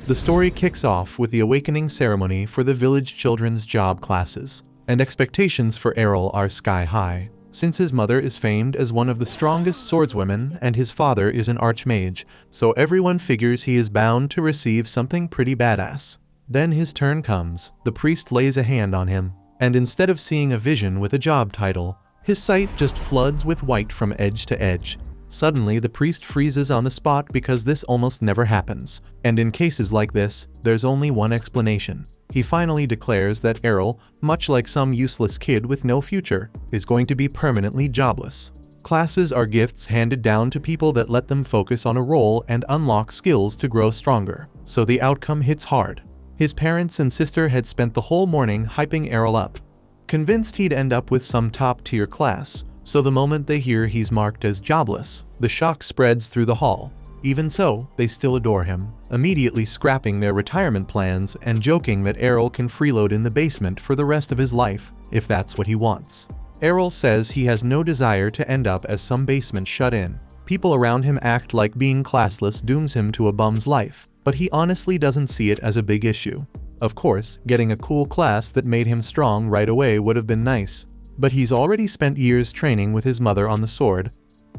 The story kicks off with the awakening ceremony for the village children's job classes, and expectations for Errol are sky high, since his mother is famed as one of the strongest swordswomen and his father is an archmage, so everyone figures he is bound to receive something pretty badass. Then his turn comes, the priest lays a hand on him, and instead of seeing a vision with a job title, his sight just floods with white from edge to edge. Suddenly the priest freezes on the spot because this almost never happens, and in cases like this, there's only one explanation. He finally declares that Errol, much like some useless kid with no future, is going to be permanently jobless. Classes are gifts handed down to people that let them focus on a role and unlock skills to grow stronger, so the outcome hits hard. His parents and sister had spent the whole morning hyping Errol up, convinced he'd end up with some top-tier class, so the moment they hear he's marked as jobless, the shock spreads through the hall. Even so, they still adore him, immediately scrapping their retirement plans and joking that Errol can freeload in the basement for the rest of his life, if that's what he wants. Errol says he has no desire to end up as some basement shut-in. People around him act like being classless dooms him to a bum's life, but he honestly doesn't see it as a big issue. Of course, getting a cool class that made him strong right away would have been nice, but he's already spent years training with his mother on the sword,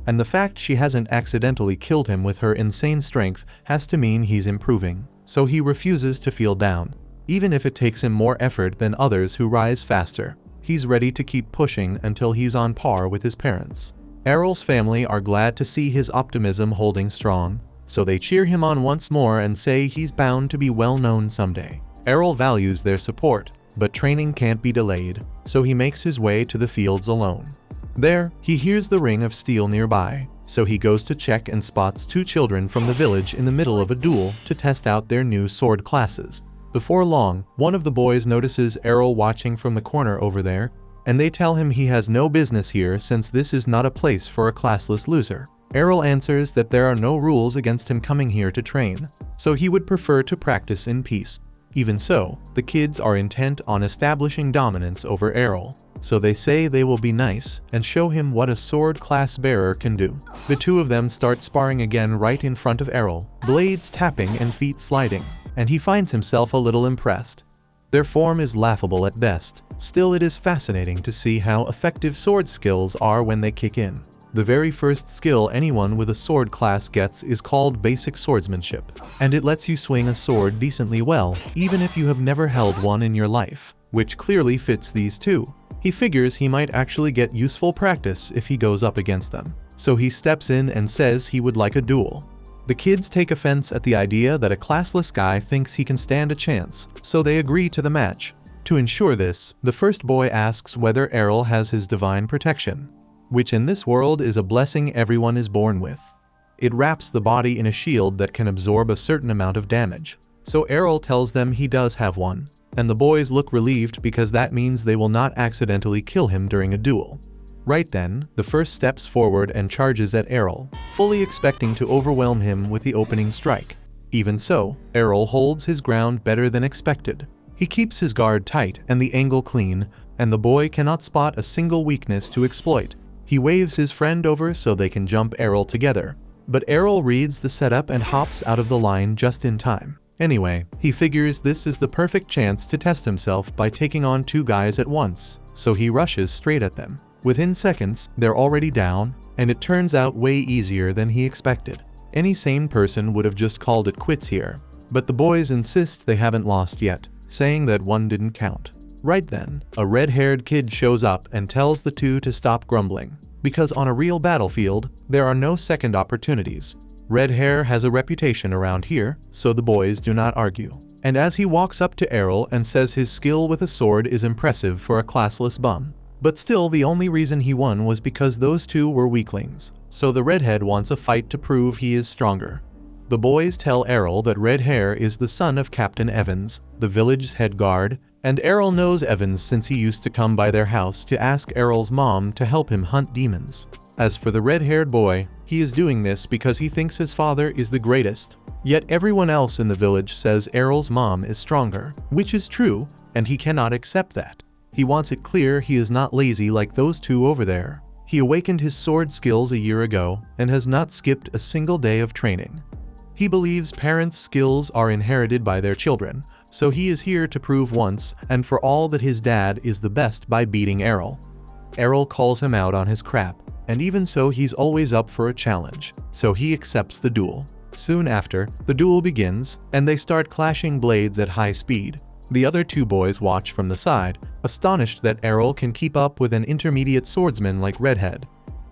and the fact she hasn't accidentally killed him with her insane strength has to mean he's improving, so he refuses to feel down. Even if it takes him more effort than others who rise faster, he's ready to keep pushing until he's on par with his parents. Errol's family are glad to see his optimism holding strong, so they cheer him on once more and say he's bound to be well known someday. Errol values their support, but training can't be delayed, so he makes his way to the fields alone. There, he hears the ring of steel nearby, so he goes to check and spots two children from the village in the middle of a duel to test out their new sword classes. Before long, one of the boys notices Errol watching from the corner over there, and they tell him he has no business here since this is not a place for a classless loser. Errol answers that there are no rules against him coming here to train, so he would prefer to practice in peace. Even so, the kids are intent on establishing dominance over Errol, so they say they will be nice and show him what a sword class bearer can do. The two of them start sparring again right in front of Errol, blades tapping and feet sliding, and he finds himself a little impressed. Their form is laughable at best, still it is fascinating to see how effective sword skills are when they kick in. The very first skill anyone with a sword class gets is called basic swordsmanship, and it lets you swing a sword decently well, even if you have never held one in your life, which clearly fits these two. He figures he might actually get useful practice if he goes up against them, so he steps in and says he would like a duel. The kids take offense at the idea that a classless guy thinks he can stand a chance, so they agree to the match. To ensure this, the first boy asks whether Errol has his divine protection, which in this world is a blessing everyone is born with. It wraps the body in a shield that can absorb a certain amount of damage. So Errol tells them he does have one, and the boys look relieved because that means they will not accidentally kill him during a duel. Right then, the first steps forward and charges at Errol, fully expecting to overwhelm him with the opening strike. Even so, Errol holds his ground better than expected. He keeps his guard tight and the angle clean, and the boy cannot spot a single weakness to exploit. He waves his friend over so they can jump Errol together, but Errol reads the setup and hops out of the line just in time. Anyway, he figures this is the perfect chance to test himself by taking on two guys at once, so he rushes straight at them. Within seconds, they're already down, and it turns out way easier than he expected. Any sane person would have just called it quits here, but the boys insist they haven't lost yet, saying that one didn't count. Right then, a red-haired kid shows up and tells the two to stop grumbling, because on a real battlefield, there are no second opportunities. Red hair has a reputation around here, so the boys do not argue. And as he walks up to Errol and says his skill with a sword is impressive for a classless bum. But still, the only reason he won was because those two were weaklings, so the redhead wants a fight to prove he is stronger. The boys tell Errol that Red Hair is the son of Captain Evans, the village's head guard, and Errol knows Evans since he used to come by their house to ask Errol's mom to help him hunt demons. As for the red-haired boy, he is doing this because he thinks his father is the greatest. Yet everyone else in the village says Errol's mom is stronger, which is true, and he cannot accept that. He wants it clear he is not lazy like those two over there. He awakened his sword skills a year ago and has not skipped a single day of training. He believes parents' skills are inherited by their children, so he is here to prove once and for all that his dad is the best by beating Errol. Errol calls him out on his crap, and even so he's always up for a challenge, so he accepts the duel. Soon after, the duel begins, and they start clashing blades at high speed. The other two boys watch from the side, astonished that Errol can keep up with an intermediate swordsman like Redhead.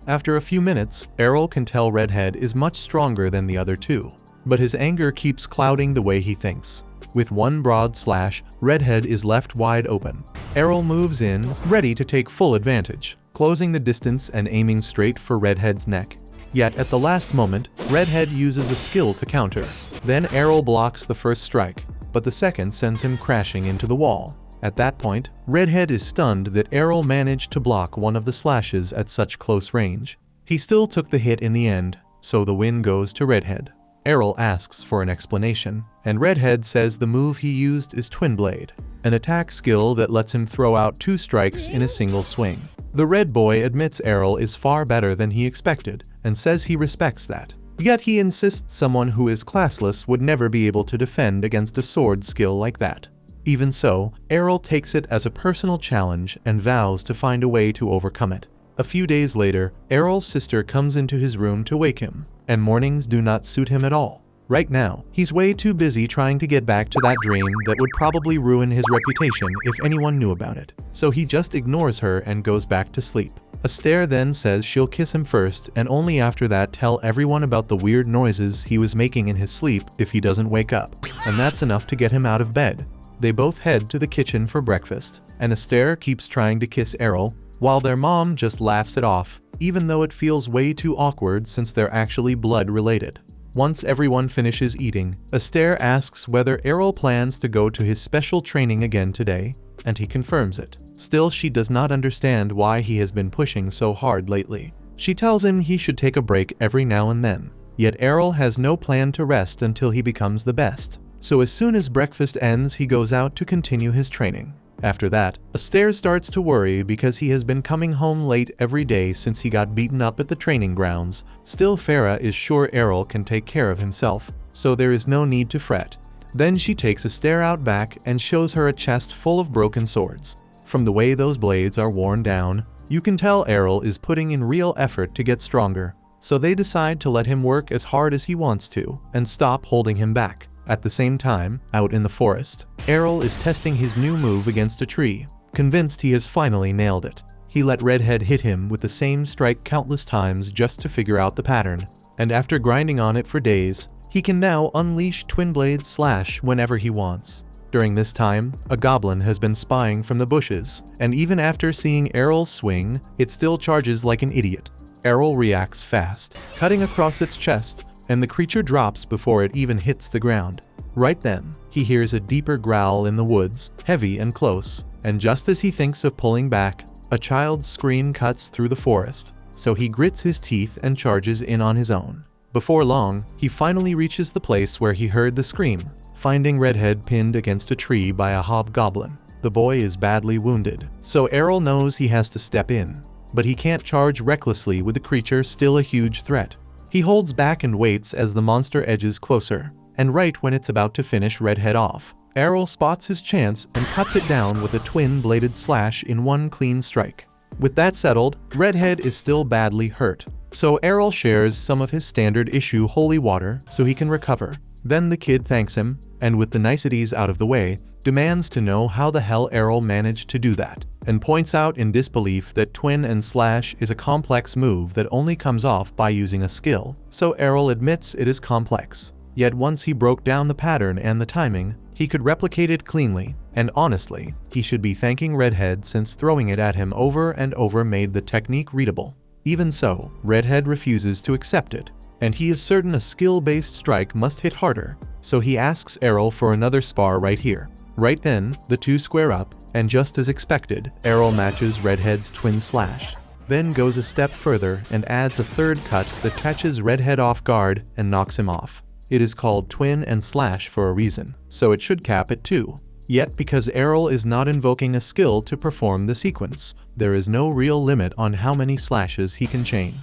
After a few minutes, Errol can tell Redhead is much stronger than the other two, but his anger keeps clouding the way he thinks. With one broad slash, Redhead is left wide open. Errol moves in, ready to take full advantage, closing the distance and aiming straight for Redhead's neck. Yet at the last moment, Redhead uses a skill to counter. Then Errol blocks the first strike, but the second sends him crashing into the wall. At that point, Redhead is stunned that Errol managed to block one of the slashes at such close range. He still took the hit in the end, so the win goes to Redhead. Errol asks for an explanation, and Redhead says the move he used is Twin Blade, an attack skill that lets him throw out 2 strikes in a single swing. The red boy admits Errol is far better than he expected, and says he respects that. Yet he insists someone who is classless would never be able to defend against a sword skill like that. Even so, Errol takes it as a personal challenge and vows to find a way to overcome it. A few days later, Errol's sister comes into his room to wake him, and mornings do not suit him at all. Right now, he's way too busy trying to get back to that dream that would probably ruin his reputation if anyone knew about it. So he just ignores her and goes back to sleep. Astaire then says she'll kiss him first and only after that tell everyone about the weird noises he was making in his sleep if he doesn't wake up. And that's enough to get him out of bed. They both head to the kitchen for breakfast, and Astaire keeps trying to kiss Errol, while their mom just laughs it off, even though it feels way too awkward since they're actually blood related. Once everyone finishes eating, Astaire asks whether Errol plans to go to his special training again today, and he confirms it. Still, she does not understand why he has been pushing so hard lately. She tells him he should take a break every now and then. Yet Errol has no plan to rest until he becomes the best. So as soon as breakfast ends, he goes out to continue his training. After that, Astaire starts to worry because he has been coming home late every day since he got beaten up at the training grounds. Still, Farah is sure Errol can take care of himself, so there is no need to fret. Then she takes Astaire out back and shows her a chest full of broken swords. From the way those blades are worn down, you can tell Errol is putting in real effort to get stronger. So they decide to let him work as hard as he wants to and stop holding him back. At the same time, out in the forest, Errol is testing his new move against a tree. Convinced he has finally nailed it, he let Redhead hit him with the same strike countless times just to figure out the pattern. And after grinding on it for days, he can now unleash Twin Blade Slash whenever he wants. During this time, a goblin has been spying from the bushes, and even after seeing Errol swing, it still charges like an idiot. Errol reacts fast, cutting across its chest, and the creature drops before it even hits the ground. Right then, he hears a deeper growl in the woods, heavy and close, and just as he thinks of pulling back, a child's scream cuts through the forest, so he grits his teeth and charges in on his own. Before long, he finally reaches the place where he heard the scream, finding Redhead pinned against a tree by a hobgoblin. The boy is badly wounded, so Errol knows he has to step in, but he can't charge recklessly with the creature still a huge threat. He holds back and waits as the monster edges closer, and right when it's about to finish Redhead off, Errol spots his chance and cuts it down with a twin-bladed slash in one clean strike. With that settled, Redhead is still badly hurt, so Errol shares some of his standard issue holy water so he can recover. Then the kid thanks him, and with the niceties out of the way, demands to know how the hell Errol managed to do that, and points out in disbelief that Twin and Slash is a complex move that only comes off by using a skill, so Errol admits it is complex. Yet once he broke down the pattern and the timing, he could replicate it cleanly, and honestly, he should be thanking Redhead since throwing it at him over and over made the technique readable. Even so, Redhead refuses to accept it, and he is certain a skill-based strike must hit harder, so he asks Errol for another spar right here. Right then, the two square up, and just as expected, Errol matches Redhead's twin slash, then goes a step further and adds a third cut that catches Redhead off guard and knocks him off. It is called twin and slash for a reason, so it should cap at 2. Yet because Errol is not invoking a skill to perform the sequence, there is no real limit on how many slashes he can chain.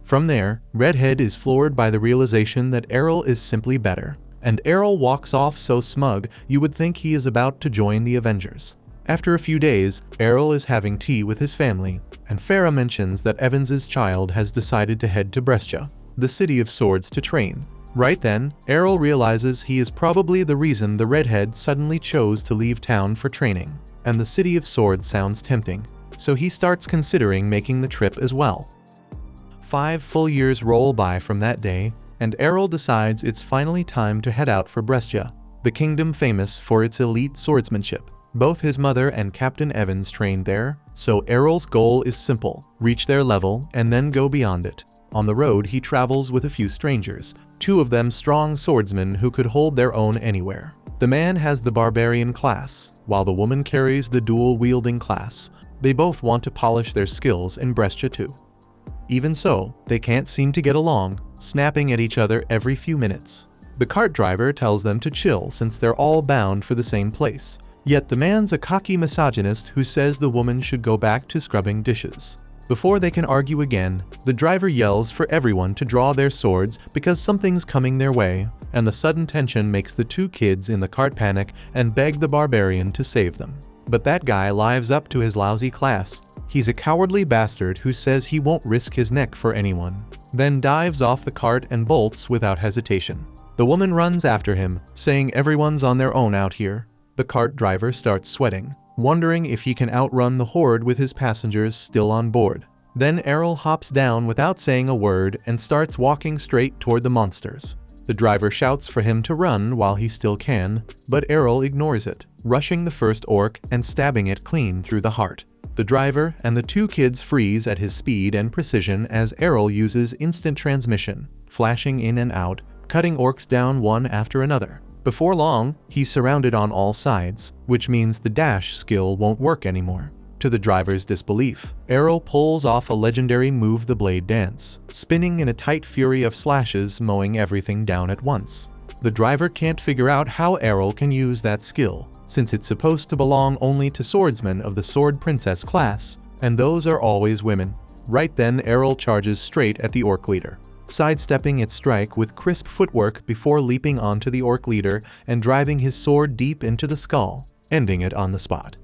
From there, Redhead is floored by the realization that Errol is simply better. And Errol walks off so smug you would think he is about to join the Avengers. After a few days, Errol is having tea with his family, and Farah mentions that Evans's child has decided to head to Brescia, the city of swords, to train. Right then, Errol realizes he is probably the reason the Redhead suddenly chose to leave town for training, and the city of swords sounds tempting, so he starts considering making the trip as well. 5 full years roll by from that day, and Errol decides it's finally time to head out for Brescia, the kingdom famous for its elite swordsmanship. Both his mother and Captain Evans trained there, so Errol's goal is simple: reach their level and then go beyond it. On the road, he travels with a few strangers, 2 of them strong swordsmen who could hold their own anywhere. The man has the barbarian class, while the woman carries the dual-wielding class. They both want to polish their skills in Brescia too. Even so, they can't seem to get along, snapping at each other every few minutes. The cart driver tells them to chill since they're all bound for the same place. Yet the man's a cocky misogynist who says the woman should go back to scrubbing dishes. Before they can argue again, the driver yells for everyone to draw their swords because something's coming their way, and the sudden tension makes the 2 kids in the cart panic and beg the barbarian to save them. But that guy lives up to his lousy class. He's a cowardly bastard who says he won't risk his neck for anyone, then dives off the cart and bolts without hesitation. The woman runs after him, saying everyone's on their own out here. The cart driver starts sweating, wondering if he can outrun the horde with his passengers still on board. Then Errol hops down without saying a word and starts walking straight toward the monsters. The driver shouts for him to run while he still can, but Errol ignores it, rushing the first orc and stabbing it clean through the heart. The driver and the 2 kids freeze at his speed and precision as Errol uses instant transmission, flashing in and out, cutting orcs down one after another. Before long, he's surrounded on all sides, which means the dash skill won't work anymore. To the driver's disbelief, Errol pulls off a legendary move, the blade dance, spinning in a tight fury of slashes, mowing everything down at once. The driver can't figure out how Errol can use that skill, since it's supposed to belong only to swordsmen of the Sword Princess class, and those are always women. Right then, Errol charges straight at the orc leader, sidestepping its strike with crisp footwork before leaping onto the orc leader and driving his sword deep into the skull, ending it on the spot.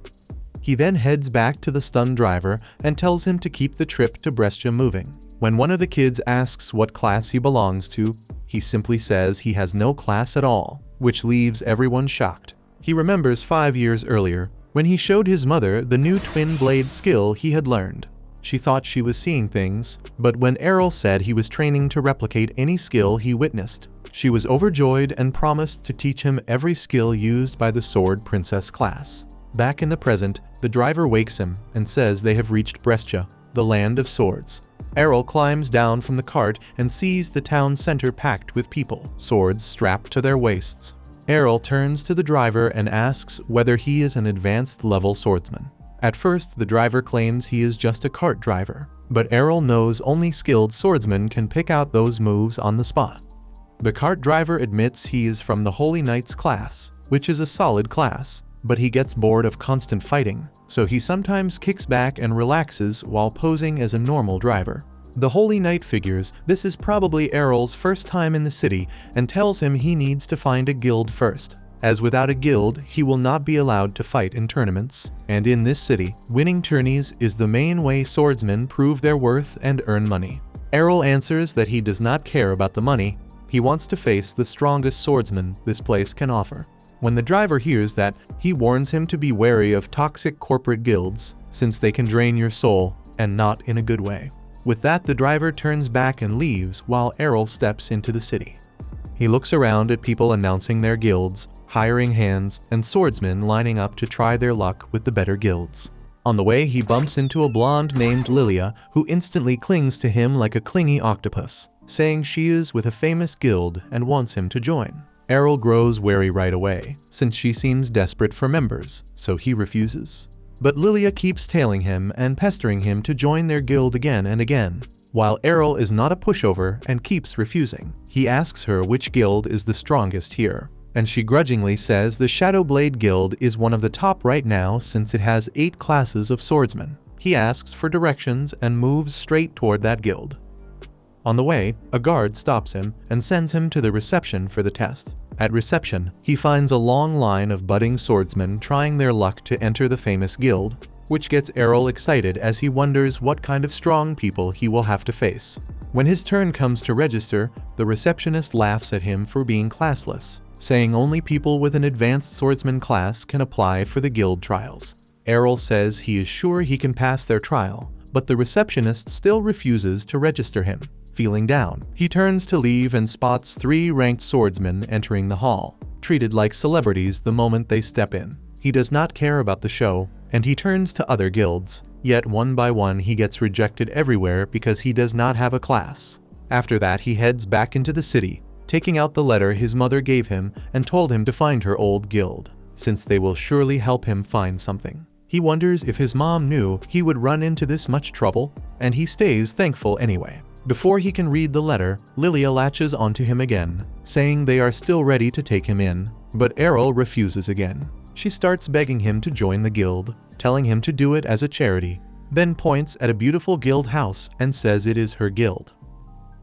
He then heads back to the stunned driver and tells him to keep the trip to Brescia moving. When one of the kids asks what class he belongs to, he simply says he has no class at all, which leaves everyone shocked. He remembers 5 years earlier, when he showed his mother the new twin blade skill he had learned. She thought she was seeing things, but when Errol said he was training to replicate any skill he witnessed, she was overjoyed and promised to teach him every skill used by the Sword Princess class. Back in the present, the driver wakes him and says they have reached Brescia, the land of swords. Errol climbs down from the cart and sees the town center packed with people, swords strapped to their waists. Errol turns to the driver and asks whether he is an advanced level swordsman. At first, the driver claims he is just a cart driver, but Errol knows only skilled swordsmen can pick out those moves on the spot. The cart driver admits he is from the Holy Knights class, which is a solid class, but he gets bored of constant fighting, so he sometimes kicks back and relaxes while posing as a normal driver. The Holy Knight figures this is probably Errol's first time in the city and tells him he needs to find a guild first, as without a guild, he will not be allowed to fight in tournaments, and in this city, winning tourneys is the main way swordsmen prove their worth and earn money. Errol answers that he does not care about the money, he wants to face the strongest swordsman this place can offer. When the driver hears that, he warns him to be wary of toxic corporate guilds, since they can drain your soul, and not in a good way. With that, the driver turns back and leaves while Errol steps into the city. He looks around at people announcing their guilds, hiring hands, and swordsmen lining up to try their luck with the better guilds. On the way, he bumps into a blonde named Lilia, who instantly clings to him like a clingy octopus, saying she is with a famous guild and wants him to join. Errol grows wary right away, since she seems desperate for members, so he refuses. But Lilia keeps tailing him and pestering him to join their guild again and again. While Errol is not a pushover and keeps refusing, he asks her which guild is the strongest here, and she grudgingly says the Shadowblade Guild is one of the top right now since it has 8 classes of swordsmen. He asks for directions and moves straight toward that guild. On the way, a guard stops him and sends him to the reception for the test. At reception, he finds a long line of budding swordsmen trying their luck to enter the famous guild, which gets Errol excited as he wonders what kind of strong people he will have to face. When his turn comes to register, the receptionist laughs at him for being classless, saying only people with an advanced swordsman class can apply for the guild trials. Errol says he is sure he can pass their trial, but the receptionist still refuses to register him. Feeling down, he turns to leave and spots 3 ranked swordsmen entering the hall, treated like celebrities the moment they step in. He does not care about the show, and he turns to other guilds, yet one by one he gets rejected everywhere because he does not have a class. After that, he heads back into the city, taking out the letter his mother gave him and told him to find her old guild, since they will surely help him find something. He wonders if his mom knew he would run into this much trouble, and he stays thankful anyway. Before he can read the letter, Lilia latches onto him again, saying they are still ready to take him in, but Errol refuses again. She starts begging him to join the guild, telling him to do it as a charity, then points at a beautiful guild house and says it is her guild.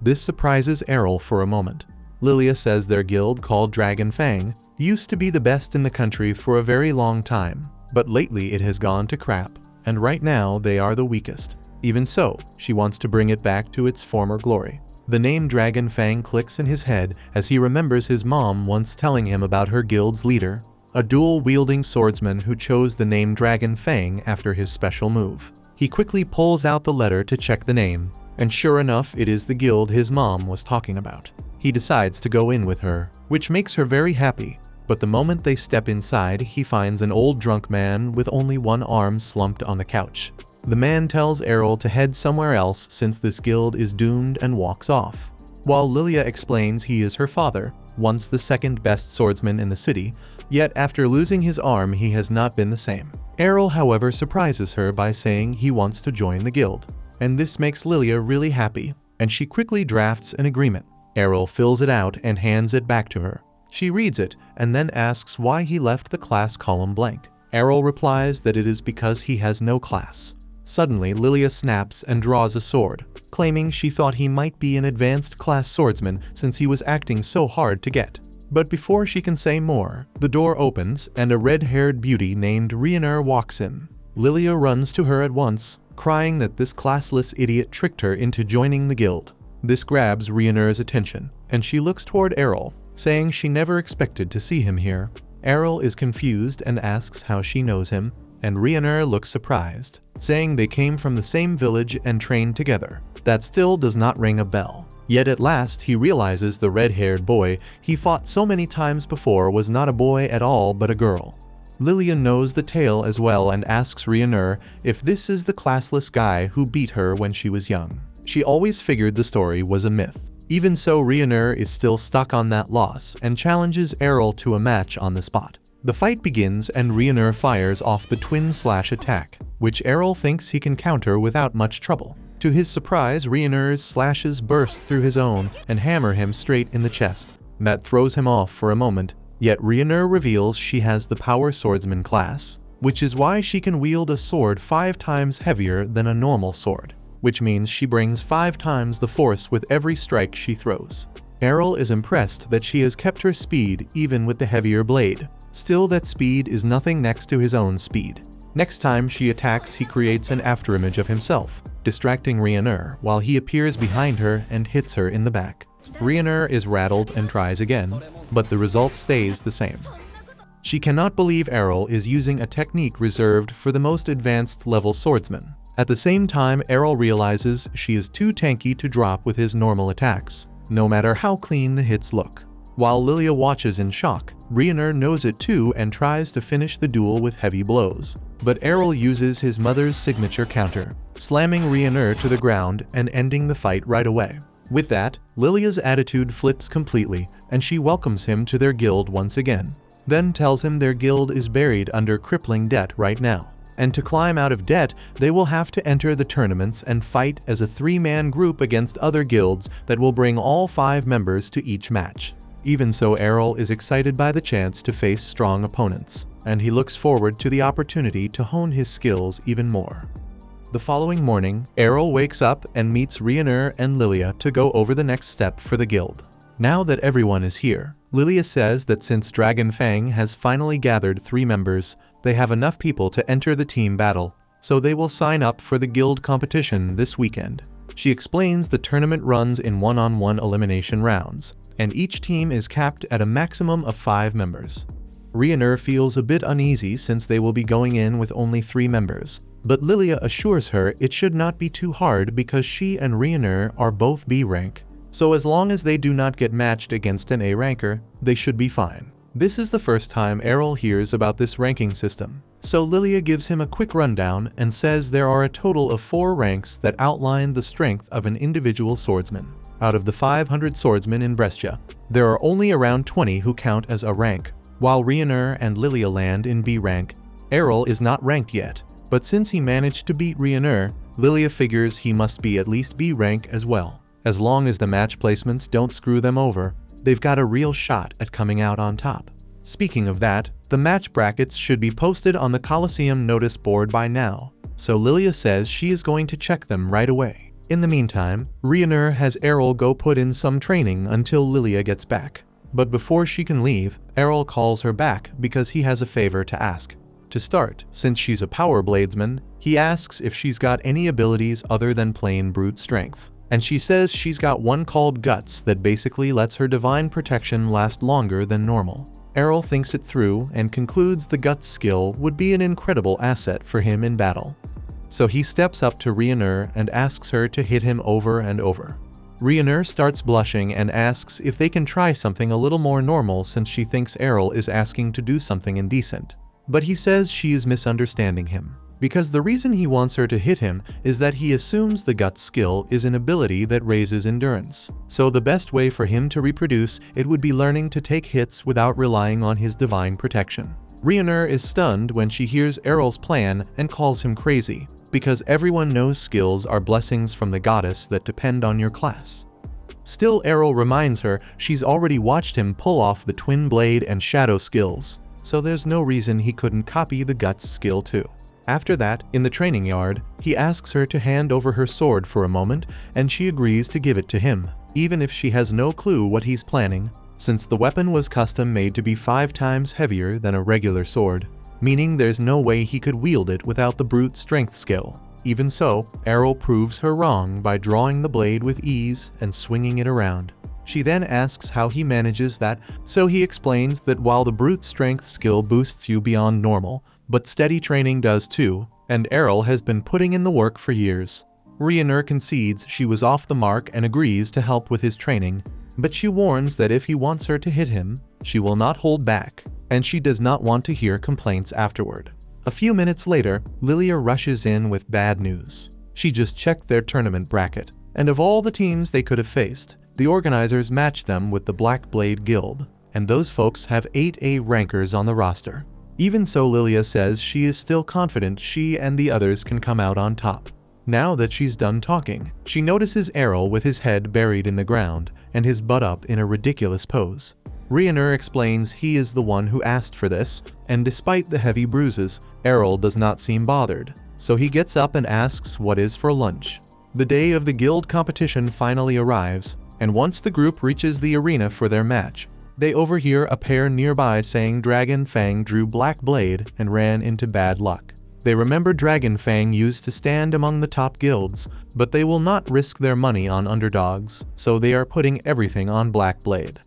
This surprises Errol for a moment. Lilia says their guild, called Dragon Fang, used to be the best in the country for a very long time, but lately it has gone to crap, and right now they are the weakest. Even so, she wants to bring it back to its former glory. The name Dragon Fang clicks in his head as he remembers his mom once telling him about her guild's leader, a dual-wielding swordsman who chose the name Dragon Fang after his special move. He quickly pulls out the letter to check the name, and sure enough, it is the guild his mom was talking about. He decides to go in with her, which makes her very happy, but the moment they step inside, he finds an old drunk man with only one arm slumped on the couch. The man tells Errol to head somewhere else since this guild is doomed and walks off, while Lilia explains he is her father, once the second best swordsman in the city, yet after losing his arm he has not been the same. Errol, however, surprises her by saying he wants to join the guild, and this makes Lilia really happy, and she quickly drafts an agreement. Errol fills it out and hands it back to her. She reads it and then asks why he left the class column blank. Errol replies that it is because he has no class. Suddenly, Lilia snaps and draws a sword, claiming she thought he might be an advanced class swordsman since he was acting so hard to get. But before she can say more, the door opens and a red-haired beauty named Rhiannon walks in. Lilia runs to her at once, crying that this classless idiot tricked her into joining the guild. This grabs Rhiannon's attention, and she looks toward Errol, saying she never expected to see him here. Errol is confused and asks how she knows him, and Rhiannon looks surprised, saying they came from the same village and trained together. That still does not ring a bell. Yet at last he realizes the red-haired boy he fought so many times before was not a boy at all but a girl. Lillian knows the tale as well and asks Rhiannon if this is the classless guy who beat her when she was young. She always figured the story was a myth. Even so, Rhiannon is still stuck on that loss and challenges Errol to a match on the spot. The fight begins and Rhiannon fires off the twin slash attack, which Errol thinks he can counter without much trouble. To his surprise, Rhiannon's slashes burst through his own and hammer him straight in the chest. That throws him off for a moment, yet Rhiannon reveals she has the power swordsman class, which is why she can wield a sword 5 times heavier than a normal sword, which means she brings 5 times the force with every strike she throws. Errol is impressed that she has kept her speed even with the heavier blade. Still, that speed is nothing next to his own speed. Next time she attacks, he creates an afterimage of himself, distracting Rhiannon while he appears behind her and hits her in the back. Rhiannon is rattled and tries again, but the result stays the same. She cannot believe Errol is using a technique reserved for the most advanced level swordsmen. At the same time, Errol realizes she is too tanky to drop with his normal attacks, no matter how clean the hits look. While Lilia watches in shock, Rhiannon knows it too and tries to finish the duel with heavy blows. But Errol uses his mother's signature counter, slamming Rhiannon to the ground and ending the fight right away. With that, Lilia's attitude flips completely and she welcomes him to their guild once again, then tells him their guild is buried under crippling debt right now. And to climb out of debt, they will have to enter the tournaments and fight as a 3-man group against other guilds that will bring all 5 members to each match. Even so, Errol is excited by the chance to face strong opponents, and he looks forward to the opportunity to hone his skills even more. The following morning, Errol wakes up and meets Rhaenyra and Lilia to go over the next step for the guild. Now that everyone is here, Lilia says that since Dragon Fang has finally gathered 3 members, they have enough people to enter the team battle, so they will sign up for the guild competition this weekend. She explains the tournament runs in one-on-one elimination rounds, and each team is capped at a maximum of 5 members. Rhaenyra feels a bit uneasy since they will be going in with only 3 members, but Lilia assures her it should not be too hard because she and Rhaenyra are both B rank, so as long as they do not get matched against an A ranker, they should be fine. This is the first time Errol hears about this ranking system, so Lilia gives him a quick rundown and says there are a total of 4 ranks that outline the strength of an individual swordsman. Out of the 500 swordsmen in Brescia, there are only around 20 who count as a rank. While Rhaenyra and Lilia land in B rank, Errol is not ranked yet, but since he managed to beat Rhaenyra, Lilia figures he must be at least B rank as well. As long as the match placements don't screw them over, they've got a real shot at coming out on top. Speaking of that, the match brackets should be posted on the Colosseum notice board by now, so Lilia says she is going to check them right away. In the meantime, Rhaenyra has Errol go put in some training until Lilia gets back. But before she can leave, Errol calls her back because he has a favor to ask. To start, since she's a power bladesman, he asks if she's got any abilities other than plain brute strength. And she says she's got one called Guts that basically lets her divine protection last longer than normal. Errol thinks it through and concludes the Guts skill would be an incredible asset for him in battle. So he steps up to Rhaenyra and asks her to hit him over and over. Rhaenyra starts blushing and asks if they can try something a little more normal since she thinks Errol is asking to do something indecent. But he says she is misunderstanding him, because the reason he wants her to hit him is that he assumes the Guts skill is an ability that raises endurance. So the best way for him to reproduce it would be learning to take hits without relying on his divine protection. Rhaenyra is stunned when she hears Errol's plan and calls him crazy, because everyone knows skills are blessings from the goddess that depend on your class. Still, Errol reminds her she's already watched him pull off the twin blade and shadow skills, so there's no reason he couldn't copy the Guts skill too. After that, in the training yard, he asks her to hand over her sword for a moment, and she agrees to give it to him, even if she has no clue what he's planning, since the weapon was custom made to be 5 times heavier than a regular sword, meaning there's no way he could wield it without the brute strength skill. Even so, Errol proves her wrong by drawing the blade with ease and swinging it around. She then asks how he manages that, so he explains that while the brute strength skill boosts you beyond normal, but steady training does too, and Errol has been putting in the work for years. Rhaenyra concedes she was off the mark and agrees to help with his training, but she warns that if he wants her to hit him, she will not hold back, and she does not want to hear complaints afterward. A few minutes later, Lilia rushes in with bad news. She just checked their tournament bracket, and of all the teams they could have faced, the organizers matched them with the Black Blade Guild, and those folks have 8 A rankers on the roster. Even so, Lilia says she is still confident she and the others can come out on top. Now that she's done talking, she notices Errol with his head buried in the ground and his butt up in a ridiculous pose. Rhaenyra explains he is the one who asked for this, and despite the heavy bruises, Errol does not seem bothered, so he gets up and asks what is for lunch. The day of the guild competition finally arrives, and once the group reaches the arena for their match, they overhear a pair nearby saying Dragon Fang drew Black Blade and ran into bad luck. They remember Dragon Fang used to stand among the top guilds, but they will not risk their money on underdogs, so they are putting everything on Black Blade.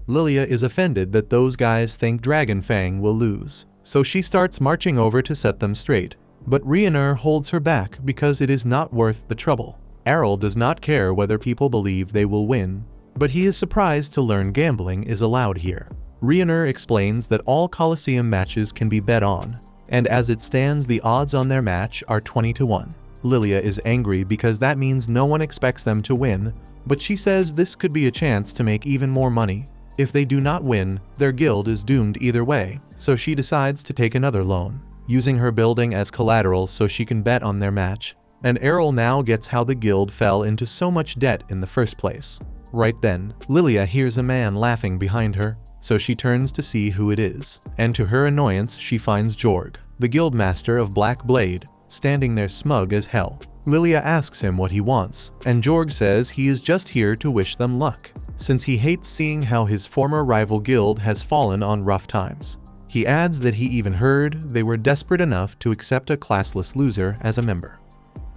Lilia is offended that those guys think Dragon Fang will lose, so she starts marching over to set them straight, but Rhaenyra holds her back because it is not worth the trouble. Errol does not care whether people believe they will win, but he is surprised to learn gambling is allowed here. Rhaenyra explains that all Colosseum matches can be bet on, and as it stands the odds on their match are 20-1. Lilia is angry because that means no one expects them to win, but she says this could be a chance to make even more money. If they do not win, their guild is doomed either way, so she decides to take another loan, using her building as collateral so she can bet on their match, and Errol now gets how the guild fell into so much debt in the first place. Right then, Lilia hears a man laughing behind her, so she turns to see who it is, and to her annoyance she finds Jorg, the guildmaster of Black Blade, standing there smug as hell. Lilia asks him what he wants, and Jorg says he is just here to wish them luck, since he hates seeing how his former rival guild has fallen on rough times. He adds that he even heard they were desperate enough to accept a classless loser as a member.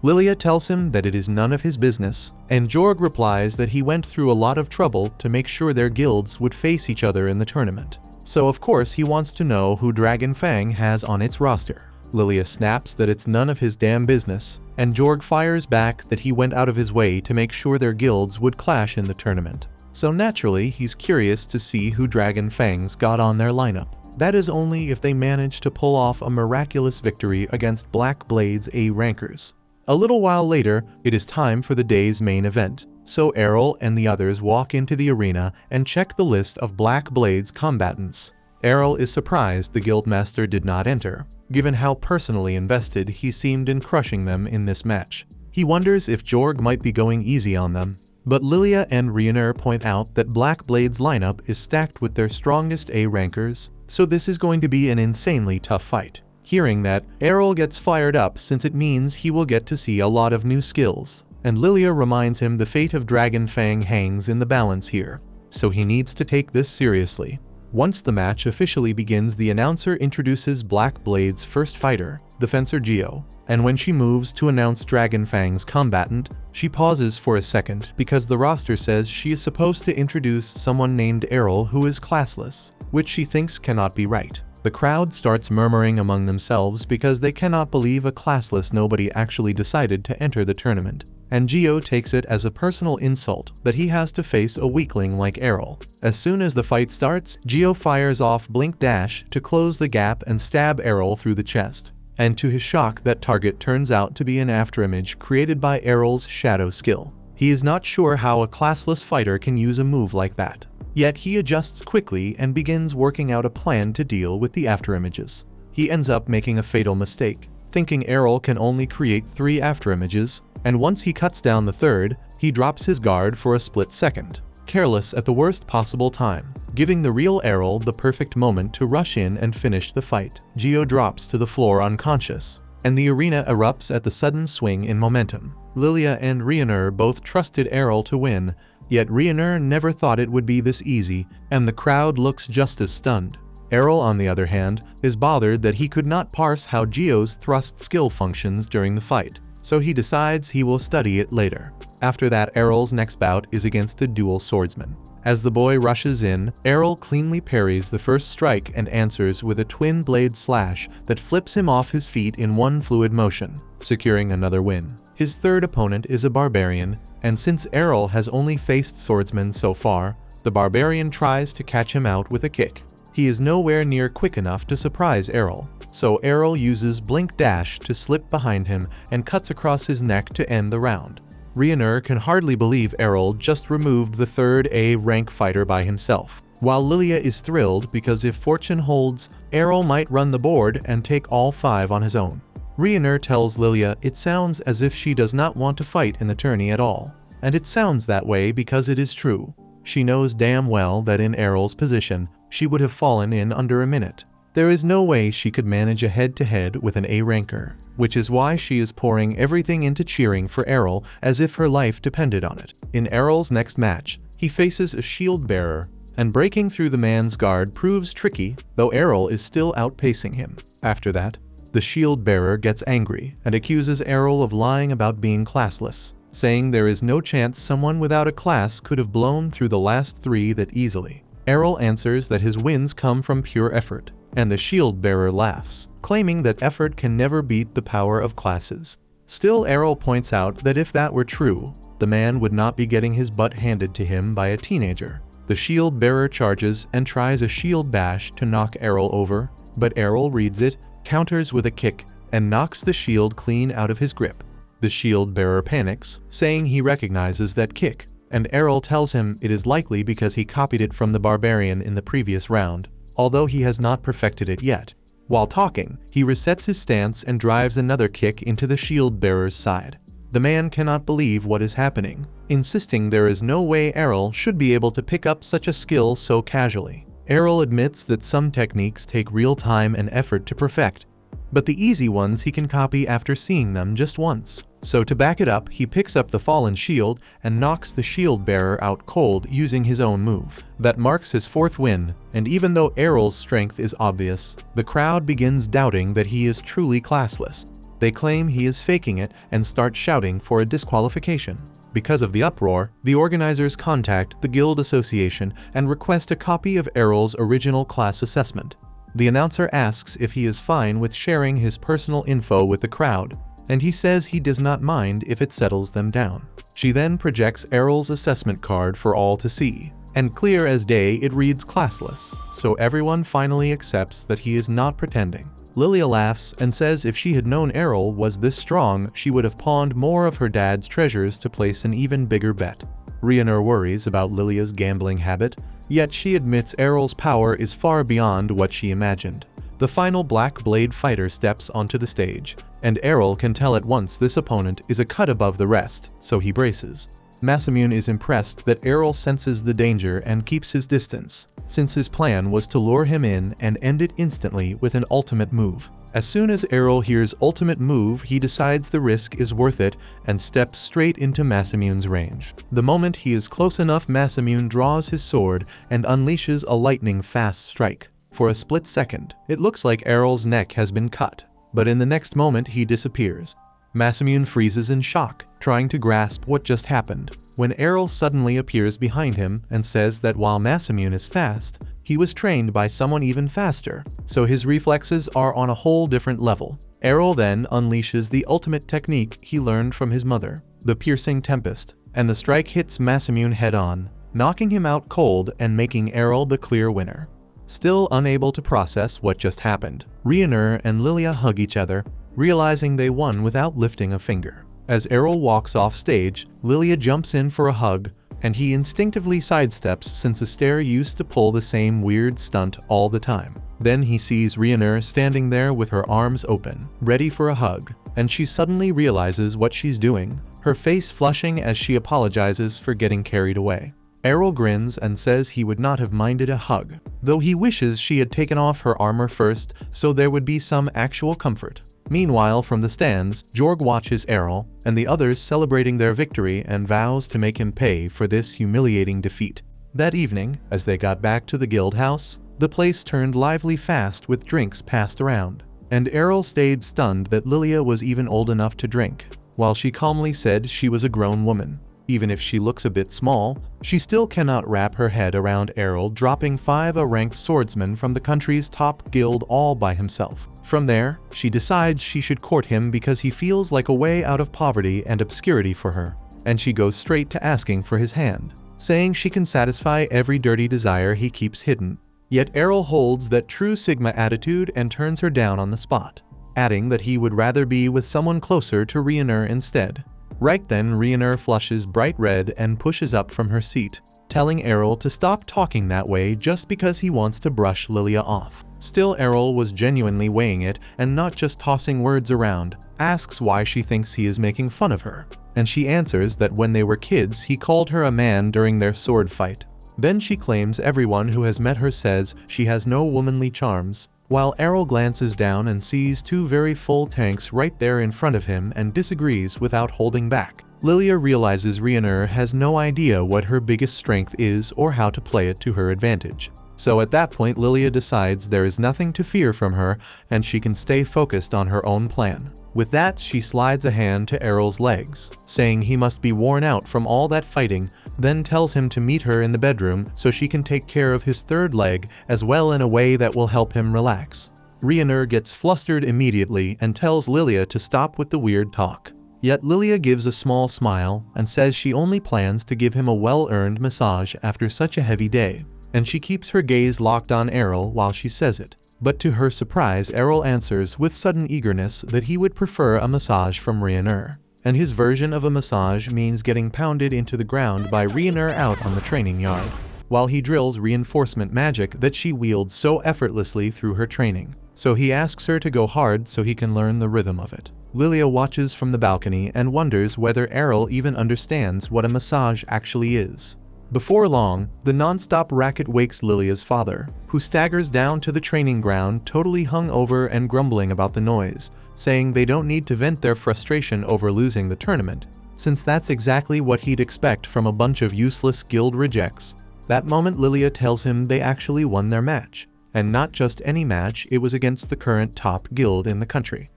Lilia tells him that it is none of his business, and Jorg replies that he went through a lot of trouble to make sure their guilds would face each other in the tournament. So of course he wants to know who Dragon Fang has on its roster. Lilia snaps that it's none of his damn business, and Jorg fires back that he went out of his way to make sure their guilds would clash in the tournament. So naturally he's curious to see who Dragon Fang's got on their lineup. That is only if they manage to pull off a miraculous victory against Black Blade's A rankers. A little while later, it is time for the day's main event, so Errol and the others walk into the arena and check the list of Black Blade's combatants. Errol is surprised the guildmaster did not enter, given how personally invested he seemed in crushing them in this match. He wonders if Jorg might be going easy on them, but Lilia and Rioner point out that Black Blade's lineup is stacked with their strongest A rankers, so this is going to be an insanely tough fight. Hearing that, Errol gets fired up since it means he will get to see a lot of new skills, and Lilia reminds him the fate of Dragon Fang hangs in the balance here, so he needs to take this seriously. Once the match officially begins, the announcer introduces Black Blade's first fighter, the fencer Geo, and when she moves to announce Dragon Fang's combatant, she pauses for a second because the roster says she is supposed to introduce someone named Errol who is classless, which she thinks cannot be right. The crowd starts murmuring among themselves because they cannot believe a classless nobody actually decided to enter the tournament, and Geo takes it as a personal insult that he has to face a weakling like Errol. As soon as the fight starts, Geo fires off Blink Dash to close the gap and stab Errol through the chest, and to his shock that target turns out to be an afterimage created by Errol's shadow skill. He is not sure how a classless fighter can use a move like that. Yet he adjusts quickly and begins working out a plan to deal with the afterimages. He ends up making a fatal mistake, thinking Errol can only create 3 afterimages, and once he cuts down the third, he drops his guard for a split second, careless at the worst possible time, giving the real Errol the perfect moment to rush in and finish the fight. Geo drops to the floor unconscious, and the arena erupts at the sudden swing in momentum. Lilia and Rioner both trusted Errol to win, yet Rioner never thought it would be this easy, and the crowd looks just as stunned. Errol, on the other hand, is bothered that he could not parse how Geo's thrust skill functions during the fight, so he decides he will study it later. After that, Errol's next bout is against a dual swordsman. As the boy rushes in, Errol cleanly parries the first strike and answers with a twin blade slash that flips him off his feet in one fluid motion, securing another win. His third opponent is a barbarian, and since Errol has only faced swordsmen so far, the barbarian tries to catch him out with a kick. He is nowhere near quick enough to surprise Errol, so Errol uses Blink Dash to slip behind him and cuts across his neck to end the round. Rioner can hardly believe Errol just removed the third A rank fighter by himself, while Lilia is thrilled because if fortune holds, Errol might run the board and take all 5 on his own. Rioner tells Lilia it sounds as if she does not want to fight in the tourney at all, and it sounds that way because it is true. She knows damn well that in Errol's position, she would have fallen in under a minute. There is no way she could manage a head-to-head with an A ranker, which is why she is pouring everything into cheering for Errol as if her life depended on it. In Errol's next match, he faces a shield bearer, and breaking through the man's guard proves tricky, though Errol is still outpacing him. After that, the shield bearer gets angry and accuses Errol of lying about being classless, saying there is no chance someone without a class could have blown through the last 3 that easily. Errol answers that his wins come from pure effort, and the shield bearer laughs, claiming that effort can never beat the power of classes. Still, Errol points out that if that were true, the man would not be getting his butt handed to him by a teenager. The shield bearer charges and tries a shield bash to knock Errol over, but Errol reads it, counters with a kick, and knocks the shield clean out of his grip. The shield bearer panics, saying he recognizes that kick, and Errol tells him it is likely because he copied it from the barbarian in the previous round, although he has not perfected it yet. While talking, he resets his stance and drives another kick into the shield bearer's side. The man cannot believe what is happening, insisting there is no way Errol should be able to pick up such a skill so casually. Errol admits that some techniques take real time and effort to perfect, but the easy ones he can copy after seeing them just once. So to back it up, he picks up the fallen shield and knocks the shield bearer out cold using his own move. That marks his 4th win, and even though Errol's strength is obvious, the crowd begins doubting that he is truly classless. They claim he is faking it and start shouting for a disqualification. Because of the uproar, the organizers contact the Guild Association and request a copy of Errol's original class assessment. The announcer asks if he is fine with sharing his personal info with the crowd, and he says he does not mind if it settles them down. She then projects Errol's assessment card for all to see, and clear as day it reads classless, so everyone finally accepts that he is not pretending. Lilia laughs and says if she had known Errol was this strong, she would have pawned more of her dad's treasures to place an even bigger bet. Rhiannon worries about Lilia's gambling habit, yet she admits Errol's power is far beyond what she imagined. The final Black Blade fighter steps onto the stage, and Errol can tell at once this opponent is a cut above the rest, so he braces. Masamune is impressed that Errol senses the danger and keeps his distance, since his plan was to lure him in and end it instantly with an ultimate move. As soon as Errol hears ultimate move, he decides the risk is worth it and steps straight into Masamune's range. The moment he is close enough, Masamune draws his sword and unleashes a lightning-fast strike. For a split second, it looks like Errol's neck has been cut, but in the next moment he disappears. Masamune freezes in shock, trying to grasp what just happened, when Errol suddenly appears behind him and says that while Masamune is fast, he was trained by someone even faster, so his reflexes are on a whole different level. Errol then unleashes the ultimate technique he learned from his mother, the Piercing Tempest, and the strike hits Masamune head-on, knocking him out cold and making Errol the clear winner. Still unable to process what just happened, Rhiannon and Lilia hug each other, realizing they won without lifting a finger. As Errol walks off stage, Lilia jumps in for a hug, and he instinctively sidesteps since Astaire used to pull the same weird stunt all the time. Then he sees Rhiannon standing there with her arms open, ready for a hug, and she suddenly realizes what she's doing, her face flushing as she apologizes for getting carried away. Errol grins and says he would not have minded a hug, though he wishes she had taken off her armor first so there would be some actual comfort. Meanwhile, from the stands, Jorg watches Errol and the others celebrating their victory and vows to make him pay for this humiliating defeat. That evening, as they got back to the guild house, the place turned lively fast with drinks passed around, and Errol stayed stunned that Lilia was even old enough to drink, while she calmly said she was a grown woman. Even if she looks a bit small, she still cannot wrap her head around Errol dropping 5 ranked swordsmen from the country's top guild all by himself. From there, she decides she should court him because he feels like a way out of poverty and obscurity for her, and she goes straight to asking for his hand, saying she can satisfy every dirty desire he keeps hidden. Yet Errol holds that true Sigma attitude and turns her down on the spot, adding that he would rather be with someone closer to Rhiannon instead. Right then, Rhiannon flushes bright red and pushes up from her seat, telling Errol to stop talking that way just because he wants to brush Lilia off. Still, Errol was genuinely weighing it and not just tossing words around, asks why she thinks he is making fun of her, and she answers that when they were kids he called her a man during their sword fight. Then she claims everyone who has met her says she has no womanly charms, while Errol glances down and sees 2 very full tanks right there in front of him and disagrees without holding back. Lilia realizes Rhiannon has no idea what her biggest strength is or how to play it to her advantage. So at that point, Lilia decides there is nothing to fear from her and she can stay focused on her own plan. With that, she slides a hand to Errol's legs, saying he must be worn out from all that fighting, then tells him to meet her in the bedroom so she can take care of his 3rd leg as well in a way that will help him relax. Rhiannon gets flustered immediately and tells Lilia to stop with the weird talk. Yet Lilia gives a small smile and says she only plans to give him a well-earned massage after such a heavy day, and she keeps her gaze locked on Errol while she says it. But to her surprise, Errol answers with sudden eagerness that he would prefer a massage from Rhiannon, and his version of a massage means getting pounded into the ground by Rhiannon out on the training yard, while he drills reinforcement magic that she wields so effortlessly through her training. So he asks her to go hard so he can learn the rhythm of it. Lilia watches from the balcony and wonders whether Errol even understands what a massage actually is. Before long, the non-stop racket wakes Lilia's father, who staggers down to the training ground totally hungover and grumbling about the noise, saying they don't need to vent their frustration over losing the tournament, since that's exactly what he'd expect from a bunch of useless guild rejects. That moment Lilia tells him they actually won their match, and not just any match, it was against the current top guild in the country.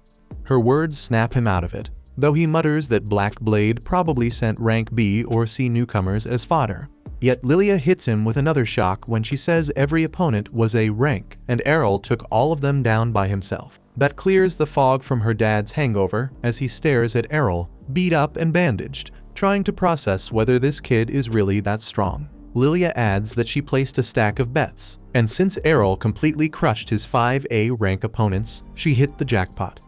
Her words snap him out of it, though he mutters that Black Blade probably sent rank B or C newcomers as fodder. Yet Lilia hits him with another shock when she says every opponent was a rank, and Errol took all of them down by himself. That clears the fog from her dad's hangover as he stares at Errol, beat up and bandaged, trying to process whether this kid is really that strong. Lilia adds that she placed a stack of bets, and since Errol completely crushed his 5A rank opponents, she hit the jackpot.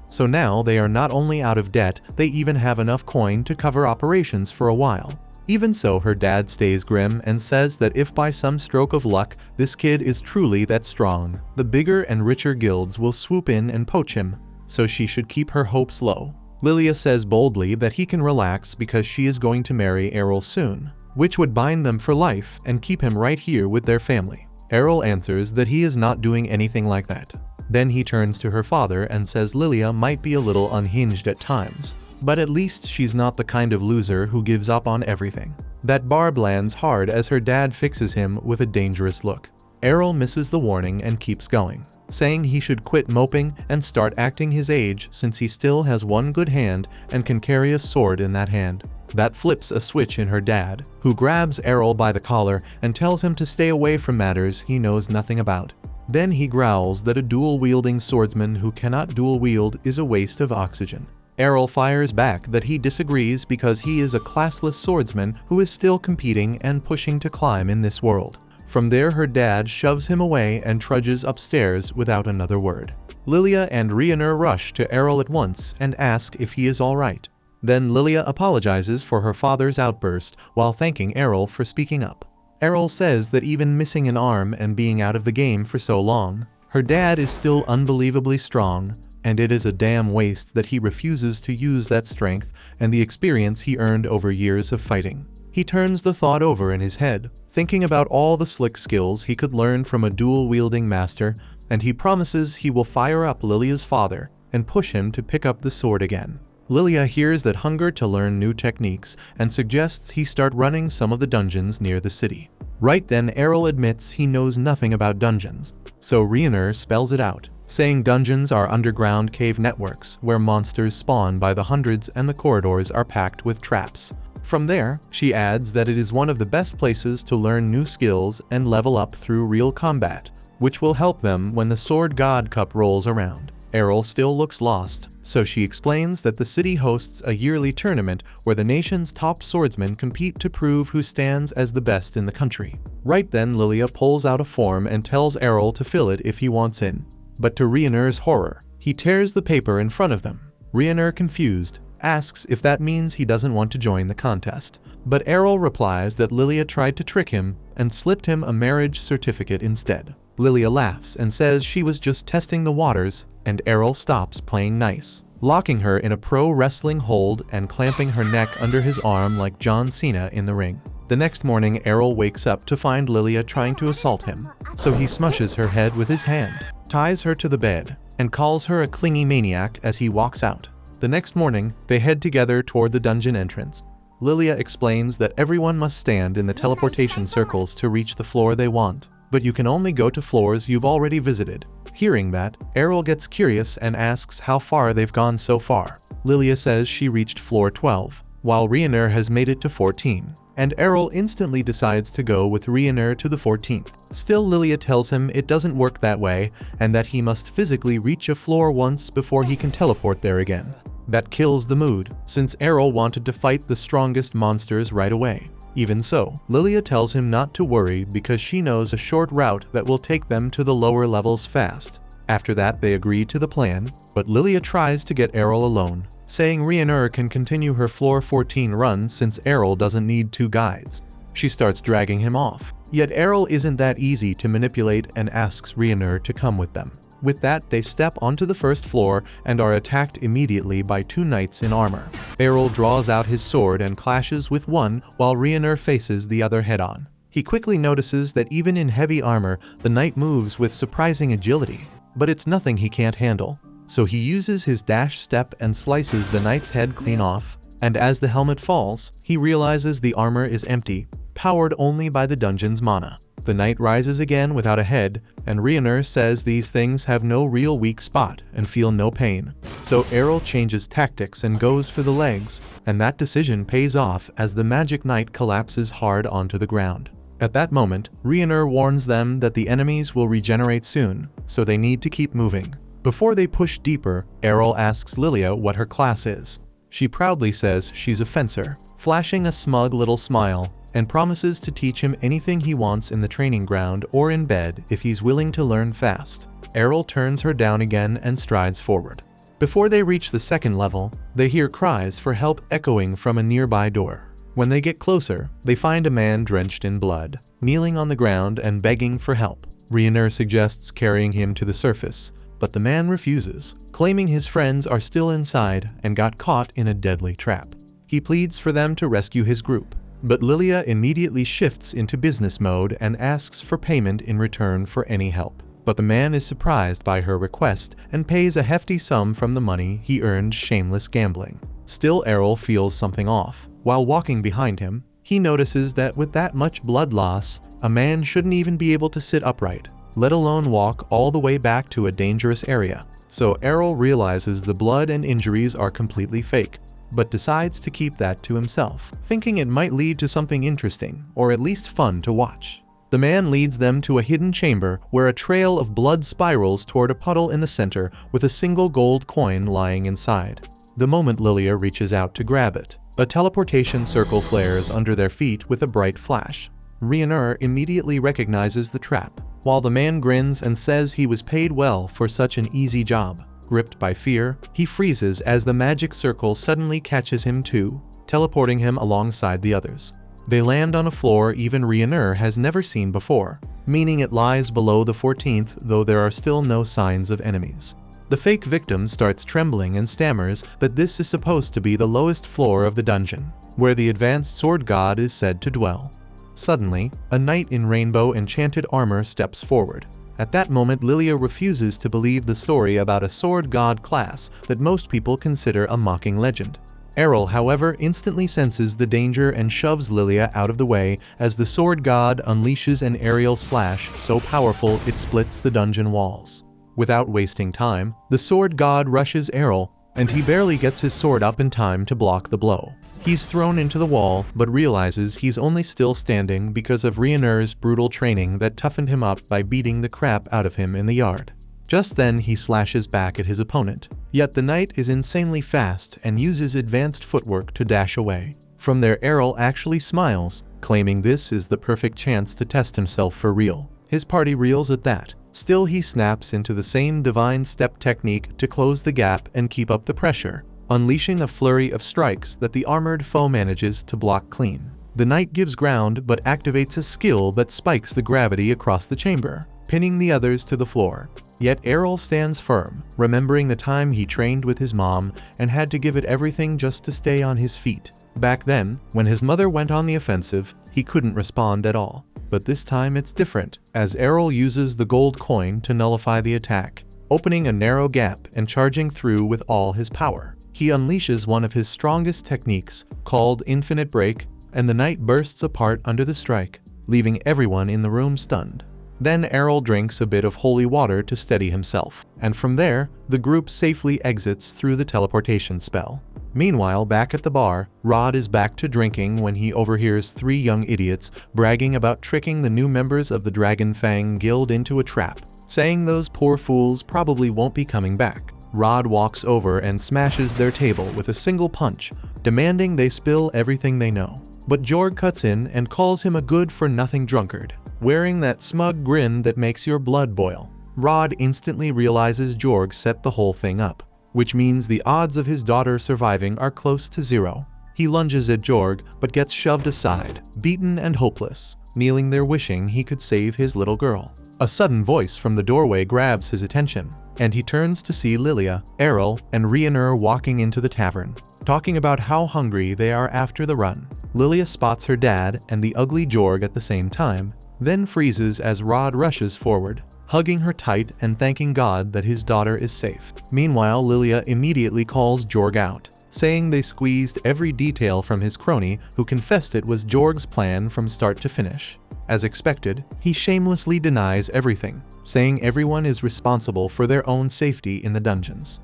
So now they are not only out of debt, they even have enough coin to cover operations for a while. Even so, her dad stays grim and says that if by some stroke of luck this kid is truly that strong, the bigger and richer guilds will swoop in and poach him, so she should keep her hopes low. Lilia says boldly that he can relax because she is going to marry Errol soon, which would bind them for life and keep him right here with their family. Errol answers that he is not doing anything like that. Then he turns to her father and says Lilia might be a little unhinged at times, but at least she's not the kind of loser who gives up on everything. That barb lands hard as her dad fixes him with a dangerous look. Errol misses the warning and keeps going, saying he should quit moping and start acting his age since he still has one good hand and can carry a sword in that hand. That flips a switch in her dad, who grabs Errol by the collar and tells him to stay away from matters he knows nothing about. Then he growls that a dual-wielding swordsman who cannot dual-wield is a waste of oxygen. Errol fires back that he disagrees because he is a classless swordsman who is still competing and pushing to climb in this world. From there her dad shoves him away and trudges upstairs without another word. Lilia and Rhiannon rush to Errol at once and ask if he is alright. Then Lilia apologizes for her father's outburst while thanking Errol for speaking up. Errol says that even missing an arm and being out of the game for so long, her dad is still unbelievably strong, and it is a damn waste that he refuses to use that strength and the experience he earned over years of fighting. He turns the thought over in his head, thinking about all the slick skills he could learn from a dual-wielding master, and he promises he will fire up Lilia's father and push him to pick up the sword again. Lilia hears that hunger to learn new techniques and suggests he start running some of the dungeons near the city. Right then Errol admits he knows nothing about dungeons, so Rhiannon spells it out, saying dungeons are underground cave networks where monsters spawn by the hundreds and the corridors are packed with traps. From there, she adds that it is one of the best places to learn new skills and level up through real combat, which will help them when the Sword God Cup rolls around. Errol still looks lost, so she explains that the city hosts a yearly tournament where the nation's top swordsmen compete to prove who stands as the best in the country. Right then Lilia pulls out a form and tells Errol to fill it if he wants in. But to Rhiannon's horror, he tears the paper in front of them. Rhiannon, confused, asks if that means he doesn't want to join the contest. But Errol replies that Lilia tried to trick him and slipped him a marriage certificate instead. Lilia laughs and says she was just testing the waters, and Errol stops playing nice, locking her in a pro wrestling hold and clamping her neck under his arm like John Cena in the ring. The next morning Errol wakes up to find Lilia trying to assault him, so he smushes her head with his hand, ties her to the bed, and calls her a clingy maniac as he walks out. The next morning, they head together toward the dungeon entrance. Lilia explains that everyone must stand in the teleportation circles to reach the floor they want, but you can only go to floors you've already visited. Hearing that, Errol gets curious and asks how far they've gone so far. Lilia says she reached floor 12, while Rhiannon has made it to 14, and Errol instantly decides to go with Rhiannon to the 14th. Still, Lilia tells him it doesn't work that way, and that he must physically reach a floor once before he can teleport there again. That kills the mood, since Errol wanted to fight the strongest monsters right away. Even so, Lilia tells him not to worry because she knows a short route that will take them to the lower levels fast. After that they agree to the plan, but Lilia tries to get Errol alone, saying Rhiannon can continue her floor 14 run since Errol doesn't need 2 guides. She starts dragging him off, yet Errol isn't that easy to manipulate and asks Rhiannon to come with them. With that, they step onto the first floor and are attacked immediately by two knights in armor. Errol draws out his sword and clashes with one while Rhaenyra faces the other head-on. He quickly notices that even in heavy armor, the knight moves with surprising agility, but it's nothing he can't handle. So he uses his dash step and slices the knight's head clean off, and as the helmet falls, he realizes the armor is empty, powered only by the dungeon's mana. The knight rises again without a head, and Rhaenyra says these things have no real weak spot and feel no pain. So Errol changes tactics and goes for the legs, and that decision pays off as the magic knight collapses hard onto the ground. At that moment, Rhaenyra warns them that the enemies will regenerate soon, so they need to keep moving. Before they push deeper, Errol asks Lilia what her class is. She proudly says she's a fencer, flashing a smug little smile, and promises to teach him anything he wants in the training ground or in bed if he's willing to learn fast. Errol turns her down again and strides forward. Before they reach the second level, they hear cries for help echoing from a nearby door. When they get closer, they find a man drenched in blood, kneeling on the ground and begging for help. Rhaenyra suggests carrying him to the surface, but the man refuses, claiming his friends are still inside and got caught in a deadly trap. He pleads for them to rescue his group, but Lilia immediately shifts into business mode and asks for payment in return for any help. But the man is surprised by her request and pays a hefty sum from the money he earned shameless gambling. Still, Errol feels something off. While walking behind him, he notices that with that much blood loss, a man shouldn't even be able to sit upright, let alone walk all the way back to a dangerous area. So Errol realizes the blood and injuries are completely fake, but decides to keep that to himself, thinking it might lead to something interesting, or at least fun to watch. The man leads them to a hidden chamber where a trail of blood spirals toward a puddle in the center with a single gold coin lying inside. The moment Lilia reaches out to grab it, a teleportation circle flares under their feet with a bright flash. Rhaenyra immediately recognizes the trap, while the man grins and says he was paid well for such an easy job. Gripped by fear, he freezes as the magic circle suddenly catches him too, teleporting him alongside the others. They land on a floor even Rhaenyra has never seen before, meaning it lies below the 14th, though there are still no signs of enemies. The fake victim starts trembling and stammers that this is supposed to be the lowest floor of the dungeon, where the advanced sword god is said to dwell. Suddenly, a knight in rainbow enchanted armor steps forward. At that moment, Lilia refuses to believe the story about a sword god class that most people consider a mocking legend. Errol, however, instantly senses the danger and shoves Lilia out of the way as the sword god unleashes an aerial slash so powerful it splits the dungeon walls. Without wasting time, the sword god rushes Errol, and he barely gets his sword up in time to block the blow. He's thrown into the wall, but realizes he's only still standing because of Rhaenyra's brutal training that toughened him up by beating the crap out of him in the yard. Just then, he slashes back at his opponent. Yet the knight is insanely fast and uses advanced footwork to dash away. From there, Errol actually smiles, claiming this is the perfect chance to test himself for real. His party reels at that. Still, he snaps into the same divine step technique to close the gap and keep up the pressure, unleashing a flurry of strikes that the armored foe manages to block clean. The knight gives ground but activates a skill that spikes the gravity across the chamber, pinning the others to the floor. Yet Errol stands firm, remembering the time he trained with his mom and had to give it everything just to stay on his feet. Back then, when his mother went on the offensive, he couldn't respond at all. But this time it's different, as Errol uses the gold coin to nullify the attack, opening a narrow gap and charging through with all his power. He unleashes one of his strongest techniques, called Infinite Break, and the knight bursts apart under the strike, leaving everyone in the room stunned. Then Errol drinks a bit of holy water to steady himself, and from there, the group safely exits through the teleportation spell. Meanwhile, back at the bar, Rod is back to drinking when he overhears three young idiots bragging about tricking the new members of the Dragon Fang Guild into a trap, saying those poor fools probably won't be coming back. Rod walks over and smashes their table with a single punch, demanding they spill everything they know. But Jorg cuts in and calls him a good-for-nothing drunkard, wearing that smug grin that makes your blood boil. Rod instantly realizes Jorg set the whole thing up, which means the odds of his daughter surviving are close to zero. He lunges at Jorg, but gets shoved aside, beaten and hopeless, kneeling there wishing he could save his little girl. A sudden voice from the doorway grabs his attention, and he turns to see Lilia, Errol, and Rhiannon walking into the tavern, talking about how hungry they are after the run. Lilia spots her dad and the ugly Jorg at the same time, then freezes as Rod rushes forward, hugging her tight and thanking God that his daughter is safe. Meanwhile, Lilia immediately calls Jorg out, saying they squeezed every detail from his crony, who confessed it was Jorg's plan from start to finish. As expected, he shamelessly denies everything, saying everyone is responsible for their own safety in the dungeons.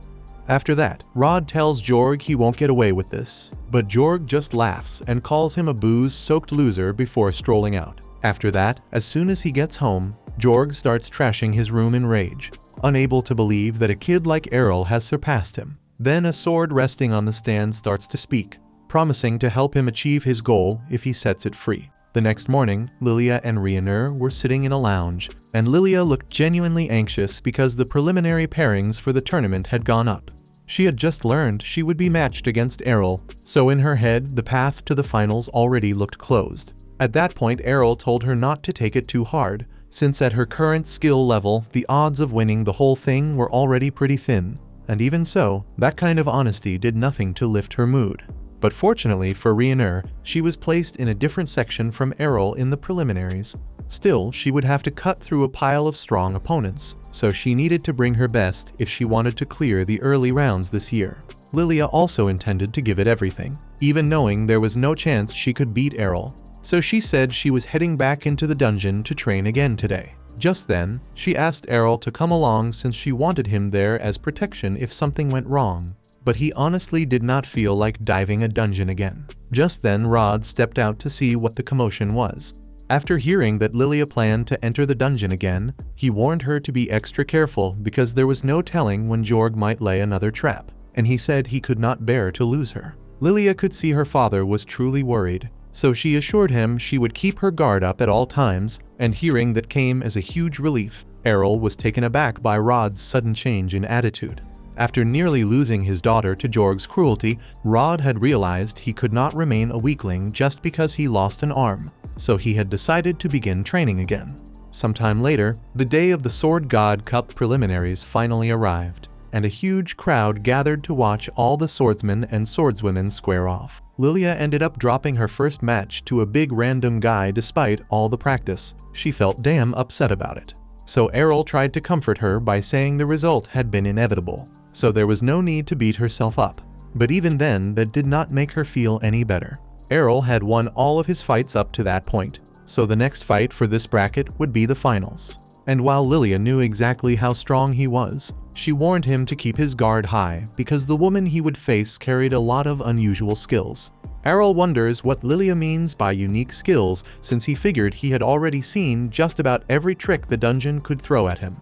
After that, Rod tells Jorg he won't get away with this, but Jorg just laughs and calls him a booze-soaked loser before strolling out. After that, as soon as he gets home, Jorg starts trashing his room in rage, unable to believe that a kid like Errol has surpassed him. Then a sword resting on the stand starts to speak, promising to help him achieve his goal if he sets it free. The next morning, Lilia and Rhiannon were sitting in a lounge, and Lilia looked genuinely anxious because the preliminary pairings for the tournament had gone up. She had just learned she would be matched against Errol, so in her head the path to the finals already looked closed. At that point, Errol told her not to take it too hard, since at her current skill level the odds of winning the whole thing were already pretty thin, and even so, that kind of honesty did nothing to lift her mood. But fortunately for Rhiannon, she was placed in a different section from Errol in the preliminaries. Still, she would have to cut through a pile of strong opponents, so she needed to bring her best if she wanted to clear the early rounds this year. Lilia also intended to give it everything, even knowing there was no chance she could beat Errol, so she said she was heading back into the dungeon to train again today. Just then, she asked Errol to come along since she wanted him there as protection if something went wrong, but he honestly did not feel like diving a dungeon again. Just then, Rod stepped out to see what the commotion was. After hearing that Lilia planned to enter the dungeon again, he warned her to be extra careful because there was no telling when Jorg might lay another trap, and he said he could not bear to lose her. Lilia could see her father was truly worried, so she assured him she would keep her guard up at all times, and hearing that came as a huge relief. Errol was taken aback by Rod's sudden change in attitude. After nearly losing his daughter to Jorg's cruelty, Rod had realized he could not remain a weakling just because he lost an arm, so he had decided to begin training again. Sometime later, the day of the Sword God Cup preliminaries finally arrived, and a huge crowd gathered to watch all the swordsmen and swordswomen square off. Lilia ended up dropping her first match to a big random guy despite all the practice. She felt damn upset about it. So Errol tried to comfort her by saying the result had been inevitable, so there was no need to beat herself up. But even then, that did not make her feel any better. Errol had won all of his fights up to that point, so the next fight for this bracket would be the finals. And while Lilia knew exactly how strong he was, she warned him to keep his guard high because the woman he would face carried a lot of unusual skills. Errol wonders what Lilia means by unique skills since he figured he had already seen just about every trick the dungeon could throw at him.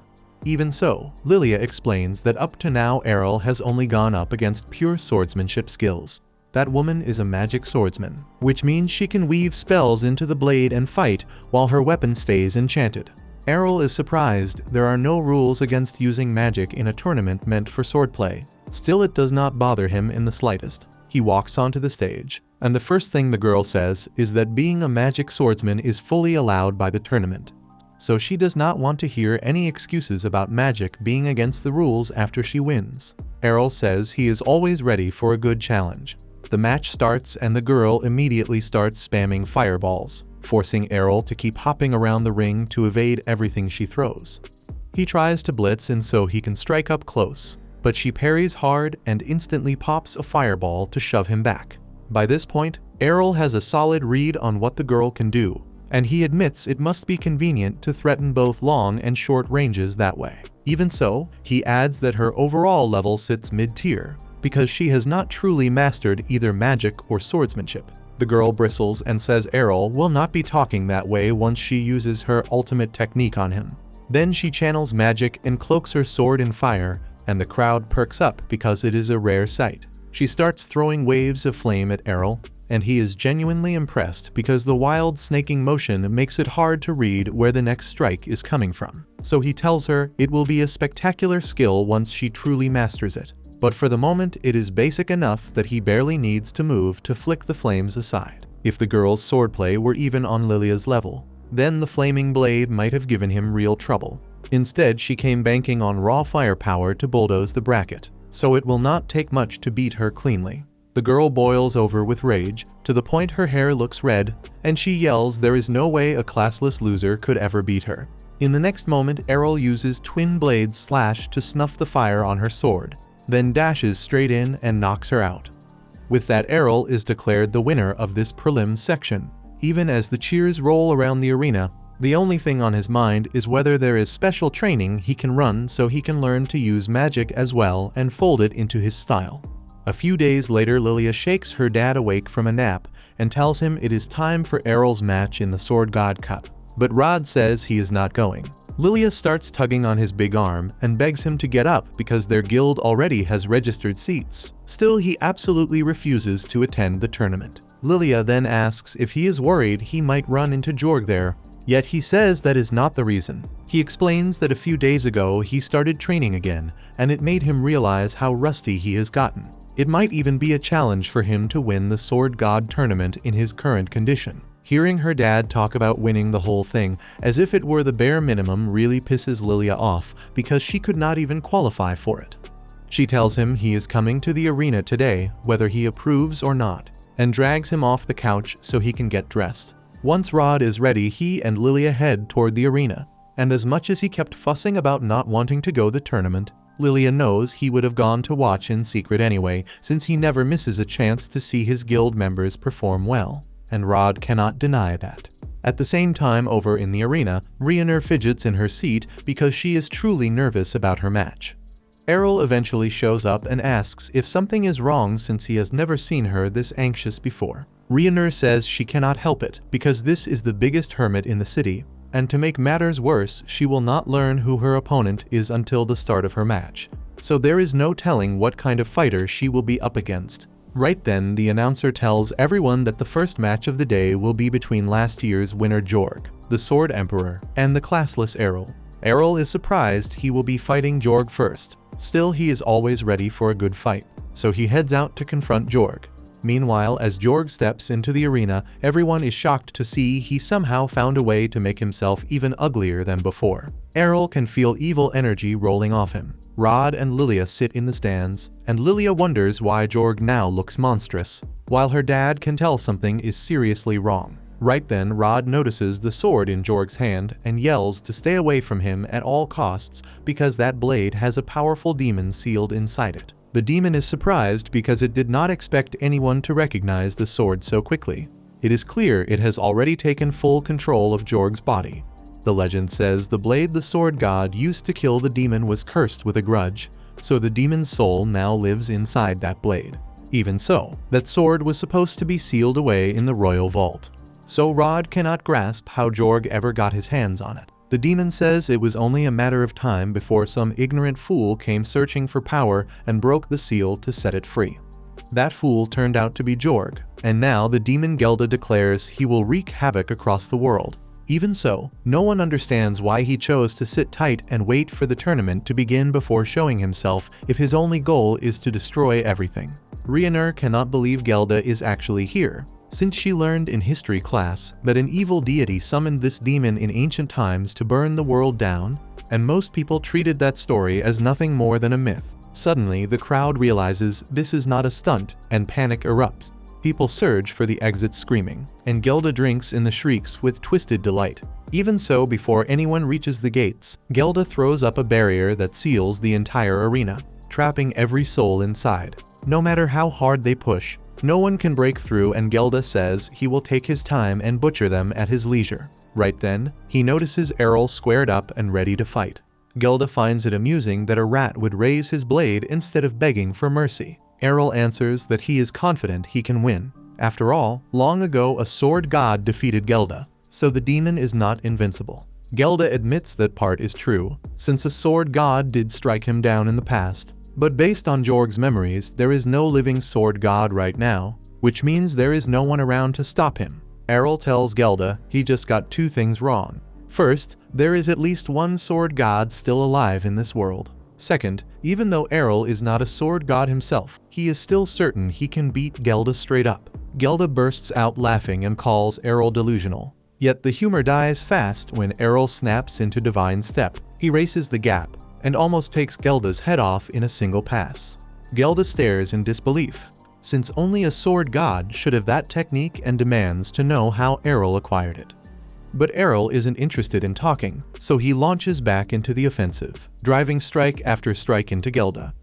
Even so, Lilia explains that up to now Errol has only gone up against pure swordsmanship skills. That woman is a magic swordsman, which means she can weave spells into the blade and fight while her weapon stays enchanted. Errol is surprised there are no rules against using magic in a tournament meant for swordplay. Still, it does not bother him in the slightest. He walks onto the stage, and the first thing the girl says is that being a magic swordsman is fully allowed by the tournament. So she does not want to hear any excuses about magic being against the rules after she wins. Errol says he is always ready for a good challenge. The match starts and the girl immediately starts spamming fireballs, forcing Errol to keep hopping around the ring to evade everything she throws. He tries to blitz and so he can strike up close, but she parries hard and instantly pops a fireball to shove him back. By this point, Errol has a solid read on what the girl can do, and he admits it must be convenient to threaten both long and short ranges that way. Even so, he adds that her overall level sits mid-tier, because she has not truly mastered either magic or swordsmanship. The girl bristles and says Errol will not be talking that way once she uses her ultimate technique on him. Then she channels magic and cloaks her sword in fire, and the crowd perks up because it is a rare sight. She starts throwing waves of flame at Errol, and he is genuinely impressed because the wild snaking motion makes it hard to read where the next strike is coming from. So he tells her it will be a spectacular skill once she truly masters it. But for the moment, it is basic enough that he barely needs to move to flick the flames aside. If the girl's swordplay were even on Lilia's level, then the flaming blade might have given him real trouble. Instead, she came banking on raw firepower to bulldoze the bracket, so it will not take much to beat her cleanly. The girl boils over with rage, to the point her hair looks red, and she yells there is no way a classless loser could ever beat her. In the next moment, Errol uses twin blades slash to snuff the fire on her sword, then dashes straight in and knocks her out. With that, Errol is declared the winner of this prelims section. Even as the cheers roll around the arena, the only thing on his mind is whether there is special training he can run so he can learn to use magic as well and fold it into his style. A few days later, Lilia shakes her dad awake from a nap and tells him it is time for Errol's match in the Sword God Cup. But Rod says he is not going. Lilia starts tugging on his big arm and begs him to get up because their guild already has registered seats. Still, he absolutely refuses to attend the tournament. Lilia then asks if he is worried he might run into Jorg there, yet he says that is not the reason. He explains that a few days ago he started training again, and it made him realize how rusty he has gotten. It might even be a challenge for him to win the Sword God tournament in his current condition. Hearing her dad talk about winning the whole thing, as if it were the bare minimum, really pisses Lilia off because she could not even qualify for it. She tells him he is coming to the arena today, whether he approves or not, and drags him off the couch so he can get dressed. Once Rod is ready, he and Lilia head toward the arena, and as much as he kept fussing about not wanting to go the tournament, Lilia knows he would have gone to watch in secret anyway, since he never misses a chance to see his guild members perform well, and Rod cannot deny that. At the same time, over in the arena, Rhiannon fidgets in her seat because she is truly nervous about her match. Errol eventually shows up and asks if something is wrong since he has never seen her this anxious before. Rhiannon says she cannot help it because this is the biggest hermit in the city, and to make matters worse, she will not learn who her opponent is until the start of her match, so there is no telling what kind of fighter she will be up against. Right then, the announcer tells everyone that the first match of the day will be between last year's winner Jorg, the Sword Emperor, and the classless Errol. Errol is surprised he will be fighting Jorg first. Still, he is always ready for a good fight, so he heads out to confront Jorg. Meanwhile, as Jorg steps into the arena, everyone is shocked to see he somehow found a way to make himself even uglier than before. Errol can feel evil energy rolling off him. Rod and Lilia sit in the stands, and Lilia wonders why Jorg now looks monstrous, while her dad can tell something is seriously wrong. Right then, Rod notices the sword in Jorg's hand and yells to stay away from him at all costs because that blade has a powerful demon sealed inside it. The demon is surprised because it did not expect anyone to recognize the sword so quickly. It is clear it has already taken full control of Jorg's body. The legend says the blade the sword god used to kill the demon was cursed with a grudge, so the demon's soul now lives inside that blade. Even so, that sword was supposed to be sealed away in the royal vault. So Rod cannot grasp how Jorg ever got his hands on it. The demon says it was only a matter of time before some ignorant fool came searching for power and broke the seal to set it free. That fool turned out to be Jorg, and now the demon Gelda declares he will wreak havoc across the world. Even so, no one understands why he chose to sit tight and wait for the tournament to begin before showing himself if his only goal is to destroy everything. Rhiannon cannot believe Gelda is actually here, since she learned in history class that an evil deity summoned this demon in ancient times to burn the world down, and most people treated that story as nothing more than a myth. Suddenly, the crowd realizes this is not a stunt, and panic erupts. People surge for the exit screaming, and Gelda drinks in the shrieks with twisted delight. Even so, before anyone reaches the gates, Gelda throws up a barrier that seals the entire arena, trapping every soul inside. No matter how hard they push, no one can break through, and Gelda says he will take his time and butcher them at his leisure. Right then, he notices Errol squared up and ready to fight. Gelda finds it amusing that a rat would raise his blade instead of begging for mercy. Errol answers that he is confident he can win. After all, long ago a sword god defeated Gelda, so the demon is not invincible. Gelda admits that part is true, since a sword god did strike him down in the past. But based on Jorg's memories, there is no living sword god right now, which means there is no one around to stop him. Errol tells Gelda he just got two things wrong. First, there is at least one sword god still alive in this world. Second, even though Errol is not a sword god himself, he is still certain he can beat Gelda straight up. Gelda bursts out laughing and calls Errol delusional. Yet the humor dies fast when Errol snaps into divine step, erases the gap, and almost takes Gelda's head off in a single pass. Gelda stares in disbelief, since only a sword god should have that technique, and demands to know how Errol acquired it. But Errol isn't interested in talking, so he launches back into the offensive, driving strike after strike into Gelda.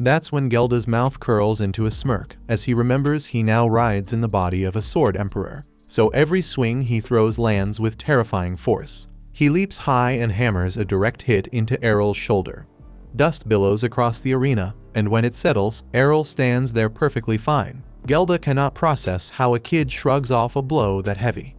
That's when Gelda's mouth curls into a smirk, as he remembers he now rides in the body of a sword emperor, so every swing he throws lands with terrifying force. He leaps high and hammers a direct hit into Errol's shoulder. Dust billows across the arena, and when it settles, Errol stands there perfectly fine. Gelda cannot process how a kid shrugs off a blow that heavy.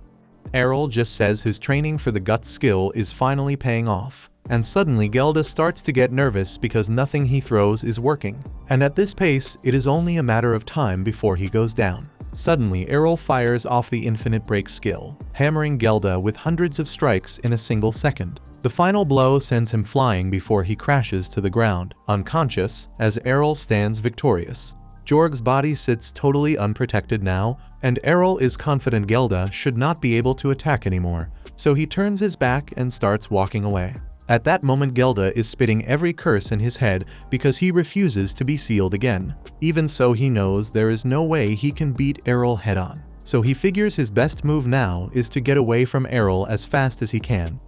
Errol just says his training for the guts skill is finally paying off, and suddenly Gelda starts to get nervous because nothing he throws is working, and at this pace it is only a matter of time before he goes down. Suddenly Errol fires off the infinite break skill, hammering Gelda with hundreds of strikes in a single second. The final blow sends him flying before he crashes to the ground, unconscious, as Errol stands victorious. Jorg's body sits totally unprotected now, and Errol is confident Gelda should not be able to attack anymore, so he turns his back and starts walking away. At that moment Gelda is spitting every curse in his head because he refuses to be sealed again. Even so, he knows there is no way he can beat Errol head-on, so he figures his best move now is to get away from Errol as fast as he can.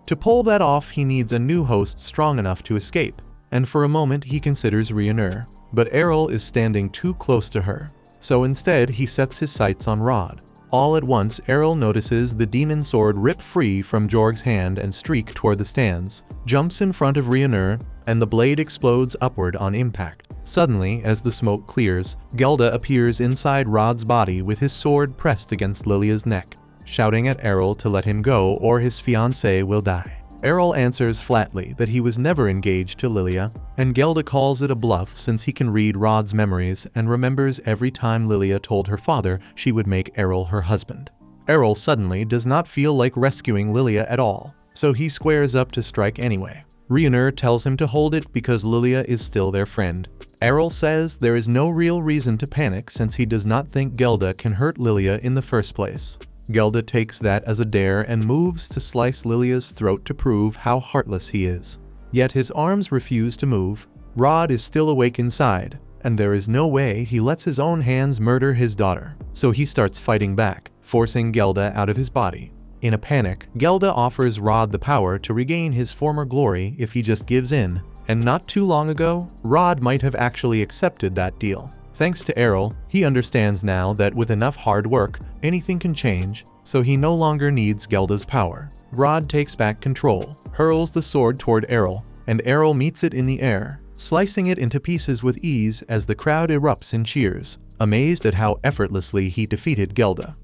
To pull that off, he needs a new host strong enough to escape, and for a moment he considers Ryunur. But Errol is standing too close to her, so instead he sets his sights on Rod. All at once Errol notices the demon sword rip free from Jorg's hand and streak toward the stands, jumps in front of Ryunur, and the blade explodes upward on impact. Suddenly, as the smoke clears, Gelda appears inside Rod's body with his sword pressed against Lilia's neck, shouting at Errol to let him go or his fiancée will die. Errol answers flatly that he was never engaged to Lilia, and Gelda calls it a bluff since he can read Rod's memories and remembers every time Lilia told her father she would make Errol her husband. Errol suddenly does not feel like rescuing Lilia at all, so he squares up to strike anyway. Ryunur tells him to hold it because Lilia is still their friend. Errol says there is no real reason to panic since he does not think Gelda can hurt Lilia in the first place. Gelda takes that as a dare and moves to slice Lilia's throat to prove how heartless he is. Yet his arms refuse to move. Rod is still awake inside, and there is no way he lets his own hands murder his daughter, so he starts fighting back, forcing Gelda out of his body. In a panic, Gelda offers Rod the power to regain his former glory if he just gives in, and not too long ago, Rod might have actually accepted that deal. Thanks to Errol, he understands now that with enough hard work, anything can change, so he no longer needs Gelda's power. Rod takes back control, hurls the sword toward Errol, and Errol meets it in the air, slicing it into pieces with ease as the crowd erupts in cheers, amazed at how effortlessly he defeated Gelda.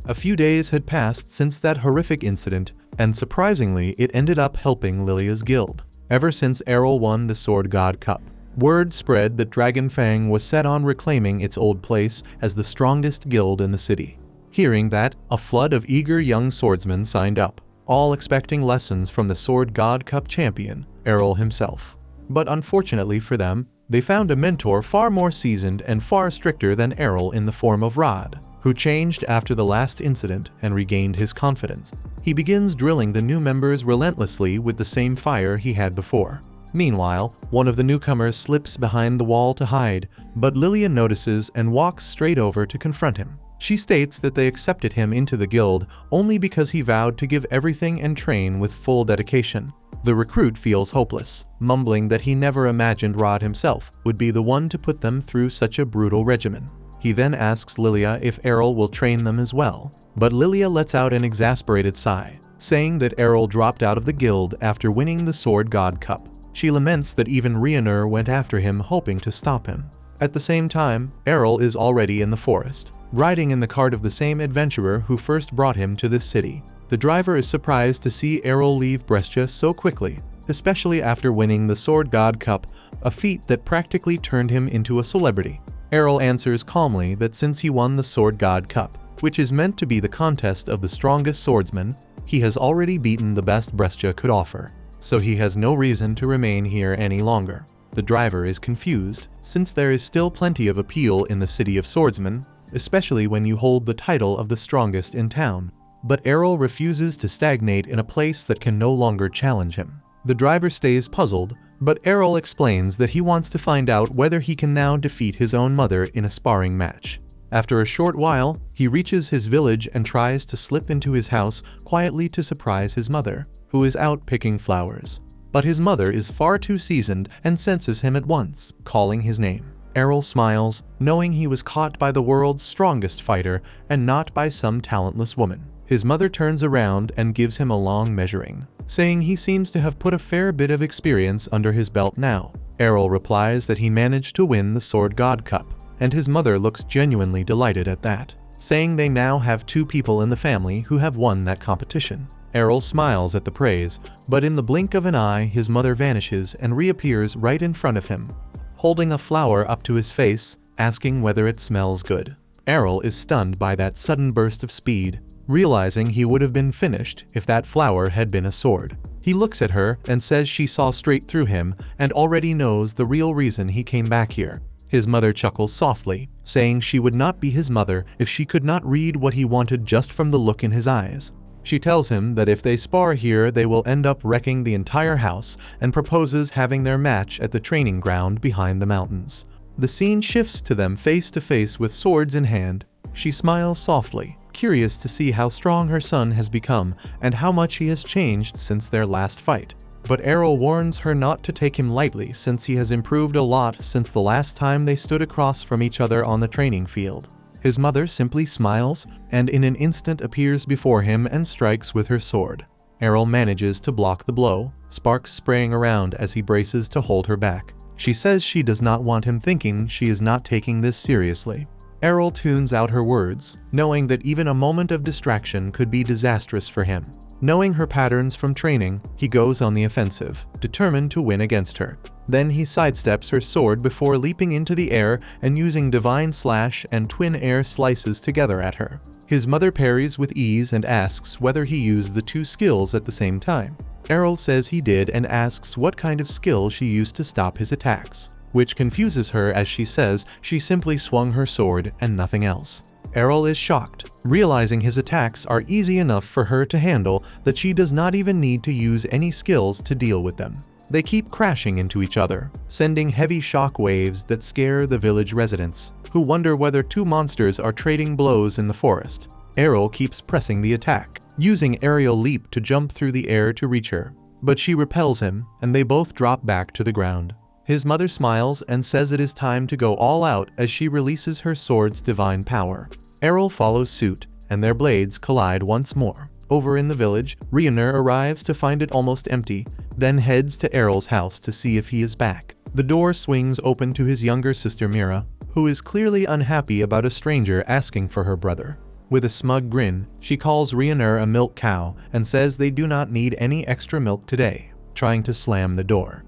A few days had passed since that horrific incident, and surprisingly, it ended up helping Lilia's guild. Ever since Errol won the Sword God Cup, word spread that Dragonfang was set on reclaiming its old place as the strongest guild in the city. Hearing that, a flood of eager young swordsmen signed up, all expecting lessons from the Sword God Cup champion, Errol himself. But unfortunately for them, they found a mentor far more seasoned and far stricter than Errol in the form of Rod, who changed after the last incident and regained his confidence. He begins drilling the new members relentlessly with the same fire he had before. Meanwhile, one of the newcomers slips behind the wall to hide, but Lilia notices and walks straight over to confront him. She states that they accepted him into the guild only because he vowed to give everything and train with full dedication. The recruit feels hopeless, mumbling that he never imagined Rod himself would be the one to put them through such a brutal regimen. He then asks Lilia if Errol will train them as well, but Lilia lets out an exasperated sigh, saying that Errol dropped out of the guild after winning the Sword God Cup. She laments that even Ryunur went after him hoping to stop him. At the same time, Errol is already in the forest, riding in the cart of the same adventurer who first brought him to this city. The driver is surprised to see Errol leave Brescia so quickly, especially after winning the Sword God Cup, a feat that practically turned him into a celebrity. Errol answers calmly that since he won the Sword God Cup, which is meant to be the contest of the strongest swordsman, he has already beaten the best Brescia could offer, so he has no reason to remain here any longer. The driver is confused, since there is still plenty of appeal in the city of swordsmen, especially when you hold the title of the strongest in town. but Errol refuses to stagnate in a place that can no longer challenge him. The driver stays puzzled, but Errol explains that he wants to find out whether he can now defeat his own mother in a sparring match. After a short while, he reaches his village and tries to slip into his house quietly to surprise his mother, who is out picking flowers. But his mother is far too seasoned and senses him at once, calling his name. Errol smiles, knowing he was caught by the world's strongest fighter and not by some talentless woman. His mother turns around and gives him a long measuring, saying he seems to have put a fair bit of experience under his belt now. Errol replies that he managed to win the Sword God Cup, and his mother looks genuinely delighted at that, saying they now have 2 people in the family who have won that competition. Errol smiles at the praise, but in the blink of an eye his mother vanishes and reappears right in front of him, holding a flower up to his face, asking whether it smells good. Errol is stunned by that sudden burst of speed, realizing he would have been finished if that flower had been a sword. He looks at her and says she saw straight through him and already knows the real reason he came back here. His mother chuckles softly, saying she would not be his mother if she could not read what he wanted just from the look in his eyes. She tells him that if they spar here they will end up wrecking the entire house and proposes having their match at the training ground behind the mountains. The scene shifts to them face to face with swords in hand. She smiles softly, curious to see how strong her son has become and how much he has changed since their last fight. But Errol warns her not to take him lightly since he has improved a lot since the last time they stood across from each other on the training field. His mother simply smiles and in an instant appears before him and strikes with her sword. Errol manages to block the blow, sparks spraying around as he braces to hold her back. She says she does not want him thinking she is not taking this seriously. Errol tunes out her words, knowing that even a moment of distraction could be disastrous for him. Knowing her patterns from training, he goes on the offensive, determined to win against her. Then he sidesteps her sword before leaping into the air and using Divine Slash and Twin Air Slices together at her. His mother parries with ease and asks whether he used the 2 skills at the same time. Errol says he did and asks what kind of skill she used to stop his attacks, which confuses her as she says she simply swung her sword and nothing else. Errol is shocked, realizing his attacks are easy enough for her to handle that she does not even need to use any skills to deal with them. They keep crashing into each other, sending heavy shock waves that scare the village residents, who wonder whether 2 monsters are trading blows in the forest. Errol keeps pressing the attack, using aerial leap to jump through the air to reach her, but she repels him and they both drop back to the ground. His mother smiles and says it is time to go all out as she releases her sword's divine power. Errol follows suit, and their blades collide once more. Over in the village, Rioner arrives to find it almost empty, then heads to Errol's house to see if he is back. The door swings open to his younger sister Mira, who is clearly unhappy about a stranger asking for her brother. With a smug grin, she calls Rioner a milk cow and says they do not need any extra milk today, trying to slam the door.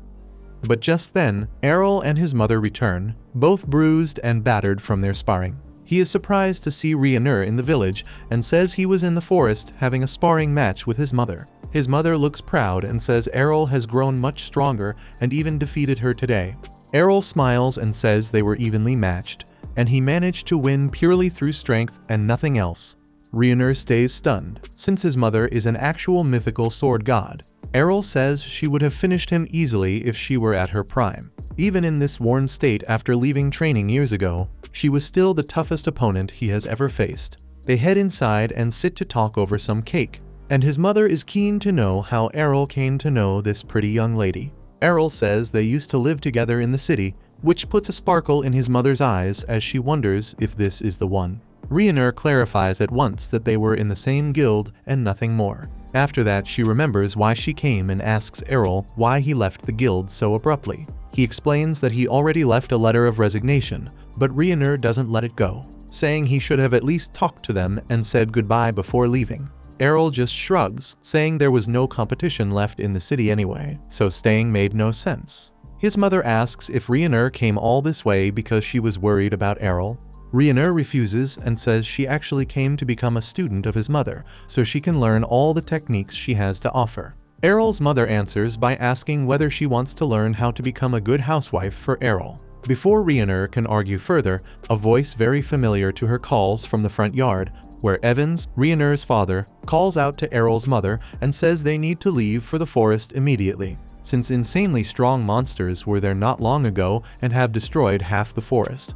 But just then, Errol and his mother return, both bruised and battered from their sparring. He is surprised to see Rioner in the village and says he was in the forest having a sparring match with his mother. His mother looks proud and says Errol has grown much stronger and even defeated her today. Errol smiles and says they were evenly matched, and he managed to win purely through strength and nothing else. Rioner stays stunned, since his mother is an actual mythical sword god. Errol says she would have finished him easily if she were at her prime. Even in this worn state after leaving training years ago, she was still the toughest opponent he has ever faced. They head inside and sit to talk over some cake, and his mother is keen to know how Errol came to know this pretty young lady. Errol says they used to live together in the city, which puts a sparkle in his mother's eyes as she wonders if this is the one. Rioner clarifies at once that they were in the same guild and nothing more. After that, she remembers why she came and asks Errol why he left the guild so abruptly. He explains that he already left a letter of resignation, but Rioner doesn't let it go, saying he should have at least talked to them and said goodbye before leaving. Errol just shrugs, saying there was no competition left in the city anyway, so staying made no sense. His mother asks if Rioner came all this way because she was worried about Errol. Rioner refuses and says she actually came to become a student of his mother, so she can learn all the techniques she has to offer. Errol's mother answers by asking whether she wants to learn how to become a good housewife for Errol. Before Rioner can argue further, a voice very familiar to her calls from the front yard, where Evans, Rhaenyr's father, calls out to Errol's mother and says they need to leave for the forest immediately, since insanely strong monsters were there not long ago and have destroyed half the forest.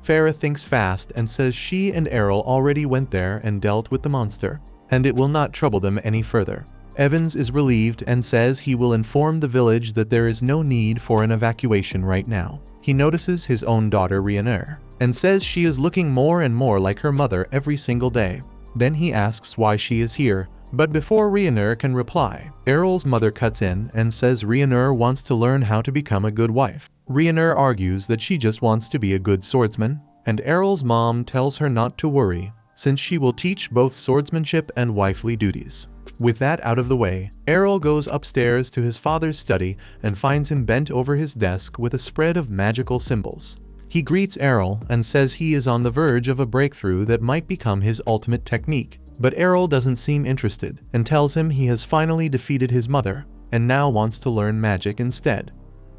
Farah thinks fast and says she and Errol already went there and dealt with the monster, and it will not trouble them any further. Evans is relieved and says he will inform the village that there is no need for an evacuation right now. He notices his own daughter Rhaenyr and says she is looking more and more like her mother every single day. Then he asks why she is here, but before Rhaenyr can reply, Errol's mother cuts in and says Rhaenyr wants to learn how to become a good wife. Rhaenyr argues that she just wants to be a good swordsman, and Errol's mom tells her not to worry, since she will teach both swordsmanship and wifely duties. With that out of the way, Errol goes upstairs to his father's study and finds him bent over his desk with a spread of magical symbols. He greets Errol and says he is on the verge of a breakthrough that might become his ultimate technique, but Errol doesn't seem interested and tells him he has finally defeated his mother and now wants to learn magic instead.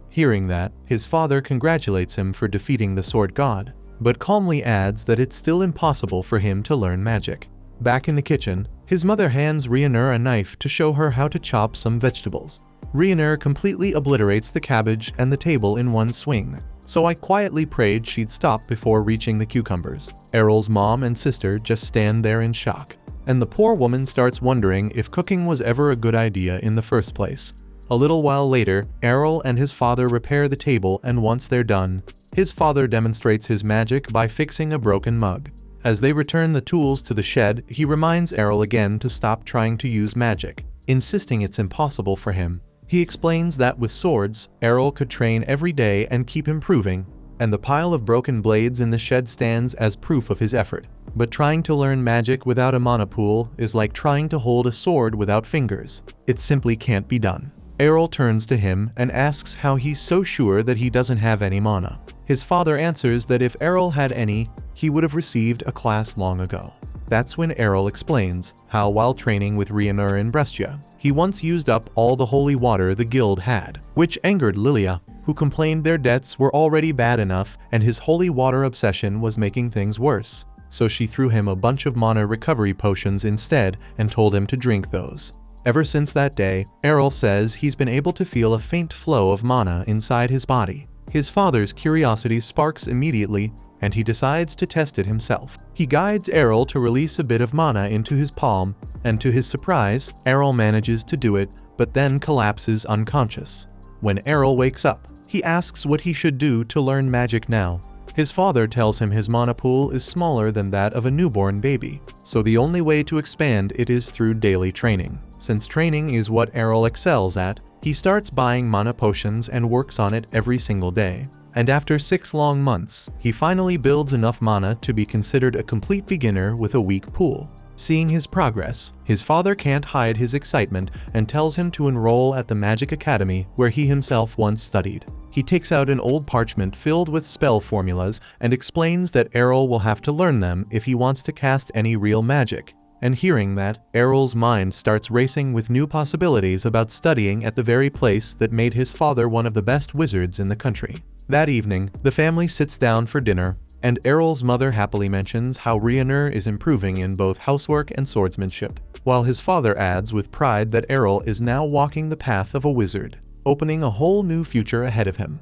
Hearing that, his father congratulates him for defeating the sword god, but calmly adds that it's still impossible for him to learn magic. Back in the kitchen, his mother hands Rhaenyr a knife to show her how to chop some vegetables. Rhaenyr completely obliterates the cabbage and the table in one swing, so I quietly prayed she'd stop before reaching the cucumbers. Errol's mom and sister just stand there in shock, and the poor woman starts wondering if cooking was ever a good idea in the first place. A little while later, Errol and his father repair the table, and once they're done, his father demonstrates his magic by fixing a broken mug. As they return the tools to the shed, he reminds Errol again to stop trying to use magic, insisting it's impossible for him. He explains that with swords, Errol could train every day and keep improving, and the pile of broken blades in the shed stands as proof of his effort. But trying to learn magic without a mana pool is like trying to hold a sword without fingers. It simply can't be done. Errol turns to him and asks how he's so sure that he doesn't have any mana. His father answers that if Errol had any, he would have received a class long ago. That's when Errol explains how while training with Rhaenyr in Brescia, he once used up all the holy water the guild had, which angered Lilia, who complained their debts were already bad enough and his holy water obsession was making things worse. So she threw him a bunch of mana recovery potions instead and told him to drink those. Ever since that day, Errol says he's been able to feel a faint flow of mana inside his body. His father's curiosity sparks immediately, and he decides to test it himself. He guides Errol to release a bit of mana into his palm, and to his surprise, Errol manages to do it, but then collapses unconscious. When Errol wakes up, he asks what he should do to learn magic now. His father tells him his mana pool is smaller than that of a newborn baby, so the only way to expand it is through daily training. Since training is what Errol excels at, he starts buying mana potions and works on it every single day. And after 6 long months, he finally builds enough mana to be considered a complete beginner with a weak pool. Seeing his progress, his father can't hide his excitement and tells him to enroll at the Magic Academy where he himself once studied. He takes out an old parchment filled with spell formulas and explains that Errol will have to learn them if he wants to cast any real magic. And hearing that, Errol's mind starts racing with new possibilities about studying at the very place that made his father one of the best wizards in the country. That evening, the family sits down for dinner, and Errol's mother happily mentions how Rhaenyr is improving in both housework and swordsmanship, while his father adds with pride that Errol is now walking the path of a wizard, opening a whole new future ahead of him.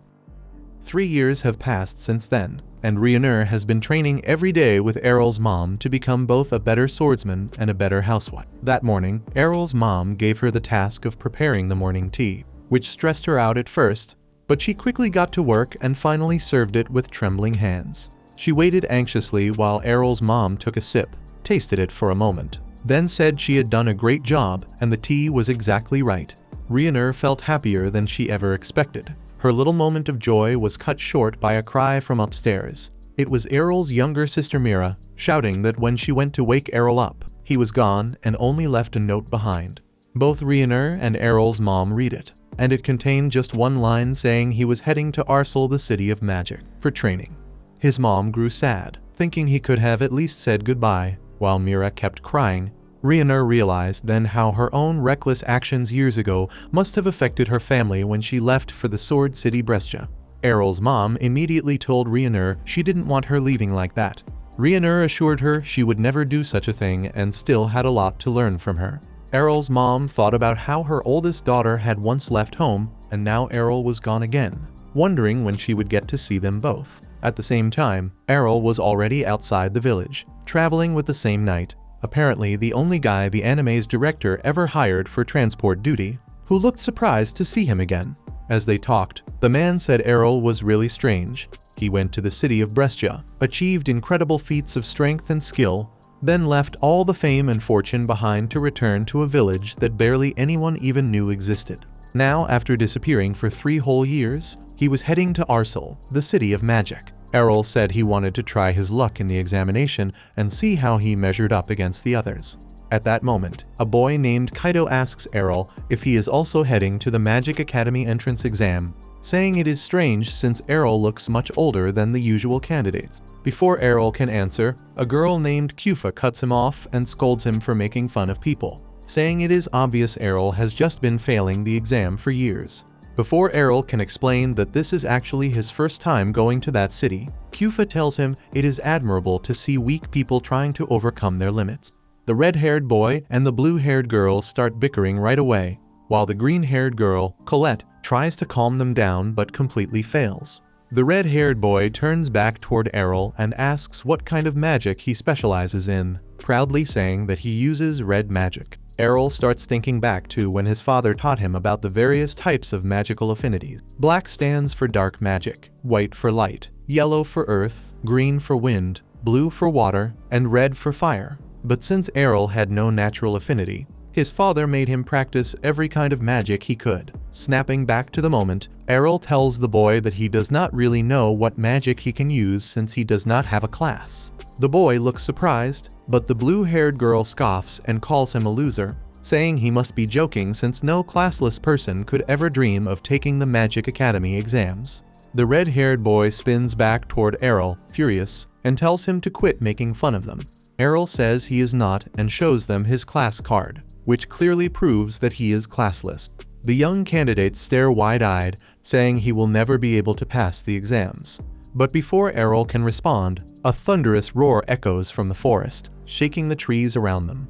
3 years have passed since then, and Rhaenyr has been training every day with Errol's mom to become both a better swordsman and a better housewife. That morning, Errol's mom gave her the task of preparing the morning tea, which stressed her out at first, but she quickly got to work and finally served it with trembling hands. She waited anxiously while Errol's mom took a sip, tasted it for a moment, then said she had done a great job and the tea was exactly right. Rhaenyr felt happier than she ever expected. Her little moment of joy was cut short by a cry from upstairs. It was Errol's younger sister Mira, shouting that when she went to wake Errol up, he was gone and only left a note behind. Both Rhaenyr and Errol's mom read it, and it contained just one line saying he was heading to Arsel, the city of magic, for training. His mom grew sad, thinking he could have at least said goodbye, while Mira kept crying. Rhaenyr realized then how her own reckless actions years ago must have affected her family when she left for the Sword City Brescia. Errol's mom immediately told Rhaenyr she didn't want her leaving like that. Rhiannon assured her she would never do such a thing and still had a lot to learn from her. Errol's mom thought about how her oldest daughter had once left home and now Errol was gone again, wondering when she would get to see them both. At the same time, Errol was already outside the village, traveling with the same knight, apparently the only guy the anime's director ever hired for transport duty, who looked surprised to see him again. As they talked, the man said Errol was really strange. He went to the city of Brescia, achieved incredible feats of strength and skill, then left all the fame and fortune behind to return to a village that barely anyone even knew existed. Now, after disappearing for 3 whole years, he was heading to Arsel, the city of magic. Errol said he wanted to try his luck in the examination and see how he measured up against the others. At that moment, a boy named Kaido asks Errol if he is also heading to the Magic Academy entrance exam, saying it is strange since Errol looks much older than the usual candidates. Before Errol can answer, a girl named Kufa cuts him off and scolds him for making fun of people, saying it is obvious Errol has just been failing the exam for years. Before Errol can explain that this is actually his first time going to that city, Kufa tells him it is admirable to see weak people trying to overcome their limits. The red-haired boy and the blue-haired girl start bickering right away, while the green-haired girl, Colette, tries to calm them down but completely fails. The red-haired boy turns back toward Errol and asks what kind of magic he specializes in, proudly saying that he uses red magic. Errol starts thinking back to when his father taught him about the various types of magical affinities. Black stands for dark magic, white for light, yellow for earth, green for wind, blue for water, and red for fire. But since Errol had no natural affinity, his father made him practice every kind of magic he could. Snapping back to the moment, Errol tells the boy that he does not really know what magic he can use since he does not have a class. The boy looks surprised, but the blue-haired girl scoffs and calls him a loser, saying he must be joking since no classless person could ever dream of taking the Magic Academy exams. The red-haired boy spins back toward Errol, furious, and tells him to quit making fun of them. Errol says he is not and shows them his class card, which clearly proves that he is classless. The young candidates stare wide-eyed, saying he will never be able to pass the exams. But before Errol can respond, a thunderous roar echoes from the forest, shaking the trees around them.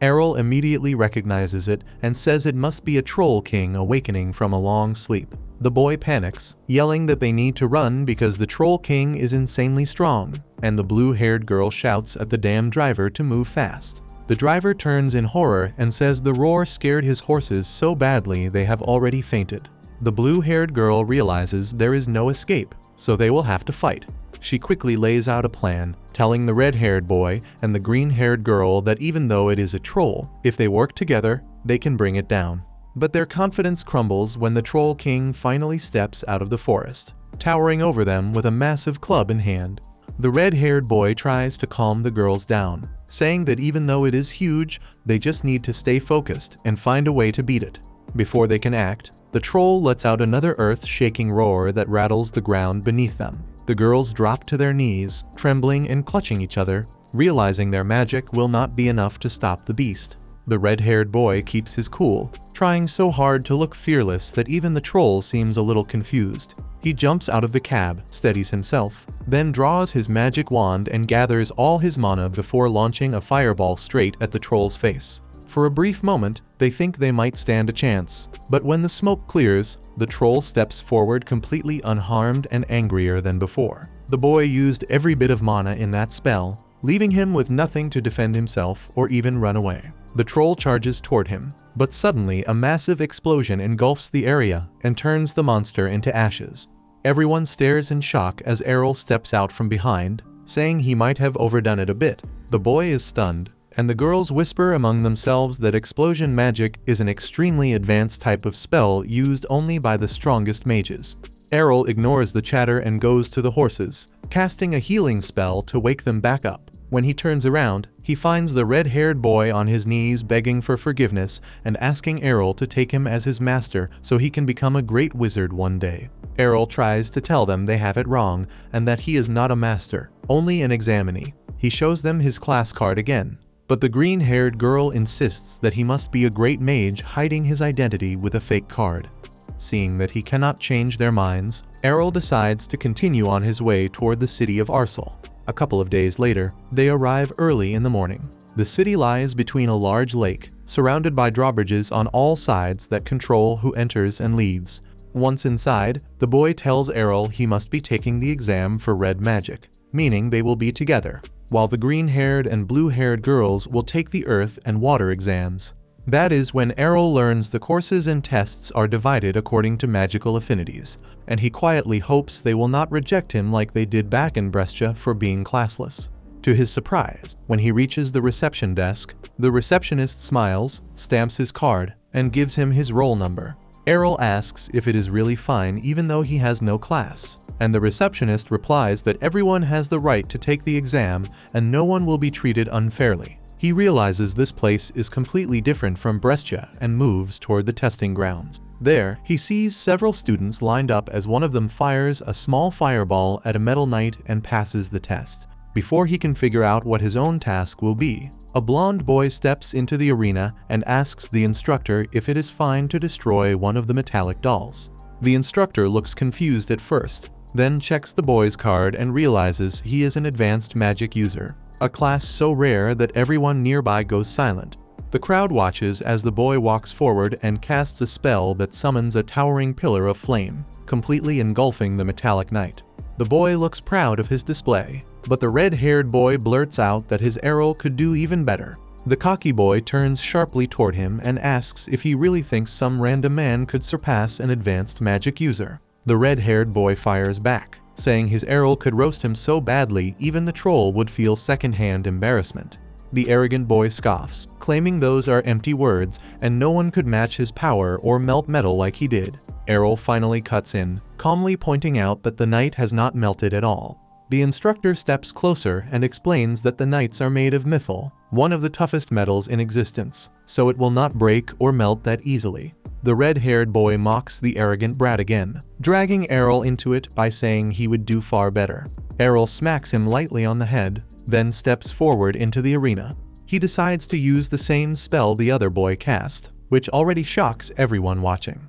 Errol immediately recognizes it and says it must be a troll king awakening from a long sleep. The boy panics, yelling that they need to run because the troll king is insanely strong, and the blue-haired girl shouts at the damn driver to move fast. The driver turns in horror and says the roar scared his horses so badly they have already fainted. The blue-haired girl realizes there is no escape, so they will have to fight. She quickly lays out a plan, telling the red-haired boy and the green-haired girl that even though it is a troll, if they work together, they can bring it down. But their confidence crumbles when the Troll King finally steps out of the forest, towering over them with a massive club in hand. The red-haired boy tries to calm the girls down, saying that even though it is huge, they just need to stay focused and find a way to beat it. Before they can act, the troll lets out another earth-shaking roar that rattles the ground beneath them. The girls drop to their knees, trembling and clutching each other, realizing their magic will not be enough to stop the beast. The red-haired boy keeps his cool, trying so hard to look fearless that even the troll seems a little confused. He jumps out of the cab, steadies himself, then draws his magic wand and gathers all his mana before launching a fireball straight at the troll's face. For a brief moment, they think they might stand a chance, but when the smoke clears, the troll steps forward completely unharmed and angrier than before. The boy used every bit of mana in that spell, leaving him with nothing to defend himself or even run away. The troll charges toward him, but suddenly a massive explosion engulfs the area and turns the monster into ashes. Everyone stares in shock as Errol steps out from behind, saying he might have overdone it a bit. The boy is stunned, and the girls whisper among themselves that explosion magic is an extremely advanced type of spell used only by the strongest mages. Errol ignores the chatter and goes to the horses, casting a healing spell to wake them back up. When he turns around, he finds the red-haired boy on his knees begging for forgiveness and asking Errol to take him as his master so he can become a great wizard one day. Errol tries to tell them they have it wrong and that he is not a master, only an examinee. He shows them his class card again, but the green-haired girl insists that he must be a great mage hiding his identity with a fake card. Seeing that he cannot change their minds, Errol decides to continue on his way toward the city of Arsel. A couple of days later, they arrive early in the morning. The city lies between a large lake, surrounded by drawbridges on all sides that control who enters and leaves. Once inside, the boy tells Errol he must be taking the exam for red magic, meaning they will be together, while the green-haired and blue-haired girls will take the earth and water exams. That is when Errol learns the courses and tests are divided according to magical affinities, and he quietly hopes they will not reject him like they did back in Brescia for being classless. To his surprise, when he reaches the reception desk, the receptionist smiles, stamps his card, and gives him his roll number. Errol asks if it is really fine even though he has no class, and the receptionist replies that everyone has the right to take the exam and no one will be treated unfairly. He realizes this place is completely different from Brescia and moves toward the testing grounds. There, he sees several students lined up as one of them fires a small fireball at a metal knight and passes the test. Before he can figure out what his own task will be, a blonde boy steps into the arena and asks the instructor if it is fine to destroy one of the metallic dolls. The instructor looks confused at first, then checks the boy's card and realizes he is an advanced magic user, a class so rare that everyone nearby goes silent. The crowd watches as the boy walks forward and casts a spell that summons a towering pillar of flame, completely engulfing the metallic knight. The boy looks proud of his display, but the red-haired boy blurts out that his Errol could do even better. The cocky boy turns sharply toward him and asks if he really thinks some random man could surpass an advanced magic user. The red-haired boy fires back, saying his Errol could roast him so badly even the troll would feel second-hand embarrassment. The arrogant boy scoffs, claiming those are empty words and no one could match his power or melt metal like he did. Errol finally cuts in, calmly pointing out that the knight has not melted at all. The instructor steps closer and explains that the knights are made of mithil, one of the toughest metals in existence, so it will not break or melt that easily. The red-haired boy mocks the arrogant brat again, dragging Errol into it by saying he would do far better. Errol smacks him lightly on the head, then steps forward into the arena. He decides to use the same spell the other boy cast, which already shocks everyone watching.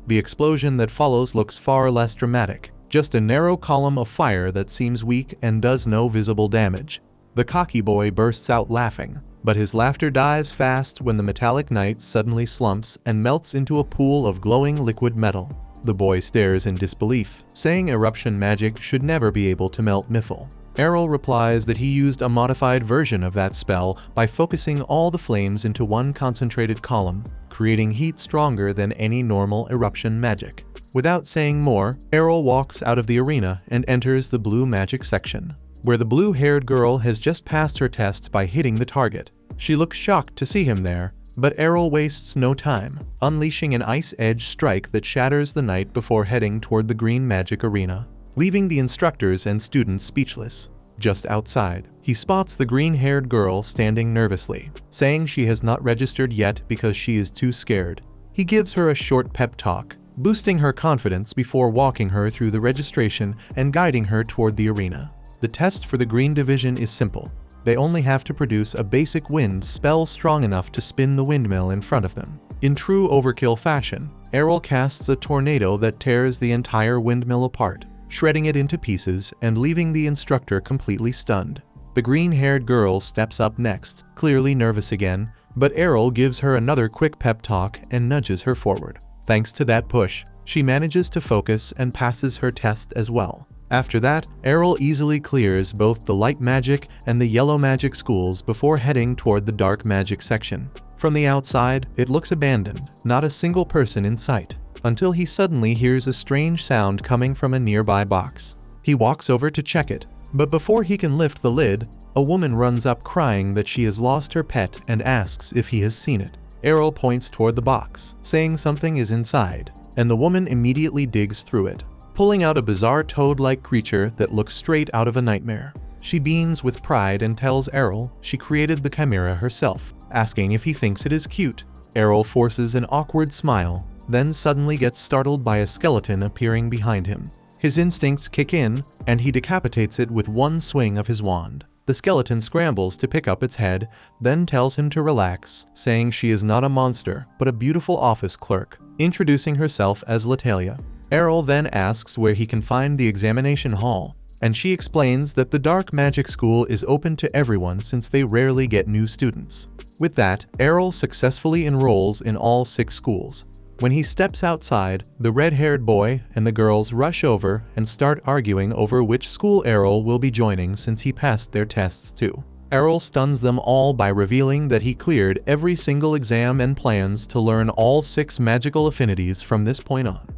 The explosion that follows looks far less dramatic, just a narrow column of fire that seems weak and does no visible damage. The cocky boy bursts out laughing, but his laughter dies fast when the metallic knight suddenly slumps and melts into a pool of glowing liquid metal. The boy stares in disbelief, saying eruption magic should never be able to melt mithil. Errol replies that he used a modified version of that spell by focusing all the flames into one concentrated column, creating heat stronger than any normal eruption magic. Without saying more, Errol walks out of the arena and enters the blue magic section, where the blue-haired girl has just passed her test by hitting the target. She looks shocked to see him there, but Errol wastes no time, unleashing an ice-edge strike that shatters the knight before heading toward the green magic arena, leaving the instructors and students speechless. Just outside, he spots the green-haired girl standing nervously, saying she has not registered yet because she is too scared. He gives her a short pep talk, boosting her confidence before walking her through the registration and guiding her toward the arena. The test for the green division is simple. They only have to produce a basic wind spell strong enough to spin the windmill in front of them. In true overkill fashion, Errol casts a tornado that tears the entire windmill apart, shredding it into pieces and leaving the instructor completely stunned. The green-haired girl steps up next, clearly nervous again, but Errol gives her another quick pep talk and nudges her forward. Thanks to that push, she manages to focus and passes her test as well. After that, Errol easily clears both the light magic and the yellow magic schools before heading toward the dark magic section. From the outside, it looks abandoned, not a single person in sight, until he suddenly hears a strange sound coming from a nearby box. He walks over to check it, but before he can lift the lid, a woman runs up crying that she has lost her pet and asks if he has seen it. Errol points toward the box, saying something is inside, and the woman immediately digs through it, pulling out a bizarre toad-like creature that looks straight out of a nightmare. She beams with pride and tells Errol she created the chimera herself, asking if he thinks it is cute. Errol forces an awkward smile, then suddenly gets startled by a skeleton appearing behind him. His instincts kick in, and he decapitates it with one swing of his wand. The skeleton scrambles to pick up its head, then tells him to relax, saying she is not a monster, but a beautiful office clerk, introducing herself as Latalia. Errol then asks where he can find the examination hall, and she explains that the dark magic school is open to everyone since they rarely get new students. With that, Errol successfully enrolls in all 6 schools. When he steps outside, the red-haired boy and the girls rush over and start arguing over which school Errol will be joining since he passed their tests too. Errol stuns them all by revealing that he cleared every single exam and plans to learn all 6 magical affinities from this point on.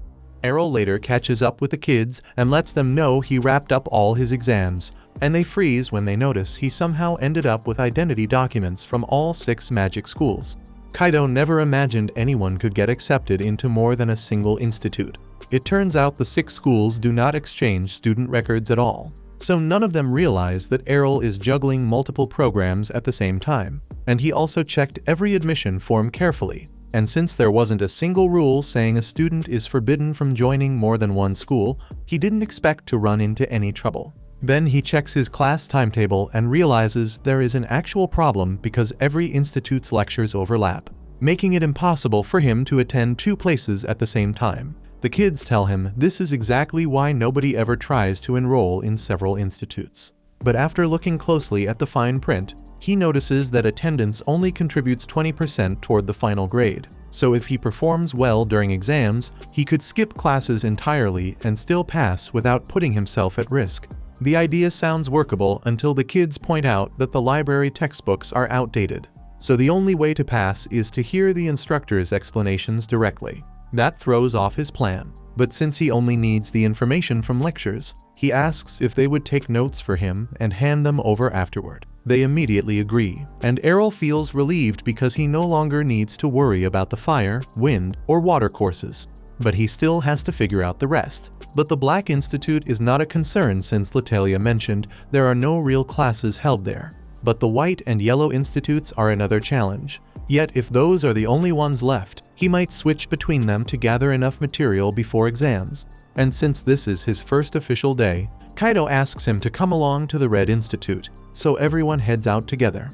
Errol later catches up with the kids and lets them know he wrapped up all his exams, and they freeze when they notice he somehow ended up with identity documents from all 6 magic schools. Kaido never imagined anyone could get accepted into more than a single institute. It turns out the 6 schools do not exchange student records at all, so none of them realize that Errol is juggling multiple programs at the same time, and he also checked every admission form carefully. And since there wasn't a single rule saying a student is forbidden from joining more than one school, he didn't expect to run into any trouble. Then he checks his class timetable and realizes there is an actual problem because every institute's lectures overlap, making it impossible for him to attend 2 places at the same time. The kids tell him this is exactly why nobody ever tries to enroll in several institutes. But after looking closely at the fine print, he notices that attendance only contributes 20% toward the final grade. So if he performs well during exams, he could skip classes entirely and still pass without putting himself at risk. The idea sounds workable until the kids point out that the library textbooks are outdated. So the only way to pass is to hear the instructor's explanations directly. That throws off his plan. But since he only needs the information from lectures, he asks if they would take notes for him and hand them over afterward. They immediately agree, and Errol feels relieved because he no longer needs to worry about the fire, wind, or water courses. But he still has to figure out the rest. But the Black Institute is not a concern since Latalia mentioned there are no real classes held there. But the White and Yellow Institutes are another challenge. Yet if those are the only ones left, he might switch between them to gather enough material before exams. And since this is his first official day, Kaido asks him to come along to the Red Institute, so everyone heads out together.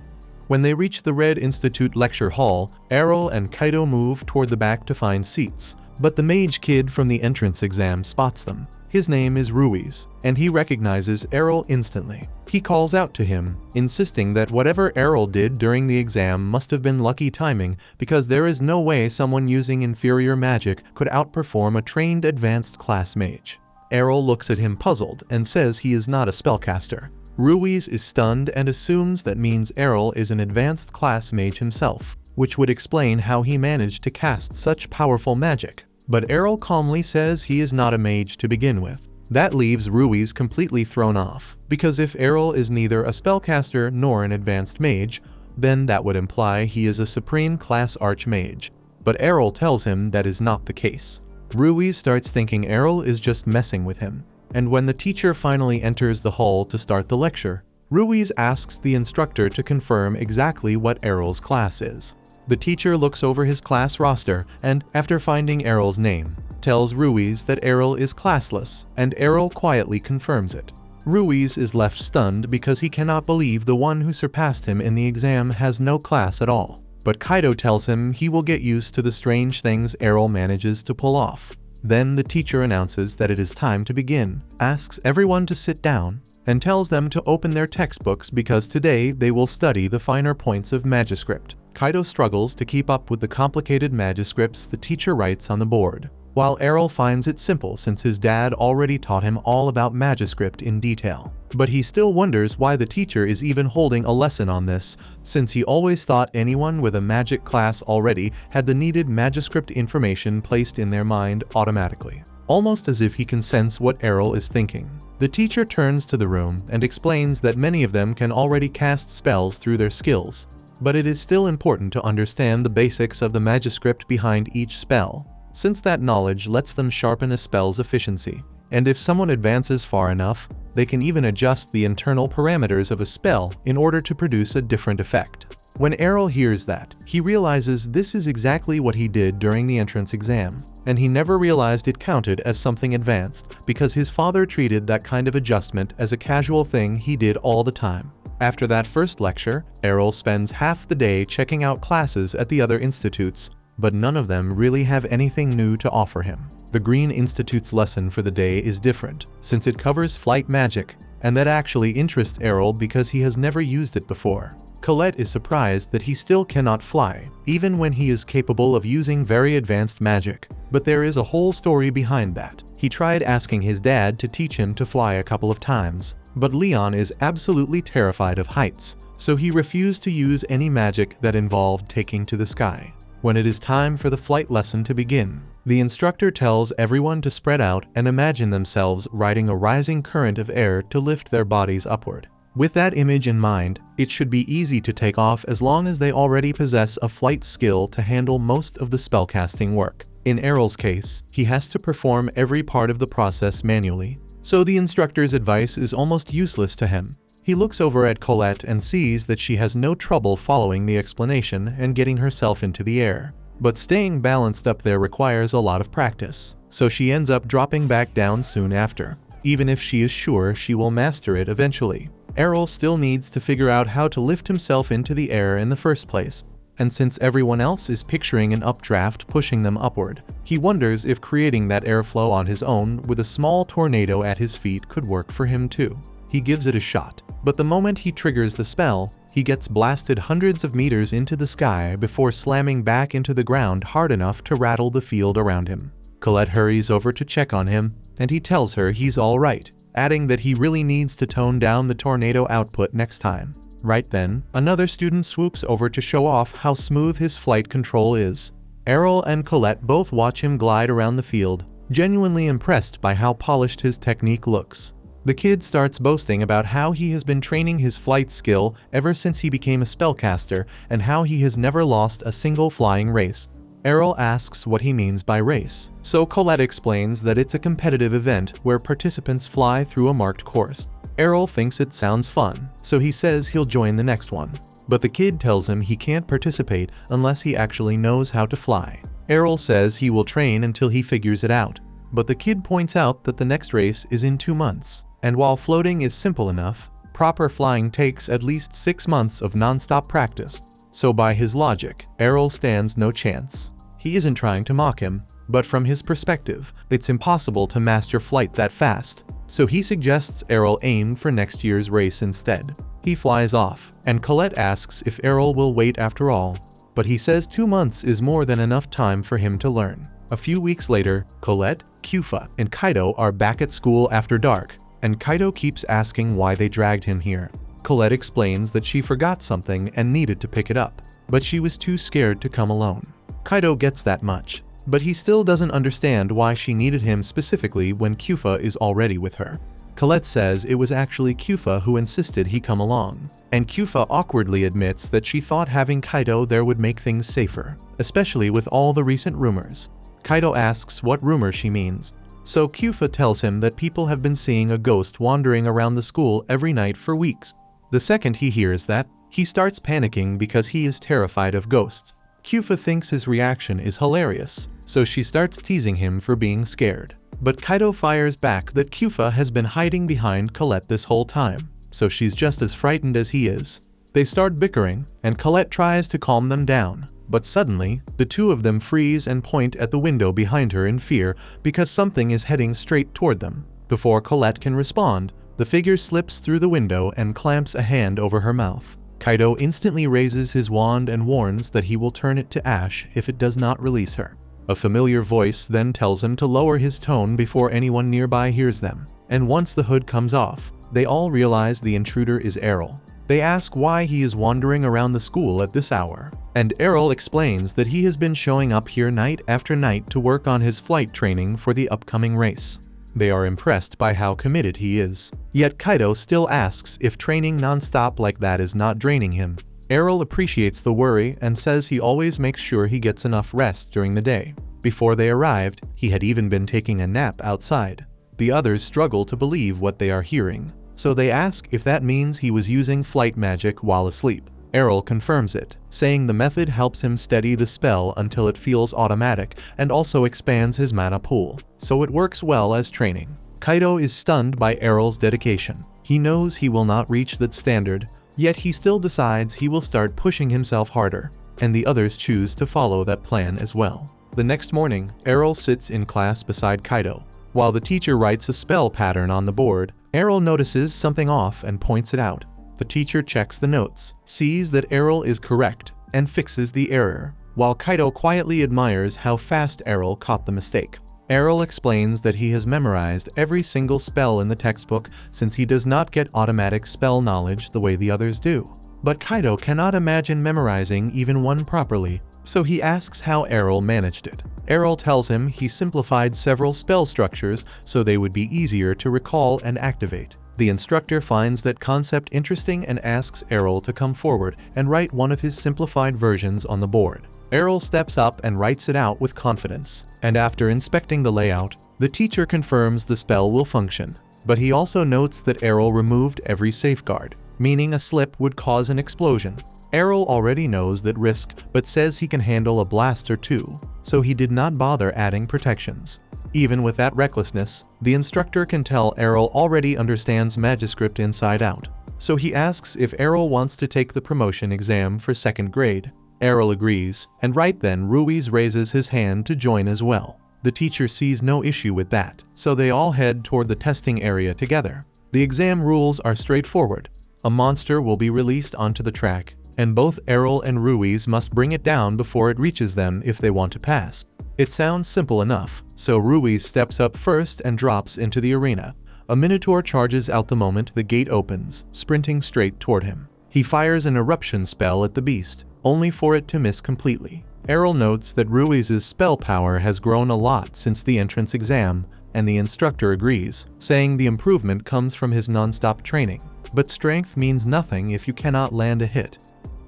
When they reach the Red Institute lecture hall, Errol and Kaido move toward the back to find seats, but the mage kid from the entrance exam spots them. His name is Ruiz, and he recognizes Errol instantly. He calls out to him, insisting that whatever Errol did during the exam must have been lucky timing because there is no way someone using inferior magic could outperform a trained advanced class mage. Errol looks at him puzzled and says he is not a spellcaster. Ruiz is stunned and assumes that means Errol is an advanced class mage himself, which would explain how he managed to cast such powerful magic. But Errol calmly says he is not a mage to begin with. That leaves Ruiz completely thrown off, because if Errol is neither a spellcaster nor an advanced mage, then that would imply he is a supreme class archmage. But Errol tells him that is not the case. Ruiz starts thinking Errol is just messing with him, and when the teacher finally enters the hall to start the lecture, Ruiz asks the instructor to confirm exactly what Errol's class is. The teacher looks over his class roster and, after finding Errol's name, tells Ruiz that Errol is classless, and Errol quietly confirms it. Ruiz is left stunned because he cannot believe the one who surpassed him in the exam has no class at all. But Kaido tells him he will get used to the strange things Errol manages to pull off. Then the teacher announces that it is time to begin, asks everyone to sit down, and tells them to open their textbooks because today they will study the finer points of Magiscript. Kaido struggles to keep up with the complicated Magiscripts the teacher writes on the board, while Errol finds it simple since his dad already taught him all about Magiscript in detail. But he still wonders why the teacher is even holding a lesson on this, since he always thought anyone with a magic class already had the needed Magiscript information placed in their mind automatically, almost as if he can sense what Errol is thinking. The teacher turns to the room and explains that many of them can already cast spells through their skills, but it is still important to understand the basics of the Magiscript behind each spell, since that knowledge lets them sharpen a spell's efficiency. And if someone advances far enough, they can even adjust the internal parameters of a spell in order to produce a different effect. When Errol hears that, he realizes this is exactly what he did during the entrance exam, and he never realized it counted as something advanced because his father treated that kind of adjustment as a casual thing he did all the time. After that first lecture, Errol spends half the day checking out classes at the other institutes, but none of them really have anything new to offer him. The Green Institute's lesson for the day is different, since it covers flight magic, and that actually interests Errol because he has never used it before. Colette is surprised that he still cannot fly, even when he is capable of using very advanced magic. But there is a whole story behind that. He tried asking his dad to teach him to fly a couple of times, but Leon is absolutely terrified of heights, so he refused to use any magic that involved taking to the sky. When it is time for the flight lesson to begin, the instructor tells everyone to spread out and imagine themselves riding a rising current of air to lift their bodies upward. With that image in mind, it should be easy to take off as long as they already possess a flight skill to handle most of the spellcasting work. In Errol's case, he has to perform every part of the process manually, so the instructor's advice is almost useless to him. He looks over at Colette and sees that she has no trouble following the explanation and getting herself into the air. But staying balanced up there requires a lot of practice, so she ends up dropping back down soon after, even if she is sure she will master it eventually. Errol still needs to figure out how to lift himself into the air in the first place, and since everyone else is picturing an updraft pushing them upward, he wonders if creating that airflow on his own with a small tornado at his feet could work for him too. He gives it a shot, but the moment he triggers the spell, he gets blasted hundreds of meters into the sky before slamming back into the ground hard enough to rattle the field around him. Colette hurries over to check on him, and he tells her he's alright, adding that he really needs to tone down the tornado output next time. Right then, another student swoops over to show off how smooth his flight control is. Errol and Colette both watch him glide around the field, genuinely impressed by how polished his technique looks. The kid starts boasting about how he has been training his flight skill ever since he became a spellcaster and how he has never lost a single flying race. Errol asks what he means by race, so Colette explains that it's a competitive event where participants fly through a marked course. Errol thinks it sounds fun, so he says he'll join the next one. But the kid tells him he can't participate unless he actually knows how to fly. Errol says he will train until he figures it out, but the kid points out that the next race is in 2 months, and while floating is simple enough, proper flying takes at least 6 months of non-stop practice, so by his logic, Errol stands no chance. He isn't trying to mock him, but from his perspective, it's impossible to master flight that fast, so he suggests Errol aim for next year's race instead. He flies off, and Colette asks if Errol will wait after all, but he says 2 months is more than enough time for him to learn. A few weeks later, Colette, Kufa, and Kaido are back at school after dark, and Kaido keeps asking why they dragged him here. Colette explains that she forgot something and needed to pick it up, but she was too scared to come alone. Kaido gets that much, but he still doesn't understand why she needed him specifically when Kufa is already with her. Colette says it was actually Kufa who insisted he come along, and Kufa awkwardly admits that she thought having Kaido there would make things safer, especially with all the recent rumors. Kaido asks what rumor she means, so Kufa tells him that people have been seeing a ghost wandering around the school every night for weeks. The second he hears that, he starts panicking because he is terrified of ghosts. Kufa thinks his reaction is hilarious, so she starts teasing him for being scared. But Kaido fires back that Kufa has been hiding behind Colette this whole time, so she's just as frightened as he is. They start bickering, and Colette tries to calm them down, but suddenly, the two of them freeze and point at the window behind her in fear because something is heading straight toward them. Before Colette can respond, the figure slips through the window and clamps a hand over her mouth. Kaido instantly raises his wand and warns that he will turn it to ash if it does not release her. A familiar voice then tells him to lower his tone before anyone nearby hears them, and once the hood comes off, they all realize the intruder is Errol. They ask why he is wandering around the school at this hour, and Errol explains that he has been showing up here night after night to work on his flight training for the upcoming race. They are impressed by how committed he is. Yet Kaido still asks if training non-stop like that is not draining him. Errol appreciates the worry and says he always makes sure he gets enough rest during the day. Before they arrived, he had even been taking a nap outside. The others struggle to believe what they are hearing, so they ask if that means he was using flight magic while asleep. Errol confirms it, saying the method helps him steady the spell until it feels automatic and also expands his mana pool, so it works well as training. Kaido is stunned by Errol's dedication. He knows he will not reach that standard, yet he still decides he will start pushing himself harder, and the others choose to follow that plan as well. The next morning, Errol sits in class beside Kaido. While the teacher writes a spell pattern on the board, Errol notices something off and points it out. The teacher checks the notes, sees that Errol is correct, and fixes the error, while Kaido quietly admires how fast Errol caught the mistake. Errol explains that he has memorized every single spell in the textbook since he does not get automatic spell knowledge the way the others do. But Kaido cannot imagine memorizing even one properly, so he asks how Errol managed it. Errol tells him he simplified several spell structures so they would be easier to recall and activate. The instructor finds that concept interesting and asks Errol to come forward and write one of his simplified versions on the board. Errol steps up and writes it out with confidence, and after inspecting the layout, the teacher confirms the spell will function. But he also notes that Errol removed every safeguard, meaning a slip would cause an explosion. Errol already knows that risk, but says he can handle a blast or two, so he did not bother adding protections. Even with that recklessness, the instructor can tell Errol already understands Magiscript inside out, so he asks if Errol wants to take the promotion exam for 2nd grade. Errol agrees, and right then Ruiz raises his hand to join as well. The teacher sees no issue with that, so they all head toward the testing area together. The exam rules are straightforward. A monster will be released onto the track, and both Errol and Ruiz must bring it down before it reaches them if they want to pass. It sounds simple enough, so Ruiz steps up first and drops into the arena. A Minotaur charges out the moment the gate opens, sprinting straight toward him. He fires an eruption spell at the beast, only for it to miss completely. Errol notes that Ruiz's spell power has grown a lot since the entrance exam, and the instructor agrees, saying the improvement comes from his non-stop training. But strength means nothing if you cannot land a hit.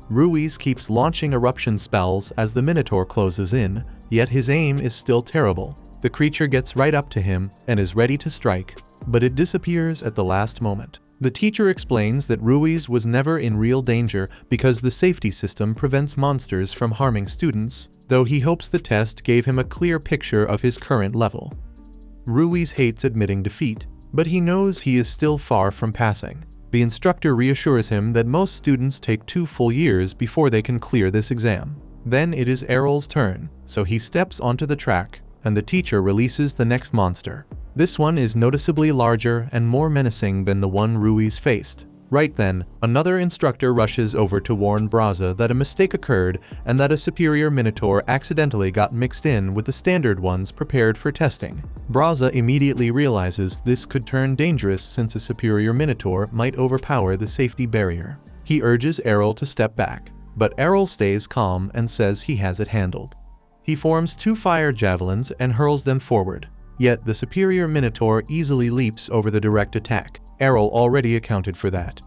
Ruiz keeps launching eruption spells as the Minotaur closes in, yet his aim is still terrible. The creature gets right up to him and is ready to strike, but it disappears at the last moment. The teacher explains that Ruiz was never in real danger because the safety system prevents monsters from harming students, though he hopes the test gave him a clear picture of his current level. Ruiz hates admitting defeat, but he knows he is still far from passing. The instructor reassures him that most students take 2 full years before they can clear this exam. Then it is Errol's turn, so he steps onto the track, and the teacher releases the next monster. This one is noticeably larger and more menacing than the one Ruiz faced. Right then, another instructor rushes over to warn Braza that a mistake occurred and that a superior Minotaur accidentally got mixed in with the standard ones prepared for testing. Braza immediately realizes this could turn dangerous since a superior Minotaur might overpower the safety barrier. He urges Errol to step back, but Errol stays calm and says he has it handled. He forms 2 fire javelins and hurls them forward. Yet the superior Minotaur easily leaps over the direct attack. Errol already accounted for that.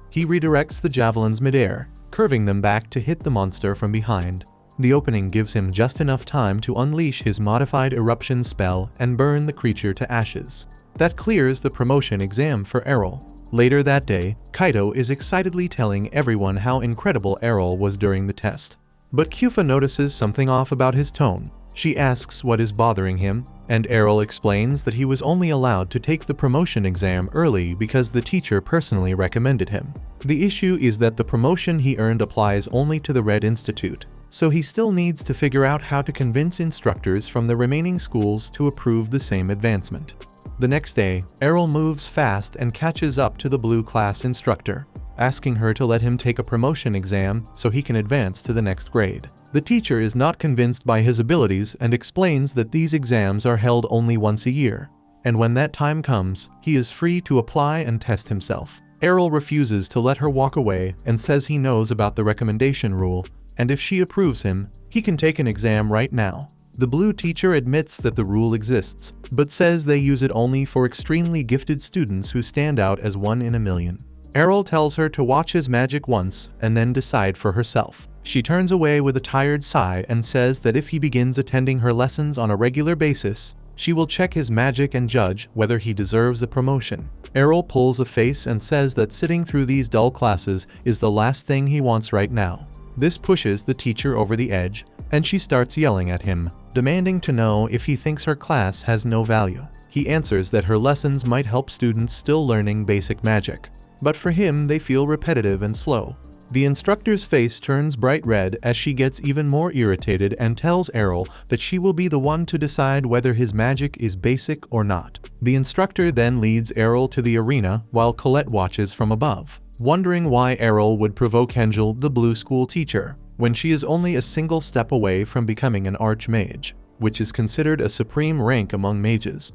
He redirects the javelins midair, curving them back to hit the monster from behind. The opening gives him just enough time to unleash his modified eruption spell and burn the creature to ashes. That clears the promotion exam for Errol. Later that day, Kaido is excitedly telling everyone how incredible Errol was during the test. But Kyufa notices something off about his tone. She asks what is bothering him, and Errol explains that he was only allowed to take the promotion exam early because the teacher personally recommended him. The issue is that the promotion he earned applies only to the Red Institute, so he still needs to figure out how to convince instructors from the remaining schools to approve the same advancement. The next day, Errol moves fast and catches up to the blue class instructor, asking her to let him take a promotion exam so he can advance to the next grade. The teacher is not convinced by his abilities and explains that these exams are held only once a year, and when that time comes, he is free to apply and test himself. Errol refuses to let her walk away and says he knows about the recommendation rule, and if she approves him, he can take an exam right now. The blue teacher admits that the rule exists, but says they use it only for extremely gifted students who stand out as 1 in a million. Errol tells her to watch his magic once and then decide for herself. She turns away with a tired sigh and says that if he begins attending her lessons on a regular basis, she will check his magic and judge whether he deserves a promotion. Errol pulls a face and says that sitting through these dull classes is the last thing he wants right now. This pushes the teacher over the edge, and she starts yelling at him, demanding to know if he thinks her class has no value. He answers that her lessons might help students still learning basic magic, but for him they feel repetitive and slow. The instructor's face turns bright red as she gets even more irritated and tells Errol that she will be the one to decide whether his magic is basic or not. The instructor then leads Errol to the arena while Colette watches from above, wondering why Errol would provoke Hengel, the blue school teacher, when she is only a single step away from becoming an archmage, which is considered a supreme rank among mages.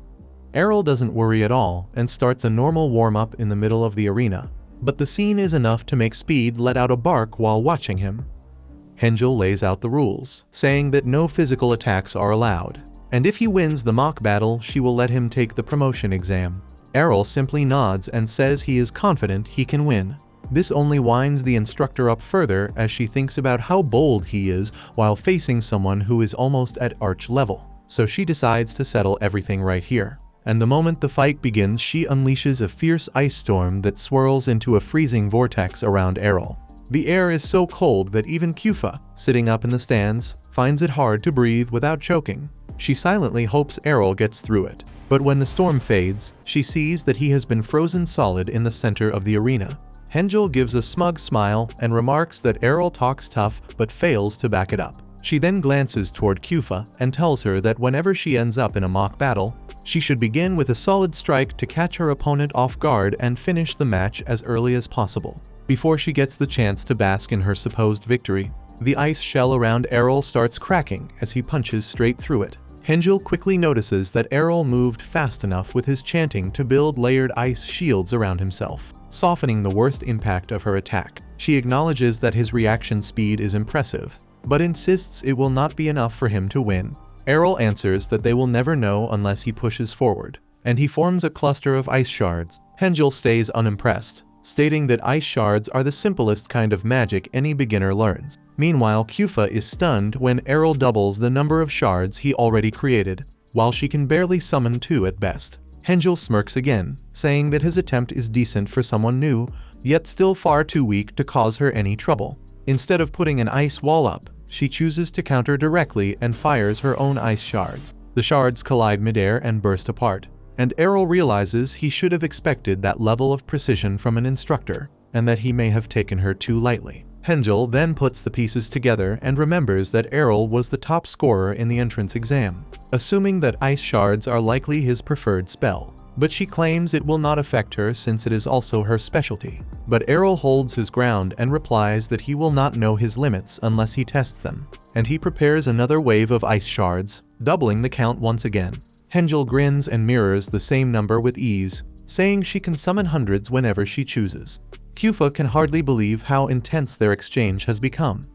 Errol doesn't worry at all and starts a normal warm-up in the middle of the arena, but the scene is enough to make Speed let out a bark while watching him. Hengel lays out the rules, saying that no physical attacks are allowed, and if he wins the mock battle, she will let him take the promotion exam. Errol simply nods and says he is confident he can win. This only winds the instructor up further as she thinks about how bold he is while facing someone who is almost at arch level, so she decides to settle everything right here. And the moment the fight begins, she unleashes a fierce ice storm that swirls into a freezing vortex around Errol. The air is so cold that even Kufa, sitting up in the stands, finds it hard to breathe without choking. She silently hopes Errol gets through it, but when the storm fades, she sees that he has been frozen solid in the center of the arena. Hengel gives a smug smile and remarks that Errol talks tough but fails to back it up. She then glances toward Kufa and tells her that whenever she ends up in a mock battle, she should begin with a solid strike to catch her opponent off guard and finish the match as early as possible, before she gets the chance to bask in her supposed victory. The ice shell around Errol starts cracking as he punches straight through it. Hengel quickly notices that Errol moved fast enough with his chanting to build layered ice shields around himself, softening the worst impact of her attack. She acknowledges that his reaction speed is impressive, but insists it will not be enough for him to win. Errol answers that they will never know unless he pushes forward, and he forms a cluster of ice shards. Hengel stays unimpressed, stating that ice shards are the simplest kind of magic any beginner learns. Meanwhile, Kufa is stunned when Errol doubles the number of shards he already created, while she can barely summon 2 at best. Hengel smirks again, saying that his attempt is decent for someone new, yet still far too weak to cause her any trouble. Instead of putting an ice wall up, she chooses to counter directly and fires her own ice shards. The shards collide midair and burst apart, and Errol realizes he should have expected that level of precision from an instructor, and that he may have taken her too lightly. Hengel then puts the pieces together and remembers that Errol was the top scorer in the entrance exam, assuming that ice shards are likely his preferred spell. But she claims it will not affect her since it is also her specialty. But Errol holds his ground and replies that he will not know his limits unless he tests them, and he prepares another wave of ice shards, doubling the count once again. Hengel grins and mirrors the same number with ease, saying she can summon hundreds whenever she chooses. Kufa can hardly believe how intense their exchange has become.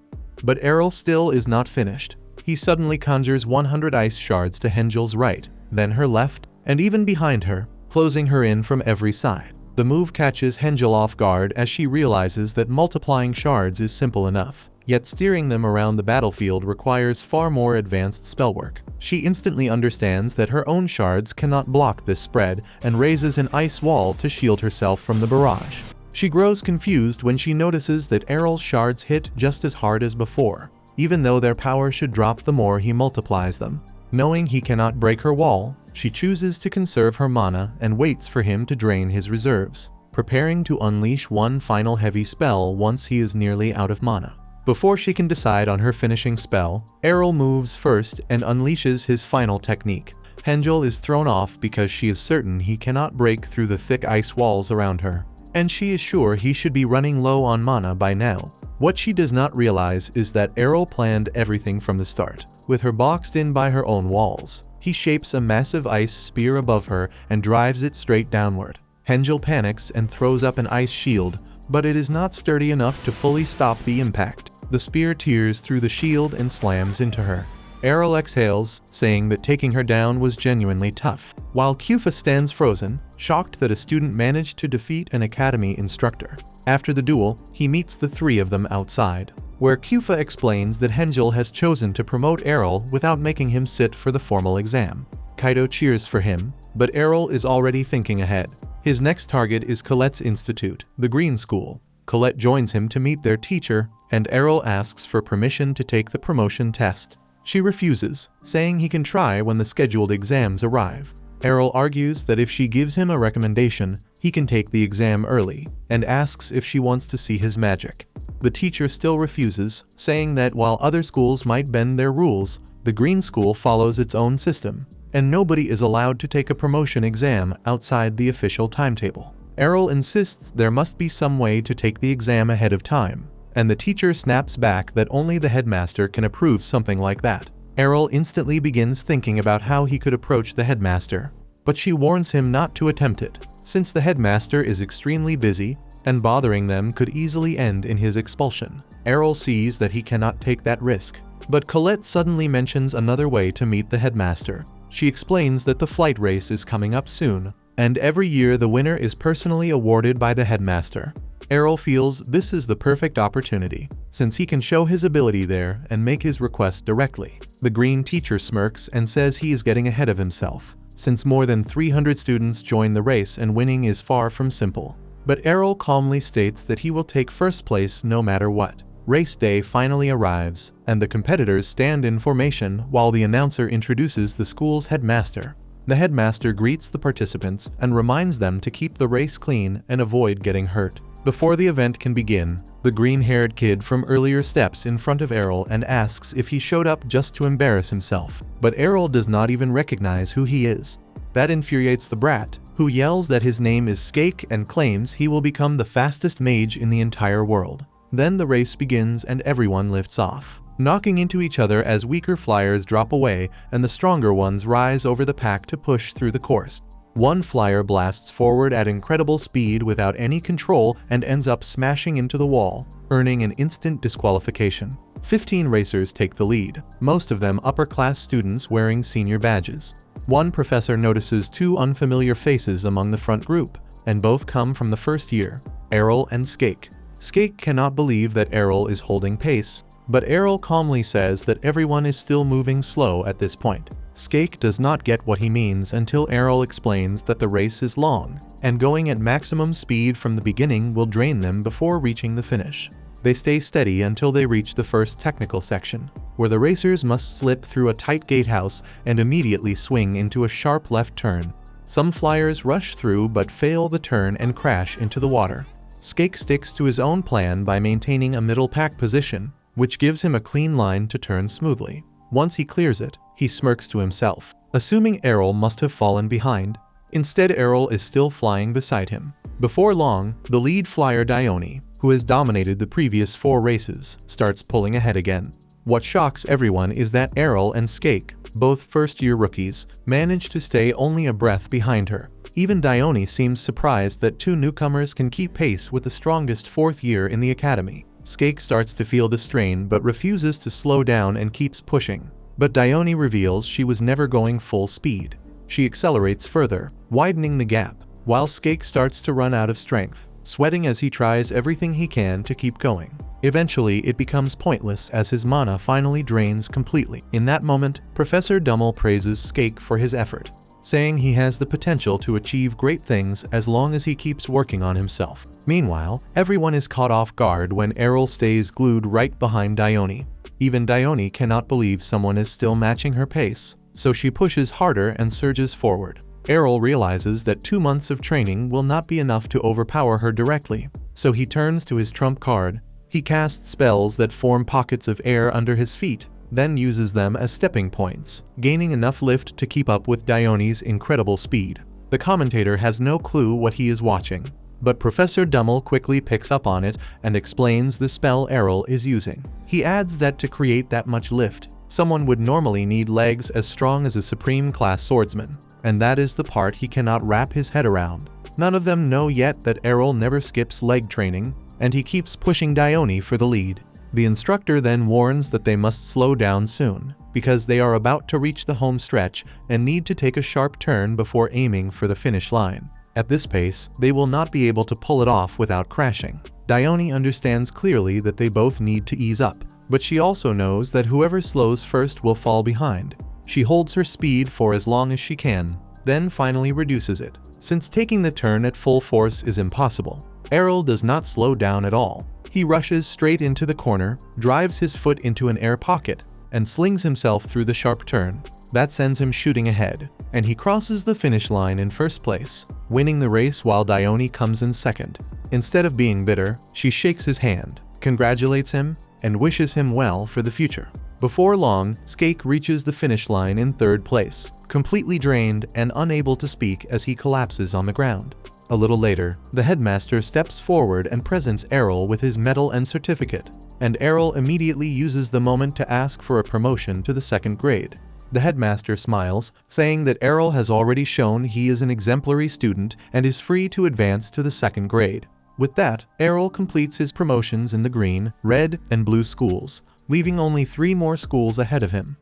But Errol still is not finished. He suddenly conjures 100 ice shards to Hengel's right, then her left, and even behind her, closing her in from every side. The move catches Hengel off guard as she realizes that multiplying shards is simple enough, yet steering them around the battlefield requires far more advanced spellwork. She instantly understands that her own shards cannot block this spread and raises an ice wall to shield herself from the barrage. She grows confused when she notices that Errol's shards hit just as hard as before, even though their power should drop the more he multiplies them. Knowing he cannot break her wall, she chooses to conserve her mana and waits for him to drain his reserves, preparing to unleash one final heavy spell once he is nearly out of mana. Before she can decide on her finishing spell, Errol moves first and unleashes his final technique. Hengel is thrown off because she is certain he cannot break through the thick ice walls around her, and she is sure he should be running low on mana by now. What she does not realize is that Errol planned everything from the start. With her boxed in by her own walls, he shapes a massive ice spear above her and drives it straight downward. Hengel panics and throws up an ice shield, but it is not sturdy enough to fully stop the impact. The spear tears through the shield and slams into her. Errol exhales, saying that taking her down was genuinely tough, while Kufa stands frozen, shocked that a student managed to defeat an academy instructor. After the duel, he meets the 3 of them outside, where Kufa explains that Hengel has chosen to promote Errol without making him sit for the formal exam. Kaido cheers for him, but Errol is already thinking ahead. His next target is Colette's institute, the Green School. Colette joins him to meet their teacher, and Errol asks for permission to take the promotion test. She refuses, saying he can try when the scheduled exams arrive. Errol argues that if she gives him a recommendation, he can take the exam early, and asks if she wants to see his magic. the teacher still refuses, saying that while other schools might bend their rules, the green school follows its own system, and nobody is allowed to take a promotion exam outside the official timetable. Errol insists there must be some way to take the exam ahead of time, and the teacher snaps back that only the headmaster can approve something like that. Errol instantly begins thinking about how he could approach the headmaster, but she warns him not to attempt it, since the headmaster is extremely busy, and bothering them could easily end in his expulsion. Errol sees that he cannot take that risk, but Colette suddenly mentions another way to meet the headmaster. She explains that the flight race is coming up soon, and every year the winner is personally awarded by the headmaster. Errol feels this is the perfect opportunity, since he can show his ability there and make his request directly. The green teacher smirks and says he is getting ahead of himself, since more than 300 students join the race and winning is far from simple. But Errol calmly states that he will take first place no matter what. Race day finally arrives, and the competitors stand in formation while the announcer introduces the school's headmaster. The headmaster greets the participants and reminds them to keep the race clean and avoid getting hurt. Before the event can begin, the green-haired kid from earlier steps in front of Errol and asks if he showed up just to embarrass himself. But Errol does not even recognize who he is. That infuriates the brat, who yells that his name is Skake and claims he will become the fastest mage in the entire world. Then the race begins and everyone lifts off, knocking into each other as weaker flyers drop away and the stronger ones rise over the pack to push through the course. One flyer blasts forward at incredible speed without any control and ends up smashing into the wall, earning an instant disqualification. 15 racers take the lead, most of them upper-class students wearing senior badges. One professor notices two unfamiliar faces among the front group, and both come from the first year, Errol and Skake. Skake cannot believe that Errol is holding pace, but Errol calmly says that everyone is still moving slow at this point. Skake does not get what he means until Errol explains that the race is long, and going at maximum speed from the beginning will drain them before reaching the finish. They stay steady until they reach the first technical section, where the racers must slip through a tight gatehouse and immediately swing into a sharp left turn. Some flyers rush through but fail the turn and crash into the water. Skake sticks to his own plan by maintaining a middle pack position, which gives him a clean line to turn smoothly. Once he clears it, he smirks to himself, assuming Errol must have fallen behind. Instead, Errol is still flying beside him. Before long, the lead flyer Dione, who has dominated the previous 4 races, starts pulling ahead again. What shocks everyone is that Errol and Skake, both first-year rookies, manage to stay only a breath behind her. Even Dione seems surprised that 2 newcomers can keep pace with the strongest 4th year in the academy. Skake starts to feel the strain but refuses to slow down and keeps pushing. But Dione reveals she was never going full speed. She accelerates further, widening the gap, while Skake starts to run out of strength, sweating as he tries everything he can to keep going. Eventually, it becomes pointless as his mana finally drains completely. In that moment, Professor Dummel praises Skake for his effort, saying he has the potential to achieve great things as long as he keeps working on himself. Meanwhile, everyone is caught off guard when Errol stays glued right behind Dione. Even Dione cannot believe someone is still matching her pace, so she pushes harder and surges forward. Errol realizes that 2 months of training will not be enough to overpower her directly, so he turns to his trump card. He casts spells that form pockets of air under his feet, then uses them as stepping points, gaining enough lift to keep up with Dione's incredible speed. The commentator has no clue what he is watching, but Professor Dummel quickly picks up on it and explains the spell Errol is using. He adds that to create that much lift, someone would normally need legs as strong as a supreme class swordsman, and that is the part he cannot wrap his head around. None of them know yet that Errol never skips leg training, and he keeps pushing Dione for the lead. The instructor then warns that they must slow down soon, because they are about to reach the home stretch and need to take a sharp turn before aiming for the finish line. At this pace, they will not be able to pull it off without crashing. Dione understands clearly that they both need to ease up, but she also knows that whoever slows first will fall behind. She holds her speed for as long as she can, then finally reduces it, since taking the turn at full force is impossible. Errol does not slow down at all. He rushes straight into the corner, drives his foot into an air pocket, and slings himself through the sharp turn. That sends him shooting ahead, and he crosses the finish line in first place, winning the race while Dione comes in second. Instead of being bitter, she shakes his hand, congratulates him, and wishes him well for the future. Before long, Skake reaches the finish line in third place, completely drained and unable to speak as he collapses on the ground. A little later, the headmaster steps forward and presents Errol with his medal and certificate, and Errol immediately uses the moment to ask for a promotion to the second grade. The headmaster smiles, saying that Errol has already shown he is an exemplary student and is free to advance to the second grade. With that, Errol completes his promotions in the green, red, and blue schools, leaving only 3 more schools ahead of him.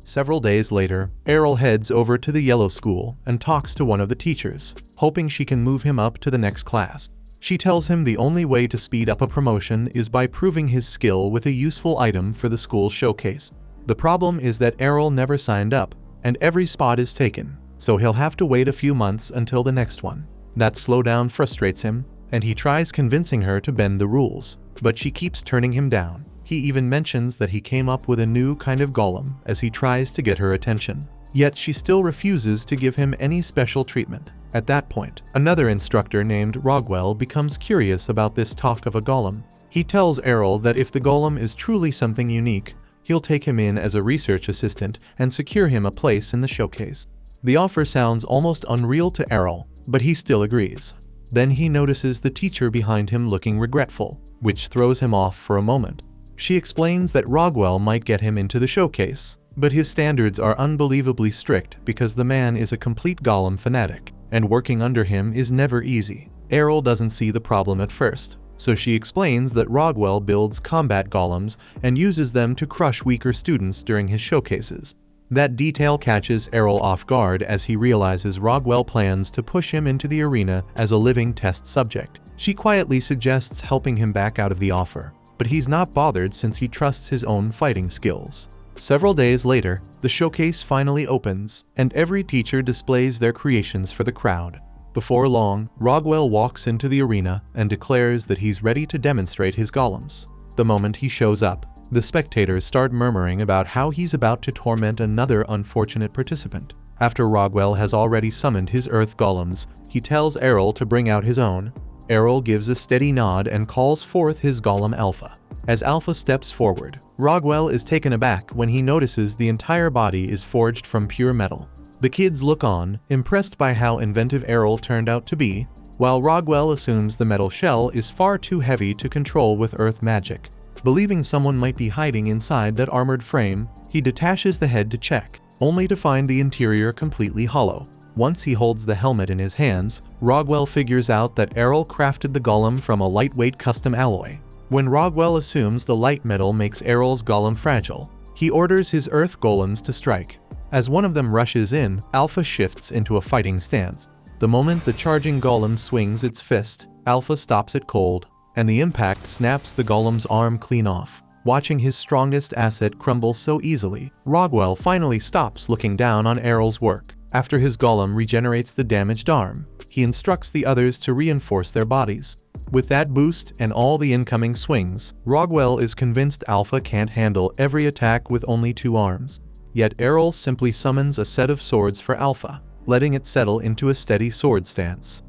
Several days later, Errol heads over to the yellow school and talks to one of the teachers, hoping she can move him up to the next class. She tells him the only way to speed up a promotion is by proving his skill with a useful item for the school showcase. The problem is that Errol never signed up, and every spot is taken, so he'll have to wait a few months until the next one. That slowdown frustrates him, and he tries convincing her to bend the rules, but she keeps turning him down. He even mentions that he came up with a new kind of golem as he tries to get her attention. Yet she still refuses to give him any special treatment. At that point, another instructor named Rogwell becomes curious about this talk of a golem. He tells Errol that if the golem is truly something unique, he'll take him in as a research assistant and secure him a place in the showcase. The offer sounds almost unreal to Errol, but he still agrees. Then he notices the teacher behind him looking regretful, which throws him off for a moment. She explains that Rogwell might get him into the showcase, but his standards are unbelievably strict because the man is a complete golem fanatic, and working under him is never easy. Errol doesn't see the problem at first, so she explains that Rogwell builds combat golems and uses them to crush weaker students during his showcases. That detail catches Errol off guard as he realizes Rogwell plans to push him into the arena as a living test subject. She quietly suggests helping him back out of the offer, but he's not bothered since he trusts his own fighting skills. Several days later, the showcase finally opens, and every teacher displays their creations for the crowd. Before long, Rogwell walks into the arena and declares that he's ready to demonstrate his golems. The moment he shows up, the spectators start murmuring about how he's about to torment another unfortunate participant. After Rogwell has already summoned his earth golems, he tells Errol to bring out his own. Errol gives a steady nod and calls forth his golem Alpha. As Alpha steps forward, Rogwell is taken aback when he notices the entire body is forged from pure metal. The kids look on, impressed by how inventive Errol turned out to be, while Rogwell assumes the metal shell is far too heavy to control with earth magic. Believing someone might be hiding inside that armored frame, he detaches the head to check, only to find the interior completely hollow. Once he holds the helmet in his hands, Rogwell figures out that Errol crafted the golem from a lightweight custom alloy. When Rogwell assumes the light metal makes Errol's golem fragile, he orders his earth golems to strike. As one of them rushes in, Alpha shifts into a fighting stance. The moment the charging golem swings its fist, Alpha stops it cold, and the impact snaps the golem's arm clean off. Watching his strongest asset crumble so easily, Rogwell finally stops looking down on Errol's work. After his golem regenerates the damaged arm, he instructs the others to reinforce their bodies. With that boost and all the incoming swings, Rogwell is convinced Alpha can't handle every attack with only 2 arms. Yet Errol simply summons a set of swords for Alpha, letting it settle into a steady sword stance.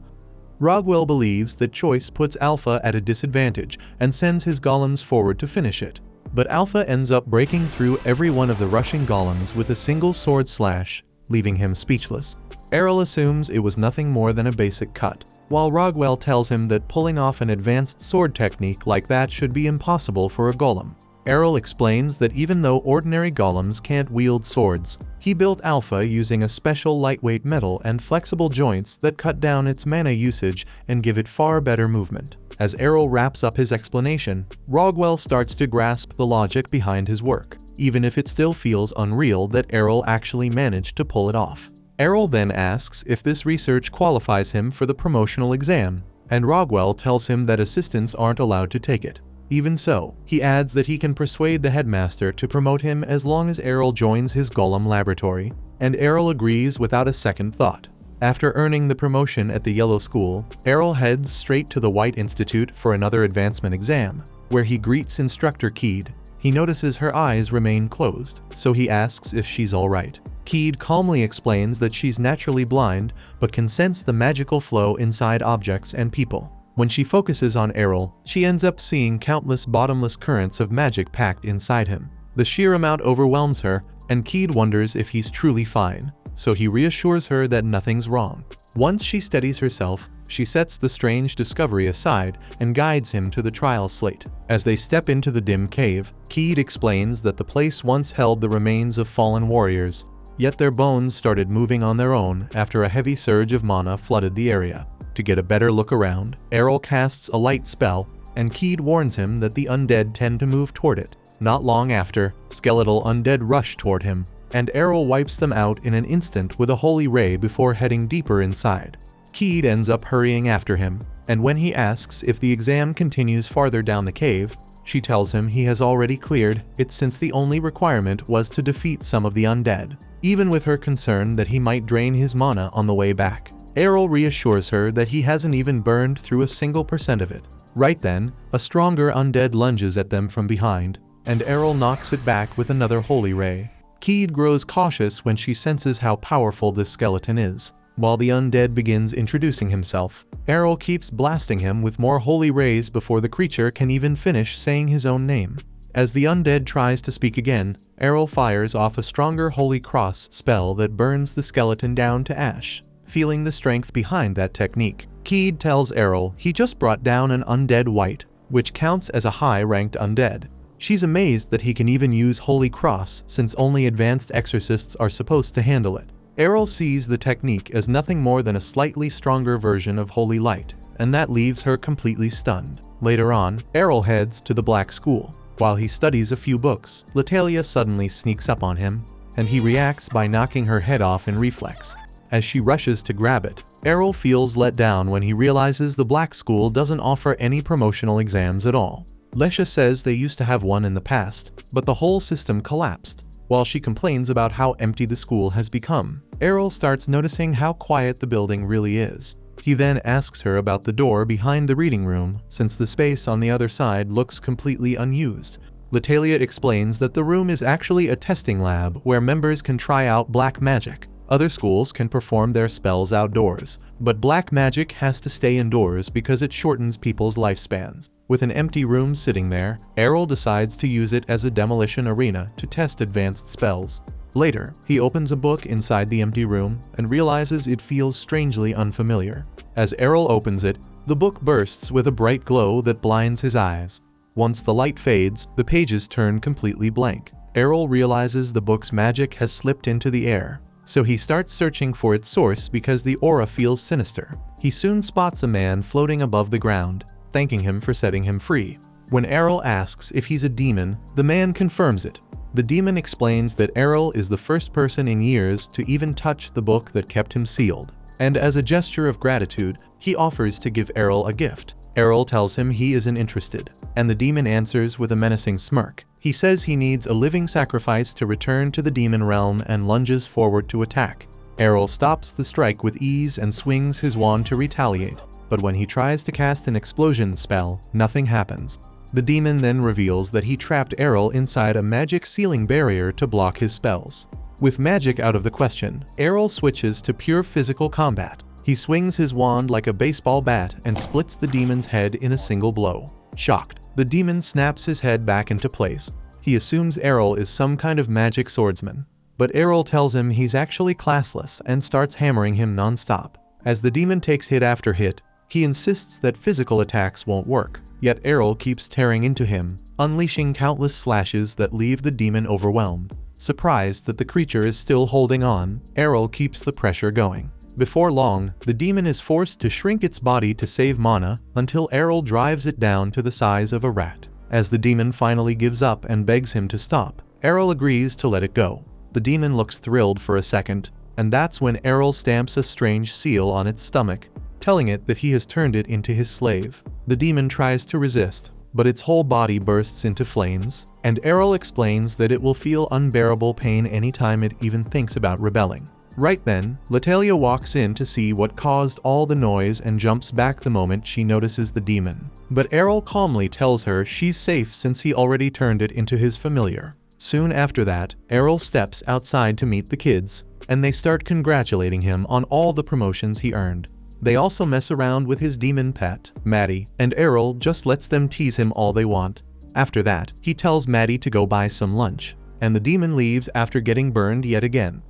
Rogwell believes that choice puts Alpha at a disadvantage and sends his golems forward to finish it. But Alpha ends up breaking through every one of the rushing golems with a single sword slash, leaving him speechless. Errol assumes it was nothing more than a basic cut, while Rogwell tells him that pulling off an advanced sword technique like that should be impossible for a golem. Errol explains that even though ordinary golems can't wield swords, he built Alpha using a special lightweight metal and flexible joints that cut down its mana usage and give it far better movement. As Errol wraps up his explanation, Rogwell starts to grasp the logic behind his work, even if it still feels unreal that Errol actually managed to pull it off. Errol then asks if this research qualifies him for the promotional exam, and Rogwell tells him that assistants aren't allowed to take it. Even so, he adds that he can persuade the headmaster to promote him as long as Errol joins his golem laboratory, and Errol agrees without a second thought. After earning the promotion at the yellow school, Errol heads straight to the White Institute for another advancement exam, where he greets Instructor Keed. He notices her eyes remain closed, so he asks if she's alright. Keed calmly explains that she's naturally blind, but can sense the magical flow inside objects and people. When she focuses on Errol, she ends up seeing countless bottomless currents of magic packed inside him. The sheer amount overwhelms her, and Keed wonders if he's truly fine, so he reassures her that nothing's wrong. Once she steadies herself, she sets the strange discovery aside and guides him to the trial slate. As they step into the dim cave, Keed explains that the place once held the remains of fallen warriors, yet their bones started moving on their own after a heavy surge of mana flooded the area. To get a better look around, Errol casts a light spell, and Keed warns him that the undead tend to move toward it. Not long after, skeletal undead rush toward him, and Errol wipes them out in an instant with a holy ray before heading deeper inside. Keed ends up hurrying after him, and when he asks if the exam continues farther down the cave, she tells him he has already cleared it since the only requirement was to defeat some of the undead. Even with her concern that he might drain his mana on the way back, Errol reassures her that he hasn't even burned through a single % of it. Right then, a stronger undead lunges at them from behind, and Errol knocks it back with another holy ray. Keed grows cautious when she senses how powerful this skeleton is. While the undead begins introducing himself, Errol keeps blasting him with more holy rays before the creature can even finish saying his own name. As the undead tries to speak again, Errol fires off a stronger Holy Cross spell that burns the skeleton down to ash. Feeling the strength behind that technique, Keed tells Errol he just brought down an undead wight, which counts as a high-ranked undead. She's amazed that he can even use Holy Cross since only advanced exorcists are supposed to handle it. Errol sees the technique as nothing more than a slightly stronger version of Holy Light, and that leaves her completely stunned. Later on, Errol heads to the Black School. While he studies a few books, Latalia suddenly sneaks up on him, and he reacts by knocking her head off in reflex. As she rushes to grab it, Errol feels let down when he realizes the Black School doesn't offer any promotional exams at all. Lesha says they used to have one in the past, but the whole system collapsed. While she complains about how empty the school has become, Errol starts noticing how quiet the building really is. He then asks her about the door behind the reading room, since the space on the other side looks completely unused. Latalia explains that the room is actually a testing lab where members can try out black magic. Other schools can perform their spells outdoors, but black magic has to stay indoors because it shortens people's lifespans. With an empty room sitting there, Errol decides to use it as a demolition arena to test advanced spells. Later, he opens a book inside the empty room and realizes it feels strangely unfamiliar. As Errol opens it, the book bursts with a bright glow that blinds his eyes. Once the light fades, the pages turn completely blank. Errol realizes the book's magic has slipped into the air, so he starts searching for its source because the aura feels sinister. He soon spots a man floating above the ground, thanking him for setting him free. When Errol asks if he's a demon, the man confirms it. The demon explains that Errol is the first person in years to even touch the book that kept him sealed, and as a gesture of gratitude, he offers to give Errol a gift. Errol tells him he isn't interested, and the demon answers with a menacing smirk. He says he needs a living sacrifice to return to the demon realm and lunges forward to attack. Errol stops the strike with ease and swings his wand to retaliate, but when he tries to cast an explosion spell, nothing happens. The demon then reveals that he trapped Errol inside a magic ceiling barrier to block his spells. With magic out of the question, Errol switches to pure physical combat. He swings his wand like a baseball bat and splits the demon's head in a single blow. Shocked, the demon snaps his head back into place. He assumes Errol is some kind of magic swordsman, but Errol tells him he's actually classless and starts hammering him non-stop. As the demon takes hit after hit, he insists that physical attacks won't work, yet Errol keeps tearing into him, unleashing countless slashes that leave the demon overwhelmed. Surprised that the creature is still holding on, Errol keeps the pressure going. Before long, the demon is forced to shrink its body to save mana until Errol drives it down to the size of a rat. As the demon finally gives up and begs him to stop, Errol agrees to let it go. The demon looks thrilled for a second, and that's when Errol stamps a strange seal on its stomach, telling it that he has turned it into his slave. The demon tries to resist, but its whole body bursts into flames, and Errol explains that it will feel unbearable pain anytime it even thinks about rebelling. Right then, Latalia walks in to see what caused all the noise and jumps back the moment she notices the demon. But Errol calmly tells her she's safe since he already turned it into his familiar. Soon after that, Errol steps outside to meet the kids, and they start congratulating him on all the promotions he earned. They also mess around with his demon pet, Maddie, and Errol just lets them tease him all they want. After that, he tells Maddie to go buy some lunch, and the demon leaves after getting burned yet again.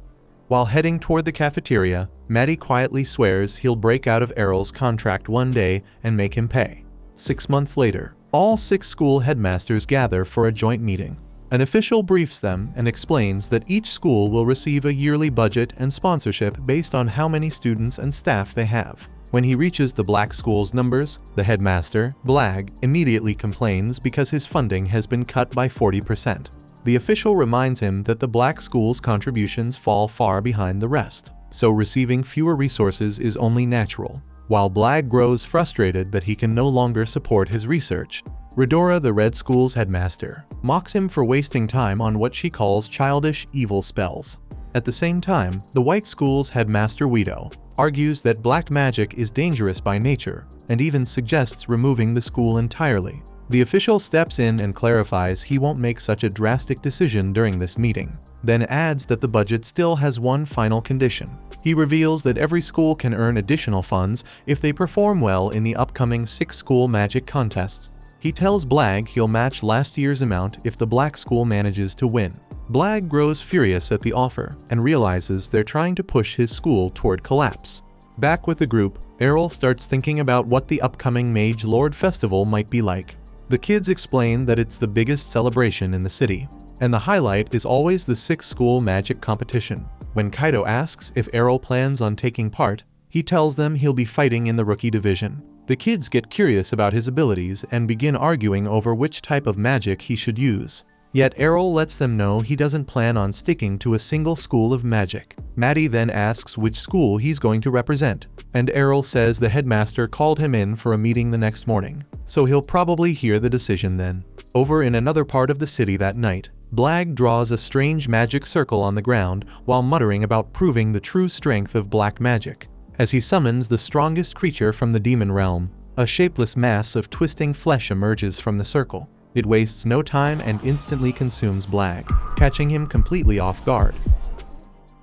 While heading toward the cafeteria, Maddie quietly swears he'll break out of Errol's contract one day and make him pay. 6 months later, all 6 school headmasters gather for a joint meeting. An official briefs them and explains that each school will receive a yearly budget and sponsorship based on how many students and staff they have. When he reaches the black school's numbers, the headmaster, Blag, immediately complains because his funding has been cut by 40%. The official reminds him that the black school's contributions fall far behind the rest, so receiving fewer resources is only natural. While Blag grows frustrated that he can no longer support his research, Redora, the red school's headmaster, mocks him for wasting time on what she calls childish, evil spells. At the same time, the white school's headmaster Guido argues that black magic is dangerous by nature and even suggests removing the school entirely. The official steps in and clarifies he won't make such a drastic decision during this meeting, then adds that the budget still has one final condition. He reveals that every school can earn additional funds if they perform well in the upcoming 6 school magic contests. He tells Blag he'll match last year's amount if the black school manages to win. Blag grows furious at the offer and realizes they're trying to push his school toward collapse. Back with the group, Errol starts thinking about what the upcoming Mage Lord Festival might be like. The kids explain that it's the biggest celebration in the city, and the highlight is always the 6 school magic competition. When Kaido asks if Errol plans on taking part, he tells them he'll be fighting in the rookie division. The kids get curious about his abilities and begin arguing over which type of magic he should use. Yet Errol lets them know he doesn't plan on sticking to a single school of magic. Maddie then asks which school he's going to represent, and Errol says the headmaster called him in for a meeting the next morning, so he'll probably hear the decision then. Over in another part of the city that night, Blag draws a strange magic circle on the ground while muttering about proving the true strength of black magic. As he summons the strongest creature from the demon realm, a shapeless mass of twisting flesh emerges from the circle. It wastes no time and instantly consumes Blag, catching him completely off guard.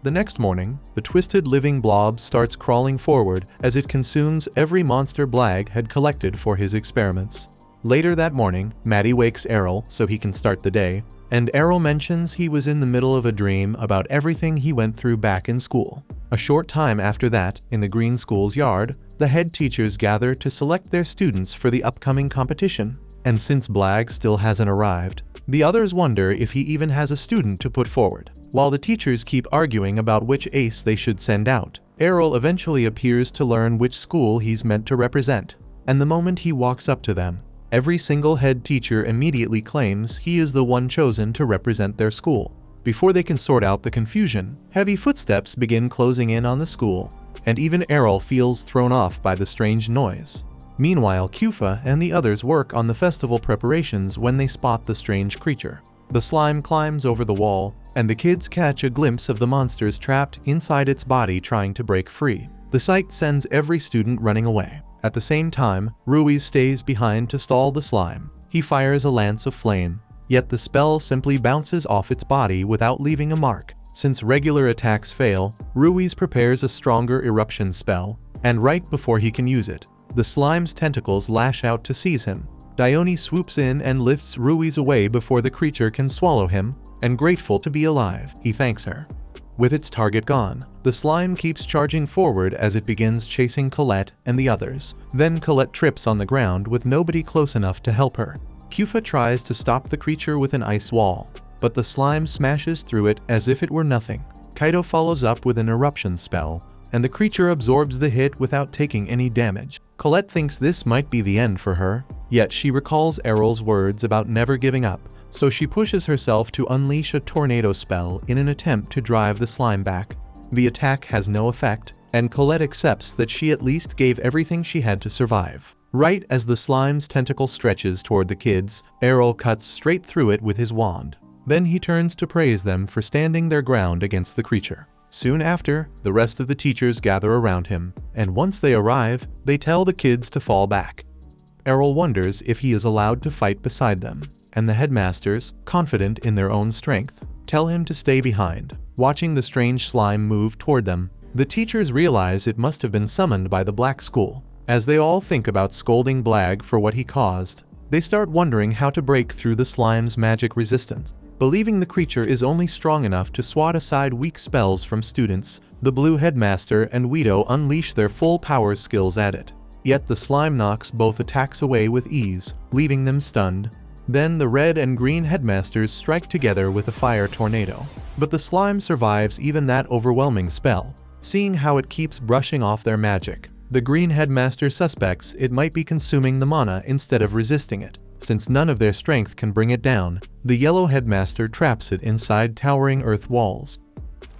The next morning, the twisted living blob starts crawling forward as it consumes every monster Blag had collected for his experiments. Later that morning, Maddie wakes Errol so he can start the day, and Errol mentions he was in the middle of a dream about everything he went through back in school. A short time after that, in the green school's yard, the head teachers gather to select their students for the upcoming competition. And since Blag still hasn't arrived, the others wonder if he even has a student to put forward. While the teachers keep arguing about which ace they should send out, Errol eventually appears to learn which school he's meant to represent. And the moment he walks up to them, every single head teacher immediately claims he is the one chosen to represent their school. Before they can sort out the confusion, heavy footsteps begin closing in on the school, and even Errol feels thrown off by the strange noise. Meanwhile, Kufa and the others work on the festival preparations when they spot the strange creature. The slime climbs over the wall, and the kids catch a glimpse of the monsters trapped inside its body trying to break free. The sight sends every student running away. At the same time, Ruiz stays behind to stall the slime. He fires a lance of flame, yet the spell simply bounces off its body without leaving a mark. Since regular attacks fail, Ruiz prepares a stronger eruption spell, and right before he can use it, the slime's tentacles lash out to seize him. Dione swoops in and lifts Ruiz away before the creature can swallow him, and grateful to be alive, he thanks her. With its target gone, the slime keeps charging forward as it begins chasing Colette and the others. Then Colette trips on the ground with nobody close enough to help her. Kufa tries to stop the creature with an ice wall, but the slime smashes through it as if it were nothing. Kaido follows up with an eruption spell, and the creature absorbs the hit without taking any damage. Colette thinks this might be the end for her, yet she recalls Errol's words about never giving up, so she pushes herself to unleash a tornado spell in an attempt to drive the slime back. The attack has no effect, and Colette accepts that she at least gave everything she had to survive. Right as the slime's tentacle stretches toward the kids, Errol cuts straight through it with his wand. Then he turns to praise them for standing their ground against the creature. Soon after, the rest of the teachers gather around him, and once they arrive, they tell the kids to fall back. Errol wonders if he is allowed to fight beside them, and the headmasters, confident in their own strength, tell him to stay behind. Watching the strange slime move toward them, The teachers realize it must have been summoned by the Black School. As they all think about scolding Blag for what he caused, they start wondering how to break through the slime's magic resistance. Believing the creature is only strong enough to swat aside weak spells from students, the Blue Headmaster and Weedo unleash their full power skills at it. Yet the slime knocks both attacks away with ease, leaving them stunned. Then the Red and Green Headmasters strike together with a fire tornado. But the slime survives even that overwhelming spell. Seeing how it keeps brushing off their magic, the Green Headmaster suspects it might be consuming the mana instead of resisting it. Since none of their strength can bring it down, the Yellow Headmaster traps it inside towering earth walls.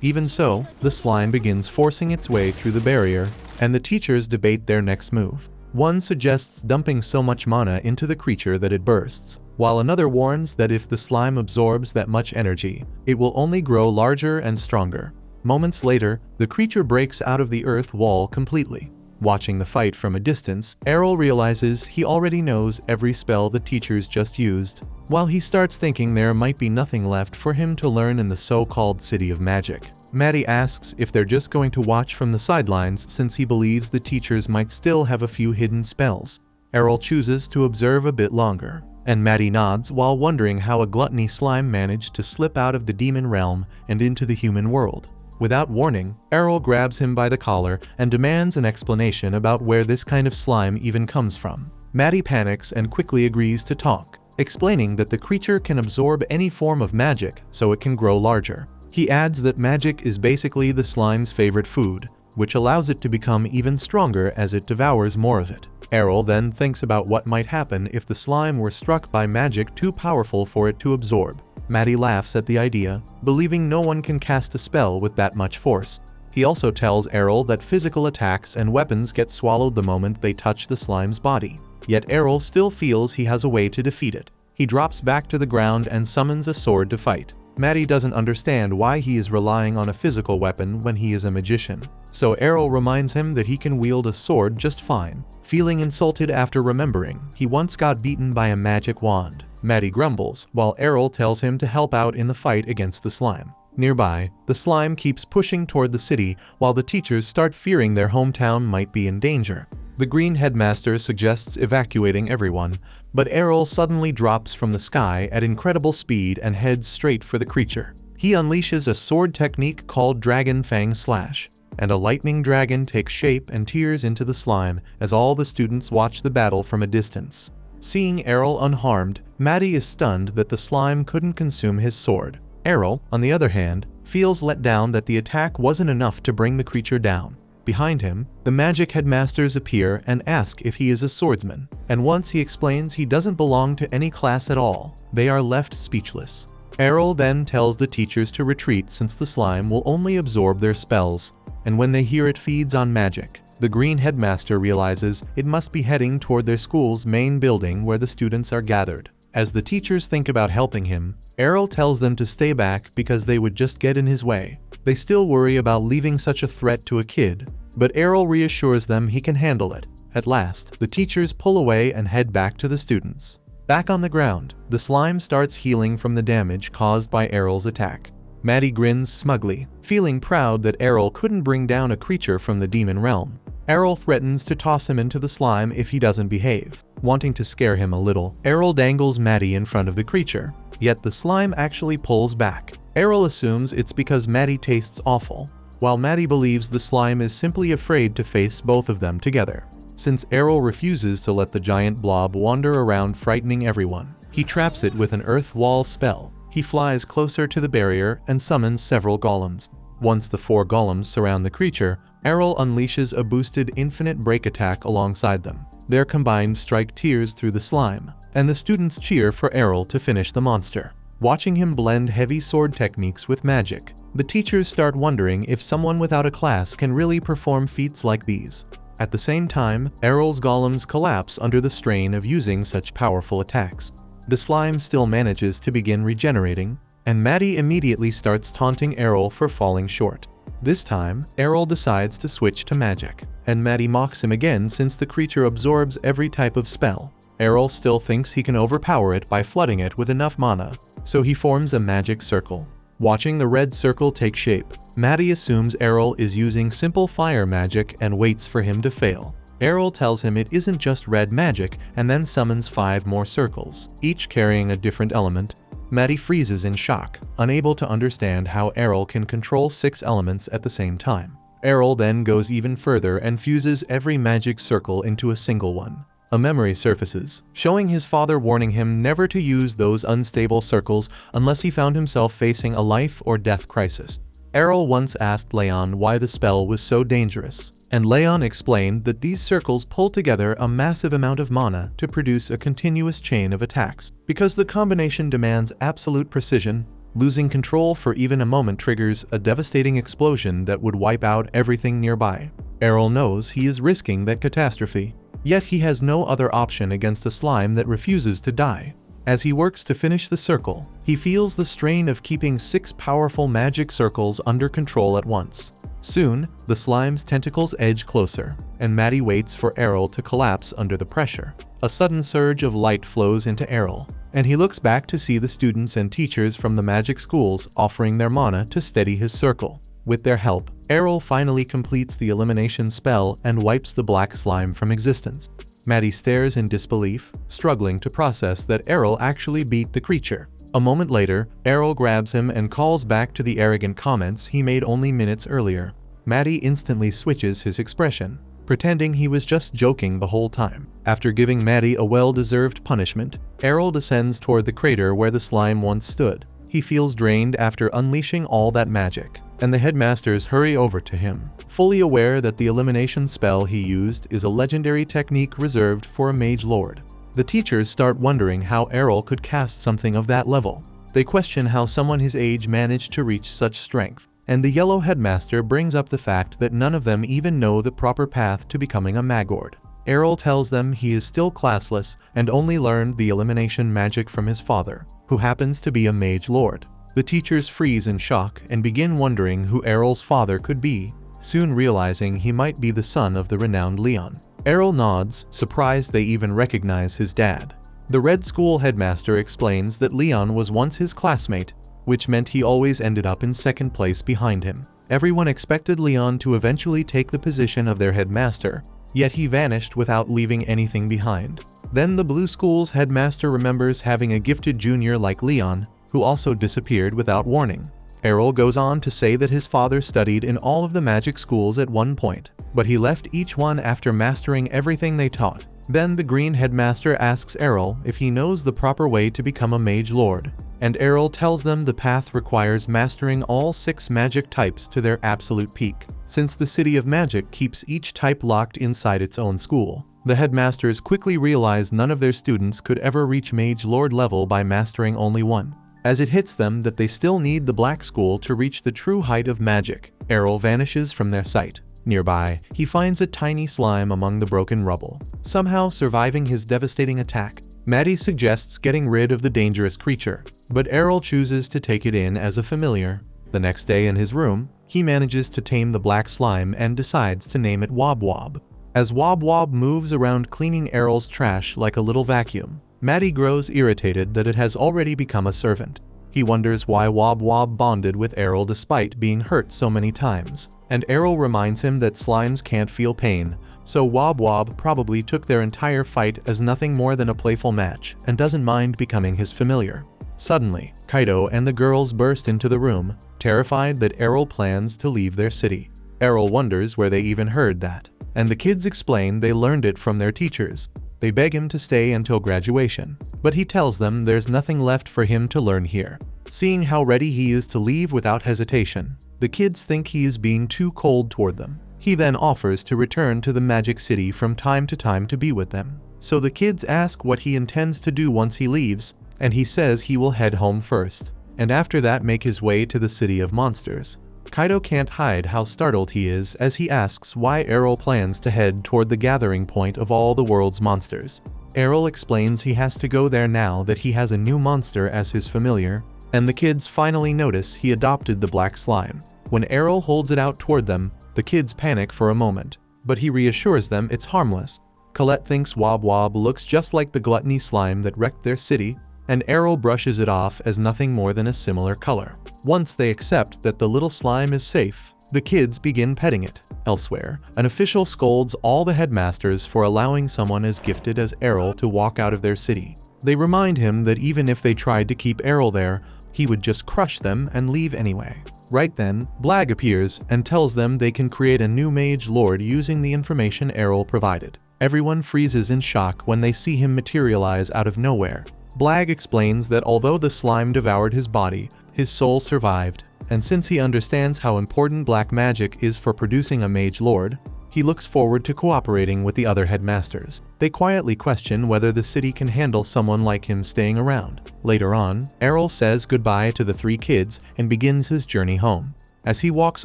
Even so, the slime begins forcing its way through the barrier, and the teachers debate their next move. One suggests dumping so much mana into the creature that it bursts, while another warns that if the slime absorbs that much energy, it will only grow larger and stronger. Moments later, the creature breaks out of the earth wall completely. Watching the fight from a distance, Errol realizes he already knows every spell the teachers just used. While he starts thinking there might be nothing left for him to learn in the so-called City of Magic, Maddie asks if they're just going to watch from the sidelines since he believes the teachers might still have a few hidden spells. Errol chooses to observe a bit longer, and Maddie nods while wondering how a gluttony slime managed to slip out of the demon realm and into the human world. Without warning, Errol grabs him by the collar and demands an explanation about where this kind of slime even comes from. Maddie panics and quickly agrees to talk, explaining that the creature can absorb any form of magic so it can grow larger. He adds that magic is basically the slime's favorite food, which allows it to become even stronger as it devours more of it. Errol then thinks about what might happen if the slime were struck by magic too powerful for it to absorb. Maddie laughs at the idea, believing no one can cast a spell with that much force. He also tells Errol that physical attacks and weapons get swallowed the moment they touch the slime's body. Yet Errol still feels he has a way to defeat it. He drops back to the ground and summons a sword to fight. Maddie doesn't understand why he is relying on a physical weapon when he is a magician, so Errol reminds him that he can wield a sword just fine. Feeling insulted after remembering he once got beaten by a magic wand, Maddie grumbles, while Errol tells him to help out in the fight against the slime. Nearby, the slime keeps pushing toward the city while the teachers start fearing their hometown might be in danger. The Green Headmaster suggests evacuating everyone, but Errol suddenly drops from the sky at incredible speed and heads straight for the creature. He unleashes a sword technique called Dragon Fang Slash, and a lightning dragon takes shape and tears into the slime as all the students watch the battle from a distance. Seeing Errol unharmed, Maddie is stunned that the slime couldn't consume his sword. Errol, on the other hand, feels let down that the attack wasn't enough to bring the creature down. Behind him, the Magic Headmasters appear and ask if he is a swordsman, and once he explains he doesn't belong to any class at all, they are left speechless. Errol then tells the teachers to retreat since the slime will only absorb their spells, and when they hear it feeds on magic, the Green Headmaster realizes it must be heading toward their school's main building where the students are gathered. As the teachers think about helping him, Errol tells them to stay back because they would just get in his way. They still worry about leaving such a threat to a kid, but Errol reassures them he can handle it. At last, the teachers pull away and head back to the students. Back on the ground, the slime starts healing from the damage caused by Errol's attack. Maddie grins smugly, feeling proud that Errol couldn't bring down a creature from the demon realm. Errol threatens to toss him into the slime if he doesn't behave. Wanting to scare him a little, Errol dangles Maddie in front of the creature. Yet the slime actually pulls back. Errol assumes it's because Maddie tastes awful, while Maddie believes the slime is simply afraid to face both of them together. Since Errol refuses to let the giant blob wander around frightening everyone, he traps it with an earth wall spell. He flies closer to the barrier and summons several golems. Once the 4 golems surround the creature, Errol unleashes a boosted infinite break attack alongside them. Their combined strike tears through the slime, and the students cheer for Errol to finish the monster. Watching him blend heavy sword techniques with magic, the teachers start wondering if someone without a class can really perform feats like these. At the same time, Errol's golems collapse under the strain of using such powerful attacks. The slime still manages to begin regenerating, and Maddie immediately starts taunting Errol for falling short. This time, Errol decides to switch to magic, and Maddie mocks him again since the creature absorbs every type of spell. Errol still thinks he can overpower it by flooding it with enough mana, so he forms a magic circle. Watching the red circle take shape, Maddie assumes Errol is using simple fire magic and waits for him to fail. Errol tells him it isn't just red magic and then summons 5 more circles, each carrying a different element. Maddie freezes in shock, unable to understand how Errol can control 6 elements at the same time. Errol then goes even further and fuses every magic circle into a single one. A memory surfaces, showing his father warning him never to use those unstable circles unless he found himself facing a life or death crisis. Errol once asked Leon why the spell was so dangerous, and Leon explained that these circles pull together a massive amount of mana to produce a continuous chain of attacks. Because the combination demands absolute precision, losing control for even a moment triggers a devastating explosion that would wipe out everything nearby. Errol knows he is risking that catastrophe, yet he has no other option against a slime that refuses to die. As he works to finish the circle, he feels the strain of keeping 6 powerful magic circles under control at once. Soon, the slime's tentacles edge closer, and Maddie waits for Errol to collapse under the pressure. A sudden surge of light flows into Errol, and he looks back to see the students and teachers from the magic schools offering their mana to steady his circle. With their help, Errol finally completes the elimination spell and wipes the black slime from existence. Maddie stares in disbelief, struggling to process that Errol actually beat the creature. A moment later, Errol grabs him and calls back to the arrogant comments he made only minutes earlier. Maddie instantly switches his expression, pretending he was just joking the whole time. After giving Maddie a well-deserved punishment, Errol descends toward the crater where the slime once stood. He feels drained after unleashing all that magic, and the headmasters hurry over to him, fully aware that the elimination spell he used is a legendary technique reserved for a mage lord. The teachers start wondering how Errol could cast something of that level. They question how someone his age managed to reach such strength, and the yellow headmaster brings up the fact that none of them even know the proper path to becoming a magord. Errol tells them he is still classless and only learned the elimination magic from his father, who happens to be a mage lord. The teachers freeze in shock and begin wondering who Errol's father could be, soon realizing he might be the son of the renowned Leon. Errol nods, surprised they even recognize his dad. The Red School headmaster explains that Leon was once his classmate, which meant he always ended up in second place behind him. Everyone expected Leon to eventually take the position of their headmaster, yet he vanished without leaving anything behind. Then the Blue School's headmaster remembers having a gifted junior like Leon, who also disappeared without warning. Errol goes on to say that his father studied in all of the magic schools at one point, but he left each one after mastering everything they taught. Then the Green headmaster asks Errol if he knows the proper way to become a mage lord, and Errol tells them the path requires mastering all 6 magic types to their absolute peak. Since the City of Magic keeps each type locked inside its own school, the headmasters quickly realize none of their students could ever reach mage lord level by mastering only one. As it hits them that they still need the Black School to reach the true height of magic, Errol vanishes from their sight. Nearby, he finds a tiny slime among the broken rubble, somehow surviving his devastating attack. Maddie suggests getting rid of the dangerous creature, but Errol chooses to take it in as a familiar. The next day in his room, he manages to tame the black slime and decides to name it Wob Wob. As Wob Wob moves around cleaning Errol's trash like a little vacuum, Maddie grows irritated that it has already become a servant. He wonders why Wob Wob bonded with Errol despite being hurt so many times, and Errol reminds him that slimes can't feel pain, so Wob Wob probably took their entire fight as nothing more than a playful match and doesn't mind becoming his familiar. Suddenly, Kaido and the girls burst into the room, terrified that Errol plans to leave their city. Errol wonders where they even heard that, and the kids explain they learned it from their teachers. They beg him to stay until graduation, but he tells them there's nothing left for him to learn here. Seeing how ready he is to leave without hesitation, the kids think he is being too cold toward them. He then offers to return to the Magic City from time to time to be with them. So the kids ask what he intends to do once he leaves, and he says he will head home first, and after that make his way to the City of Monsters. Kaido can't hide how startled he is as he asks why Errol plans to head toward the gathering point of all the world's monsters. Errol explains he has to go there now that he has a new monster as his familiar, and the kids finally notice he adopted the black slime. When Errol holds it out toward them, the kids panic for a moment, but he reassures them it's harmless. Colette thinks Wob Wob looks just like the gluttony slime that wrecked their city, and Errol brushes it off as nothing more than a similar color. Once they accept that the little slime is safe, the kids begin petting it. Elsewhere, an official scolds all the headmasters for allowing someone as gifted as Errol to walk out of their city. They remind him that even if they tried to keep Errol there, he would just crush them and leave anyway. Right then, Blag appears and tells them they can create a new mage lord using the information Errol provided. Everyone freezes in shock when they see him materialize out of nowhere. Blag explains that although the slime devoured his body, his soul survived, and since he understands how important black magic is for producing a mage lord, he looks forward to cooperating with the other headmasters. They quietly question whether the city can handle someone like him staying around. Later on, Errol says goodbye to the 3 kids and begins his journey home. As he walks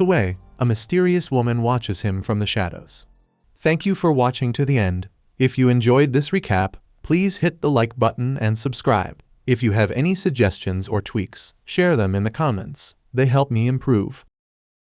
away, a mysterious woman watches him from the shadows. Thank you for watching to the end. If you enjoyed this recap, please hit the like button and subscribe. If you have any suggestions or tweaks, share them in the comments. They help me improve.